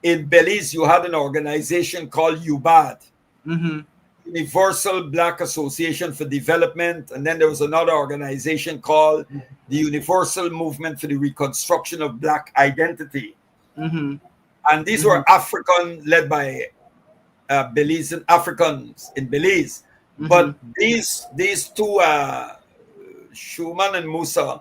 In Belize, you had an organization called UBAD, Mm-hmm. Universal Black Association for Development, and then there was another organization called the Universal Movement for the Reconstruction of Black Identity. Mm-hmm. And these Mm-hmm. were African, led by Belizean Africans in Belize. Mm-hmm. But these two, Schumann and Musa,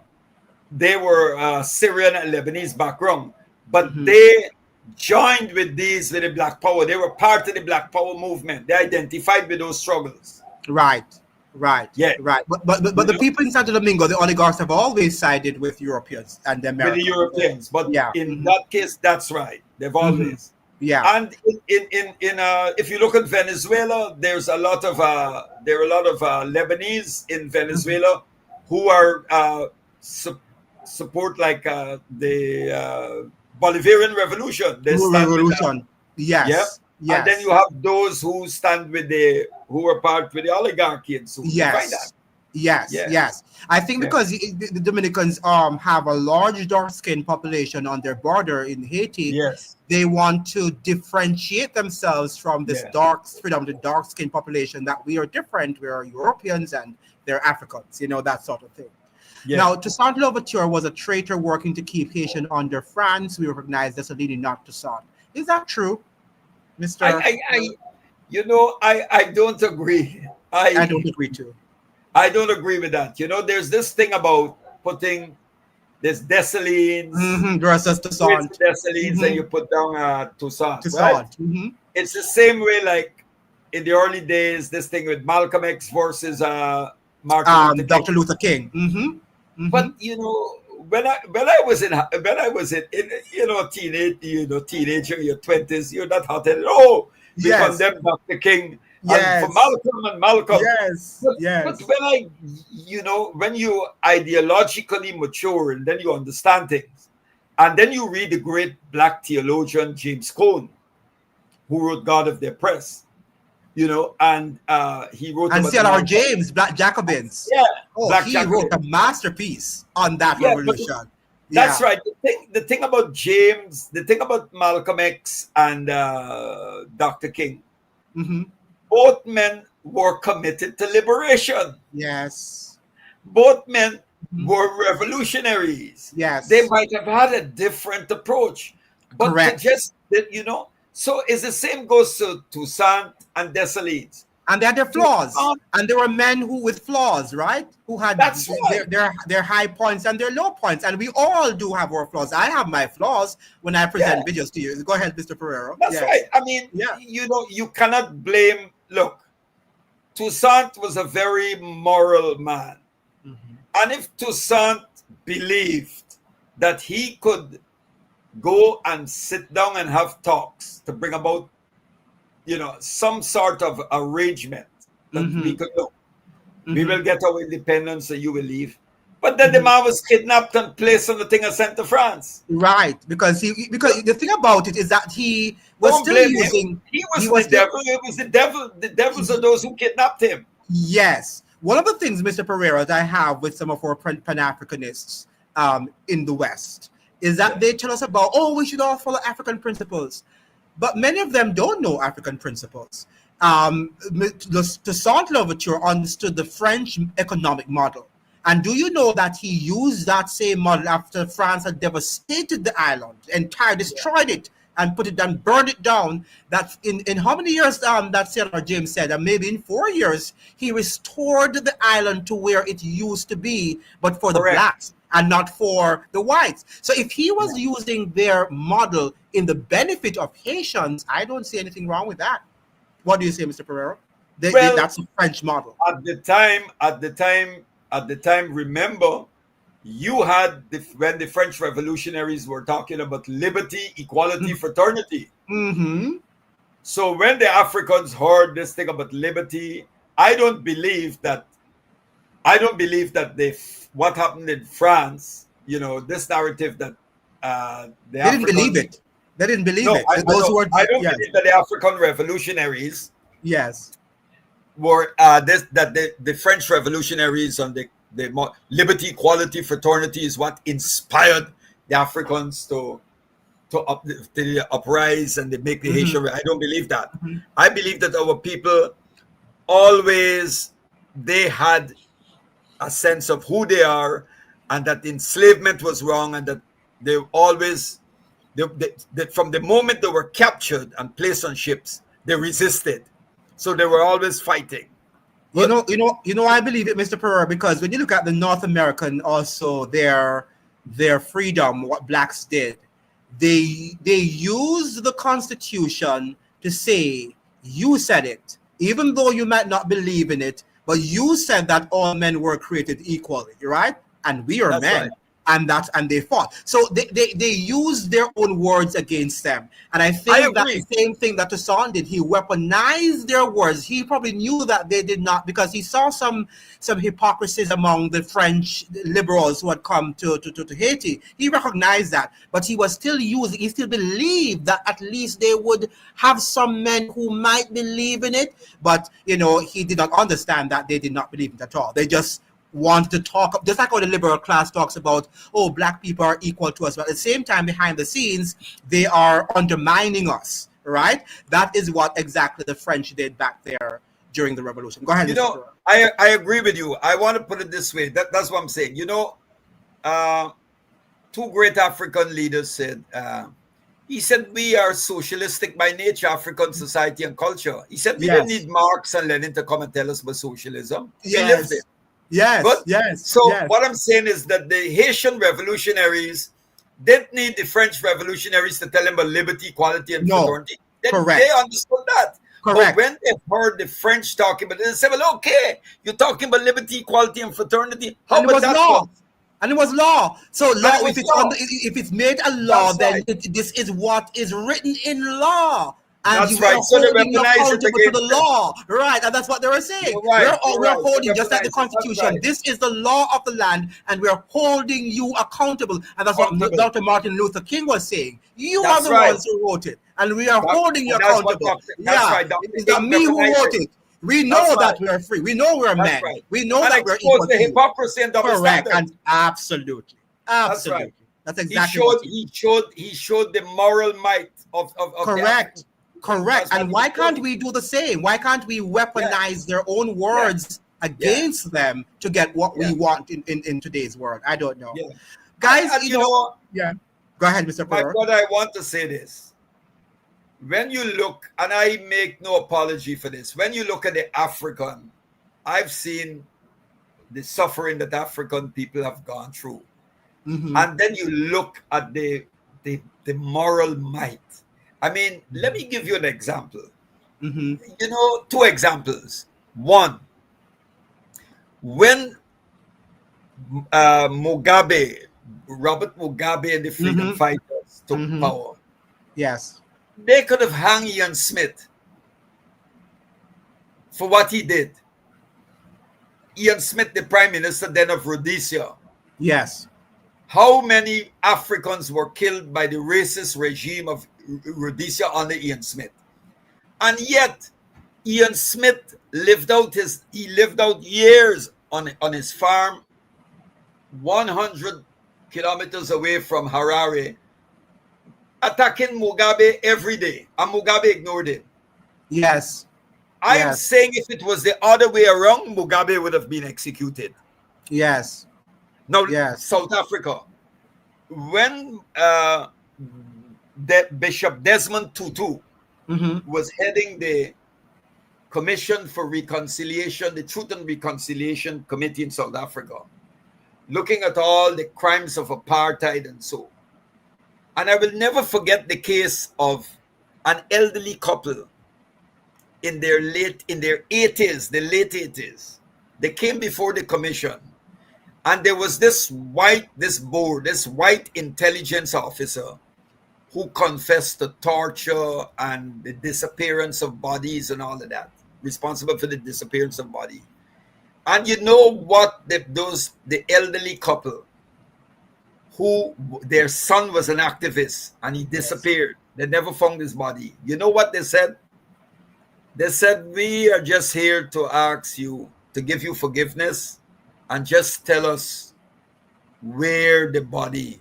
they were Syrian and Lebanese background, but Mm-hmm. they joined with the Black Power. They were part of the Black Power movement. They identified with those struggles. Right. Right. Yeah, Right. But the people in Santo Domingo, the oligarchs, have always sided with Europeans and the with the Americans. Europeans. But Yeah. in Mm-hmm. that case, that's right. They've Mm-hmm. always. Yeah. And if you look at Venezuela, there are a lot of Lebanese in Venezuela who are support like the Bolivarian Revolution. They stand with Revolution. yeah, Yes. and then Yes. you have those who stand with who are part with the oligarchy and so you find that. Yes. Yes. Yeah, Yes. I think yeah, because the Dominicans have a large dark skinned population on their border in Haiti, yes, they want to differentiate themselves from this yeah, predominantly dark skinned population, that we are different. We are Europeans and they're Africans, that sort of thing. yeah. Now, Toussaint Louverture was a traitor working to keep Haitian under France. We recognize Dessalines, not Toussaint. Is that true, Mr.? I don't agree. I don't agree to. I don't agree with that. There's this thing about putting this Dessalines, Mm-hmm. Versus with Toussaint. Dessalines, and Mm-hmm. you put down Toussaint, right? Toussaint. Mm-hmm. It's the same way like in the early days, this thing with Malcolm X versus Martin Luther King. Dr. Luther King. Mm-hmm. Mm-hmm. But when I was in teenager, your 20s, you're not hot headed. Oh, we Yes. condemn Dr. King and for Yes. Malcolm. Yes. But Yes. when you ideologically mature and then you understand things, and then you read the great black theologian James Cone, who wrote God of the Oppressed, and he wrote And about C.L.R. James, Black Jacobins. yeah, Oh, Black he Jacobins. wrote a masterpiece on that Yeah, but revolution. that's Yeah. right. The thing about James, the thing about Malcolm X and Dr. King, Mm-hmm. both men were committed to liberation. Yes. Both men Mhm. were revolutionaries. Yes. They might have had a different approach, but Correct. so it's the same goes to Toussaint and Dessalines. And they had their flaws. Toussaint, And there were men who with flaws, right? Who had that's right. their high points and their low points. And we all do have our flaws. I have my flaws when I present videos to you. Go ahead, Mr. Pereira. That's Yes. right. I mean, Yeah. you cannot blame. Look, Toussaint was a very moral man. Mhm. And if Toussaint believed that he could go and sit down and have talks to bring about, some sort of arrangement that we Mhm. could look, we Mhm. will get our independence and you will leave. But then the Mhm. man was kidnapped and placed on the thing and sent to France. Right, because the thing about it is that he was Don't still blame him. using. He He was was the still, devil. It was the devil. The devils are those who kidnapped him. yes. One of the things, Mr. Pereira, that I have with some of our Pan-Africanists in the West is that they tell us about, we should all follow African principles. But many of them don't know African principles. Toussaint Louverture understood the French economic model. And do you know that he used that same model after France had devastated the island, destroyed it, and put it down, burned it down? That in how many years that Senator James said, and maybe in 4 years, he restored the island to where it used to be, but for the Correct. blacks. and not for the whites. So if he was using their model in the benefit of Haitians, I don't see anything wrong with that. What do you say, Mr. Pereira? Well, That's a French model. At the time, remember, you had when the French revolutionaries were talking about liberty, equality, fraternity. Mm-hmm. So when the Africans heard this thing about liberty, I don't believe that what happened in France, this narrative that the They didn't believe Africans. it. They didn't believe No, it. I Those who were, don't yes, believe that the African revolutionaries yes, were the French revolutionaries on the liberty, equality, fraternity is what inspired the Africans to uprise and they make the Haitian. I don't believe that. I believe that our people always they had a sense of who they are and that enslavement was wrong and that they always from the moment they were captured and placed on ships, they resisted. So they were always fighting. But, I believe it, Mr. Pereira, because when you look at the North American, also their freedom, what blacks did, they used the Constitution to say, you said it, even though you might not believe in it, but you said that all men were created equally, right? And we are men. right. And they fought. So they used their own words against them. And I think that the same thing that Toussaint did, he weaponized their words. He probably knew that they did not, because he saw some hypocrisies among the French liberals who had come to Haiti. He recognized that, but he was still using, he still believed that at least they would have some men who might believe in it. But, he did not understand that they did not believe it at all. They just want to talk, just like how the liberal class talks about, black people are equal to us, but at the same time, behind the scenes, they are undermining us, right? That is what exactly the French did back there during the revolution. Go ahead. I agree with you. I want to put it this way. That's what I'm saying. Two great African leaders said, he said, we are socialistic by nature, African society and culture. He said, we didn't need Marx and Lenin to come and tell us about socialism. We lived it. Yes, but, yes. So yes. what I'm saying is that the Haitian revolutionaries didn't need the French revolutionaries to tell them about liberty, equality, and fraternity. Correct. They understood that. Correct. But when they heard the French talking about it, they said, well, okay, you're talking about liberty, equality, and fraternity. How about that? Law. And it was law. So law, if it's made a law, then this is what is written in law. And that's right. So they weaponize it to the law, right? And that's what they were saying. Right. We're holding, just like the Constitution. Right. This is the law of the land, and we're holding you accountable. And that's what Dr. Martin Luther King was saying. You are the ones who wrote it, and we are holding you accountable. That's right. It's not me who wrote it. We know that we are free. We know we're men. Right. We know and that we're equal. The hypocrisy and double standard. And absolutely. That's right. That's exactly he showed the moral might of correct. Correct. And why can't we do the same? Why can't we weaponize their own words against them to get what we want in today's world? I don't know. Guys, you know. Yeah. Go ahead, Mr. Pereira. But I want to say this. When you look, and I make no apology for this, when you look at the African, I've seen the suffering that African people have gone through. Mm-hmm. And then you look at the moral might. I mean, let me give you an example. Mm-hmm. Two examples. One, when Robert Mugabe and the freedom fighters took power. Yes. They could have hung Ian Smith for what he did. Ian Smith, the prime minister then of Rhodesia. Yes. How many Africans were killed by the racist regime of Rhodesia under Ian Smith? And yet, Ian Smith lived out years on his farm 100 kilometers away from Harare, attacking Mugabe every day, and Mugabe ignored him. Yes. I am saying if it was the other way around, Mugabe would have been executed. Yes. Now, South Africa, when Bishop Desmond Tutu was heading the Commission for Reconciliation, the Truth and Reconciliation Committee in South Africa, looking at all the crimes of apartheid and so. And I will never forget the case of an elderly couple in their 80s, the late 80s. They came before the commission, and there was this white intelligence officer who confessed to torture and the disappearance of bodies and all of that, responsible for the disappearance of body. And you know what? The elderly couple, who their son was an activist and he disappeared. They never found his body. You know what they said? They said, we are just here to ask you, to give you forgiveness, and just tell us where the body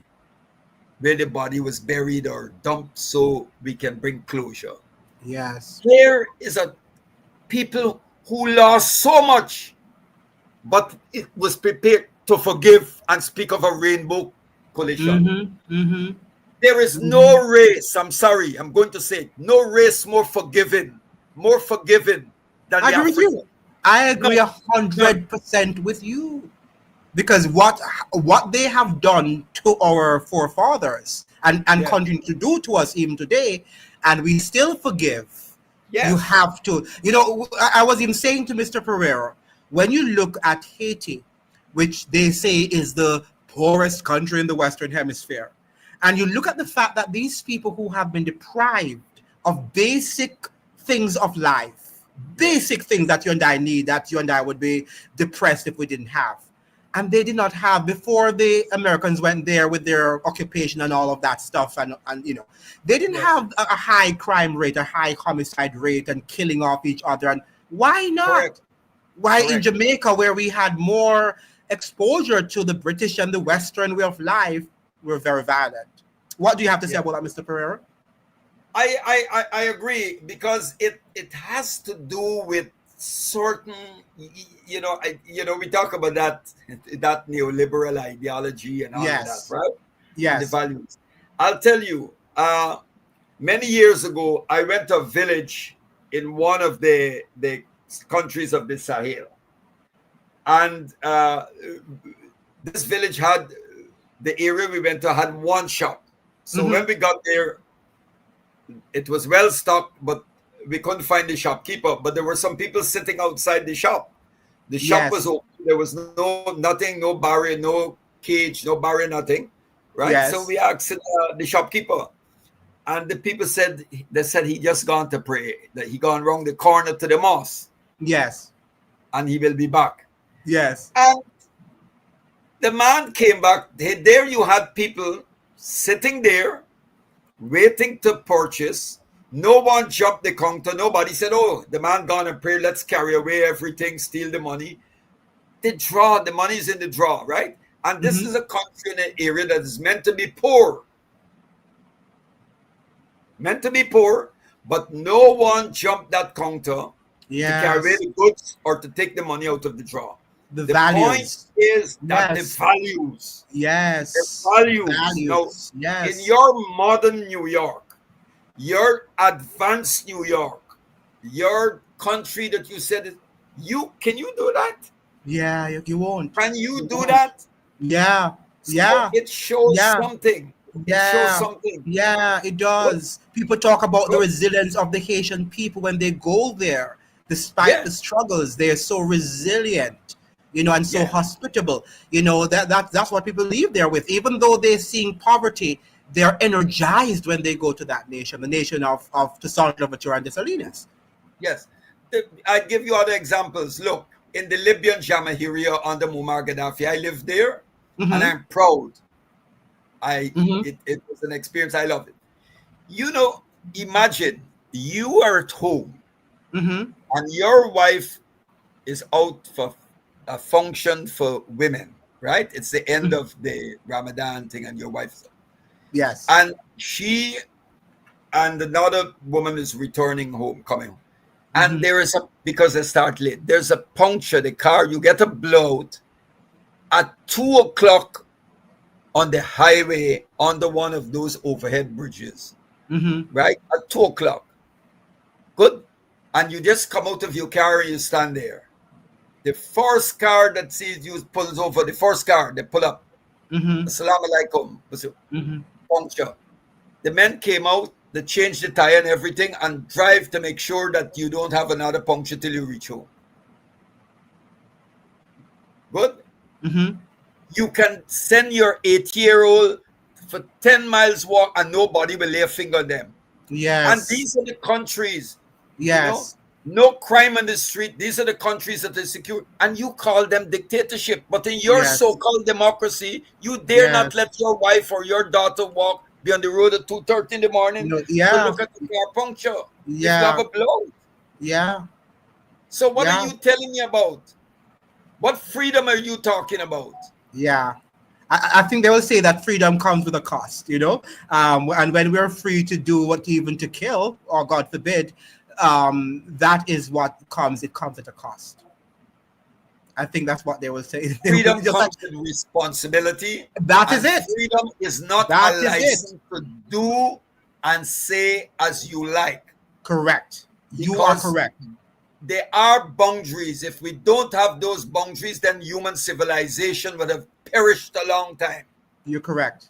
was buried or dumped so we can bring closure. Yes. Here is a people who lost so much, but it was prepared to forgive and speak of a rainbow coalition. There is no race, I'm sorry, I'm going to say it, no race more forgiving than I the agree with African. you. I agree 100% with you. Because what they have done to our forefathers and continue to do to us even today, and we still forgive. Yes. You have to. I was even saying to Mr. Pereira, when you look at Haiti, which they say is the poorest country in the Western Hemisphere, and you look at the fact that these people who have been deprived of basic things of life, basic things that you and I need, that you and I would be depressed if we didn't have. And they did not have before the Americans went there with their occupation and all of that stuff. And they didn't have a high crime rate, a high homicide rate and killing off each other. And why not? Correct. Why in Jamaica, where we had more exposure to the British and the Western way of life, we're very violent. What do you have to say about that, Mr. Pereira? I agree, because it has to do with certain, we talk about that neoliberal ideology and all of that, right? Yes. The values. I'll tell you, many years ago, I went to a village in one of the countries of the Sahel, and this village had, the area we went to had one shop. So when we got there, it was well stocked, but we couldn't find the shopkeeper. But there were some people sitting outside the shop. The shop was open. There was nothing, no barrier, no cage, no barrier, nothing. Right? Yes. So we asked the shopkeeper, and the people said he just gone to pray, that he gone around the corner to the mosque. Yes. And he will be back. Yes. And the man came back. There you had people sitting there waiting to purchase. No one jumped the counter. Nobody said, oh, the man gone and pray, let's carry away everything, steal the money. The money is in the drawer, right? And this is a country in an area that is meant to be poor. But no one jumped that counter to carry away the goods or to take the money out of the drawer. The values. Point is that the values. Yes. The values. Now, in your modern New York, your advanced New York, your country that you said, can you do that? Yeah, you won't. Can you do that? Yeah. So it shows something. It shows something. Yeah, it does. People talk about the resilience of the Haitian people when they go there. Despite the struggles, they are so resilient, and so hospitable. That's what people leave there with. Even though they're seeing poverty, they're energized when they go to that nation, the nation of Toussaint Louverture and Dessalines. Yes. I give you other examples. Look, in the Libyan Jamahiriya under Muammar Gaddafi, I lived there, and I'm proud. It was an experience. I love it. Imagine you are at home, and your wife is out for a function for women, right? It's the end of the Ramadan thing, and your wife's. Yes. And she and another woman is returning home, coming home. And there is because they start late, there's a puncture, the car, you get a blowout at 2:00 on the highway under one of those overhead bridges, right? At 2:00. Good. And you just come out of your car and you stand there. The first car that sees you pulls over, the first car, they pull up. Assalamu alaikum. Puncture. The men came out, they changed the tire and everything and drive to make sure that you don't have another puncture till you reach home. Good? You can send your 8-year-old for 10 miles walk and nobody will lay a finger on them. Yes. And these are the countries. Yes. No crime on the street. These are the countries that are secure. And you call them dictatorship. But in your so-called democracy, you dare not let your wife or your daughter walk be on the road at 2:30 in the morning to look at the car puncture. If you have a blowout. Yeah. So what are you telling me about? What freedom are you talking about? Yeah. I think they will say that freedom comes with a cost, and when we're free to do what, even to kill, or God forbid, that is what comes. It comes at a cost. I think that's what they will say. Freedom comes with responsibility. That is it. Freedom is not a license to do and say as you like. Correct. You are correct. There are boundaries. If we don't have those boundaries, then human civilization would have perished a long time. You're correct.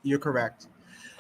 You're correct.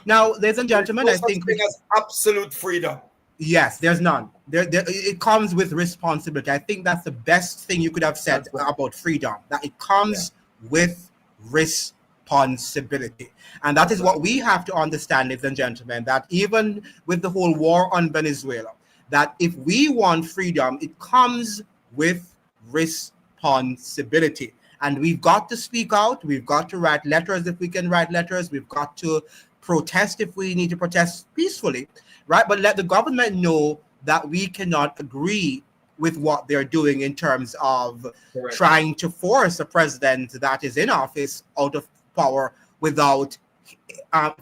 Now, ladies and gentlemen, I think as absolute freedom. Yes, there's none. It comes with responsibility. I think that's the best thing you could have said about freedom, that it comes with responsibility. And that is what we have to understand, ladies and gentlemen, that even with the whole war on Venezuela, that if we want freedom, it comes with responsibility. And we've got to speak out. We've got to write letters if we can write letters. We've got to protest if we need to protest peacefully, right? But let the government know that we cannot agree with what they're doing in terms of trying to force a president that is in office out of power without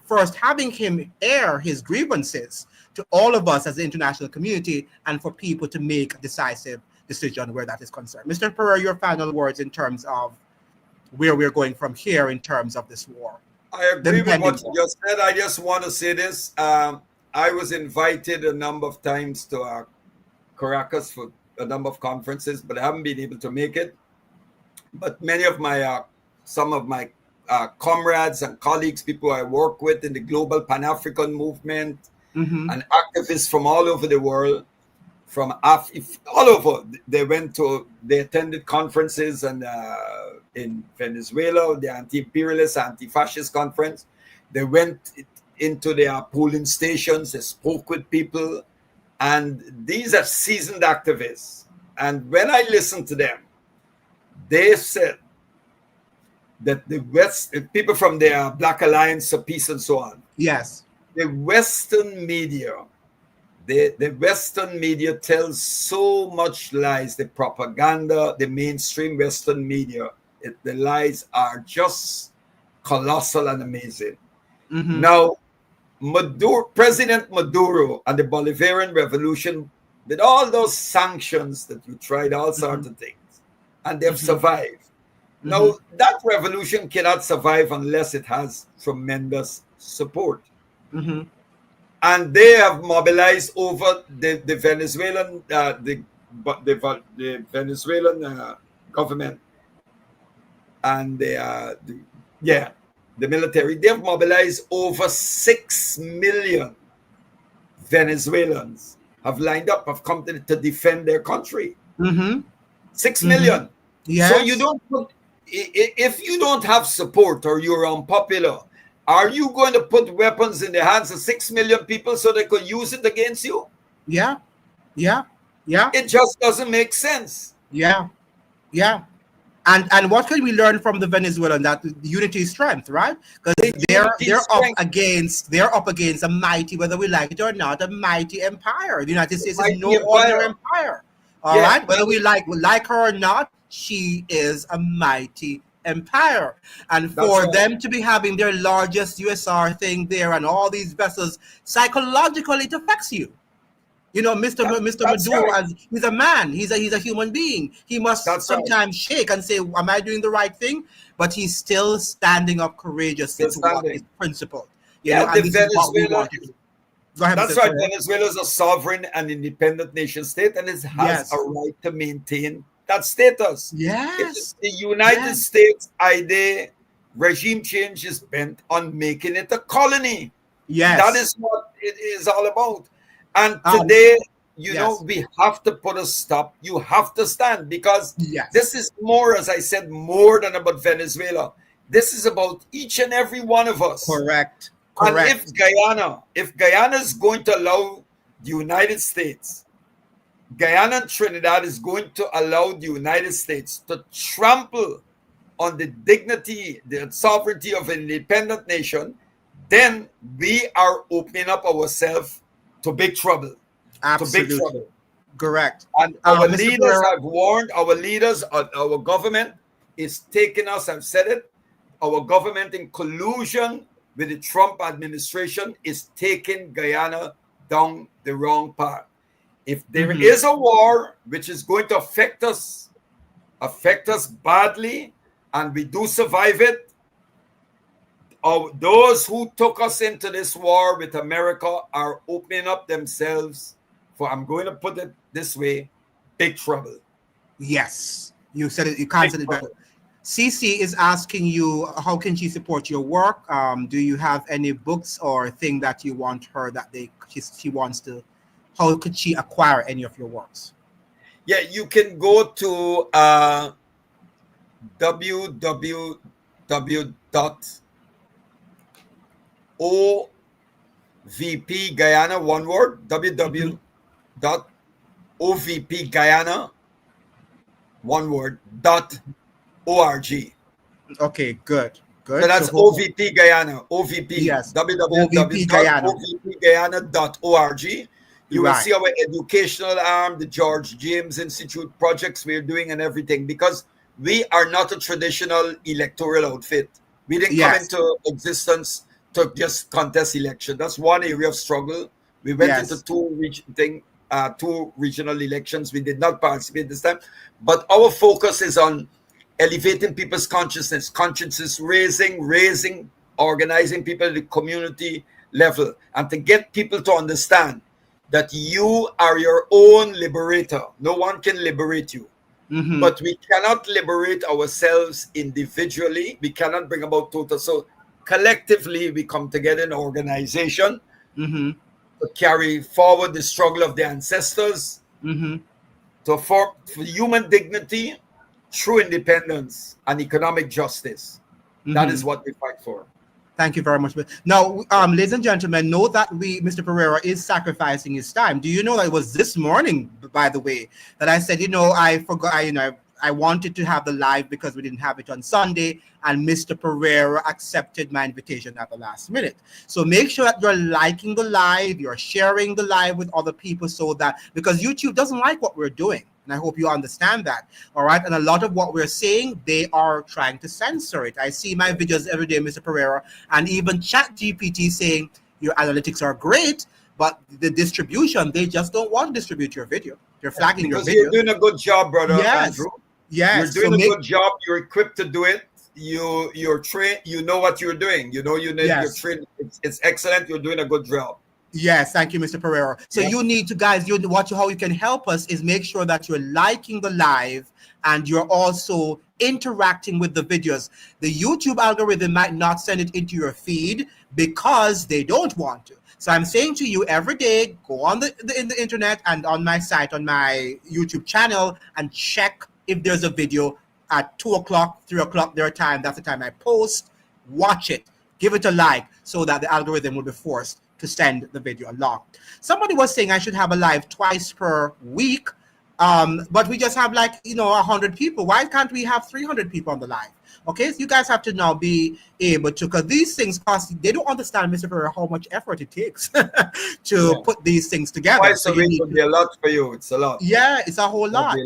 first having him air his grievances to all of us as the international community, and for people to make a decisive decision where that is concerned. Mr. Pereira, your final words in terms of where we're going from here in terms of this war. I agree with what you just said. I just want to say this. I was invited a number of times to Caracas for a number of conferences, but I haven't been able to make it. But many of my, some of my comrades and colleagues, people I work with in the global Pan-African movement, and activists from all over the world, from all over, they attended conferences and in Venezuela, the anti-imperialist, anti-fascist conference. They went into their polling stations, they spoke with people, and these are seasoned activists. And when I listened to them, they said that the West, people from the Black Alliance for Peace and so on, the Western media, the Western media tells so much lies. The propaganda, the mainstream Western media, the lies are just colossal and amazing. Now, President Maduro and the Bolivarian Revolution did all those sanctions that you tried, all sorts of things, and they've survived. Now, that revolution cannot survive unless it has tremendous support. And they have mobilized over the Venezuelan the Venezuelan government and the military. They have mobilized over 6 million Venezuelans have lined up, have come to defend their country. 6 million. So you don't put, if you don't have support or you're unpopular, are you going to put weapons in the hands of 6 million people so they could use it against you? It just doesn't make sense. And what can we learn from the Venezuelan? That unity is strength, right? Because they're up against a mighty, whether we like it or not, a mighty empire. The United States is no ordinary empire. All right, whether we like her or not, she is a mighty empire. And for them to be having their largest USR thing there and all these vessels, psychologically it affects you. You know, Mr. Maduro, as he's a man, he's a human being. He must sometimes shake and say, am I doing the right thing? But he's still standing up courageously to what is principled. Venezuela. That's right. Venezuela is a sovereign and independent nation state, and it has a right to maintain that status. Yes. If the United Yes. States idea regime change is bent on making it a colony. Yes. That is what it is all about. And Um, today, yes. we have to put a stop. You have to stand, because Yes. this is more, as I said, more than about Venezuela. This is about each and every one of us. Correct. And Correct. if Guyana is going to allow the United States, Guyana and Trinidad is going to allow the United States to trample on the dignity, the sovereignty of an independent nation, then we are opening up ourselves to big trouble. Absolutely. To big trouble. Correct. And our Mr. leaders Pereira, have warned, our leaders, our government is taking us, I've said it, our government in collusion with the Trump administration is taking Guyana down the wrong path. If there is a war which is going to affect us badly, and we do survive it, those who took us into this war with America are opening up themselves for, I'm going to put it this way, big trouble. yes, you said it. You can't say it better. Cece is asking you, how can she support your work? Do you have any books or thing that you want her that she wants to? How could she acquire any of your works? Yeah, you can go to www.ovpguyana, one word, www.ovpguyana, one word, .org. Okay, good. Good. So that's OVP Guyana, OVP, yes, www.ovpguyana.org. You will Right. see our educational arm, the George James Institute projects we're doing and everything, because we are not a traditional electoral outfit. We didn't come Yes. into existence to just contest election. That's one area of struggle. We went Yes. into two regional elections. We did not participate this time, but our focus is on elevating people's consciousness, raising, organizing people at the community level, and to get people to understand that you are your own liberator. No one can liberate you. But we cannot liberate ourselves individually. We cannot bring about total. So collectively, we come together in an organization to carry forward the struggle of the ancestors, for human dignity, true independence, and economic justice. That is what we fight for. Thank you very much. Now, ladies and gentlemen, know that Mr. Pereira is sacrificing his time. Do you know that it was this morning, by the way, that I said, I forgot, I wanted to have the live because we didn't have it on Sunday, and Mr. Pereira accepted my invitation at the last minute. So make sure that you're liking the live, you're sharing the live with other people, because YouTube doesn't like what we're doing. And I hope you understand that. All right. And a lot of what we're saying, they are trying to censor it. I see my videos every day, Mr. Pereira, and even ChatGPT saying your analytics are great, but the distribution, they just don't want to distribute your video. They're flagging your video. You're doing a good job, brother. Yes. Andrew. Yes. You're doing a good job. You're equipped to do it. You're trained. You know what you're doing. You're trained. It's excellent. You're doing a good job. Yes, thank you, Mr. Pereira. So you need to, guys, how you can help us is make sure that you're liking the live and you're also interacting with the videos. The YouTube algorithm might not send it into your feed because they don't want to. So I'm saying to you every day, go on in the internet and on my site, on my YouTube channel, and check if there's a video at 2 o'clock, 3 o'clock their time. That's the time I post. Watch it. Give it a like so that the algorithm will be forced to send the video along. Somebody was saying I should have a live twice per week, but we just have 100 people. Why can't we have 300 people on the live? Okay, so you guys have to now be able to, because these things cost, they don't understand, Mr. Pereira, how much effort it takes to put these things together. Twice a week would be a lot for you. It's a lot. Yeah, it's a whole lot,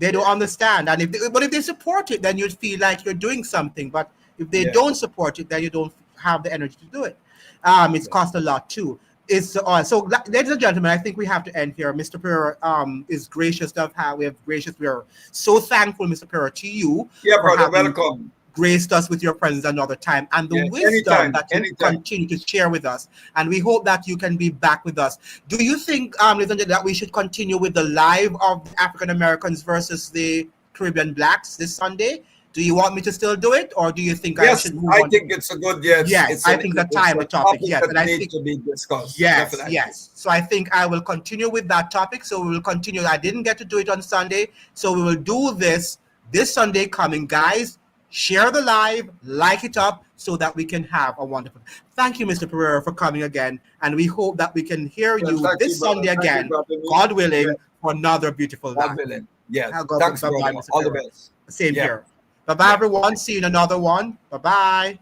They don't understand. And if they support it, then you'd feel like you're doing something. But if they don't support it, then you don't have the energy to do it. It's cost a lot too. So, ladies and gentlemen, I think we have to end here. Mr. Pereira is gracious to have. We are so thankful, Mr. Pereira, to you. Yeah, brother, welcome. graced us with your presence another time, and the Yes, wisdom anytime, that you anytime. continue to share with us. And we hope that you can be back with us. Do you think, ladies and gentlemen, that we should continue with the live of the African Americans versus the Caribbean blacks this Sunday? Do you want me to still do it, or do you think I Yes, should move I on? think it's a good, yes. Yes, I think it's a timely topic. Yes, that and I needs think to be discussed. yes, Definitely. yes. So I think I will continue with that topic. So we will continue. I didn't get to do it on Sunday, so we will do this Sunday coming, guys. Share the live, like it up, so that we can have a wonderful. Thank you, Mr. Pereira, for coming again, and we hope that we can hear Well, you thank this you, brother. Sunday Thank you again, for having me. God willing, Yeah. for another beautiful God live. willing. Yes. Bye-bye, Thanks, Mr. brother. Pereira. All the best. Same Yeah. here. Bye-bye, Yeah. everyone. See you in another one. Bye-bye.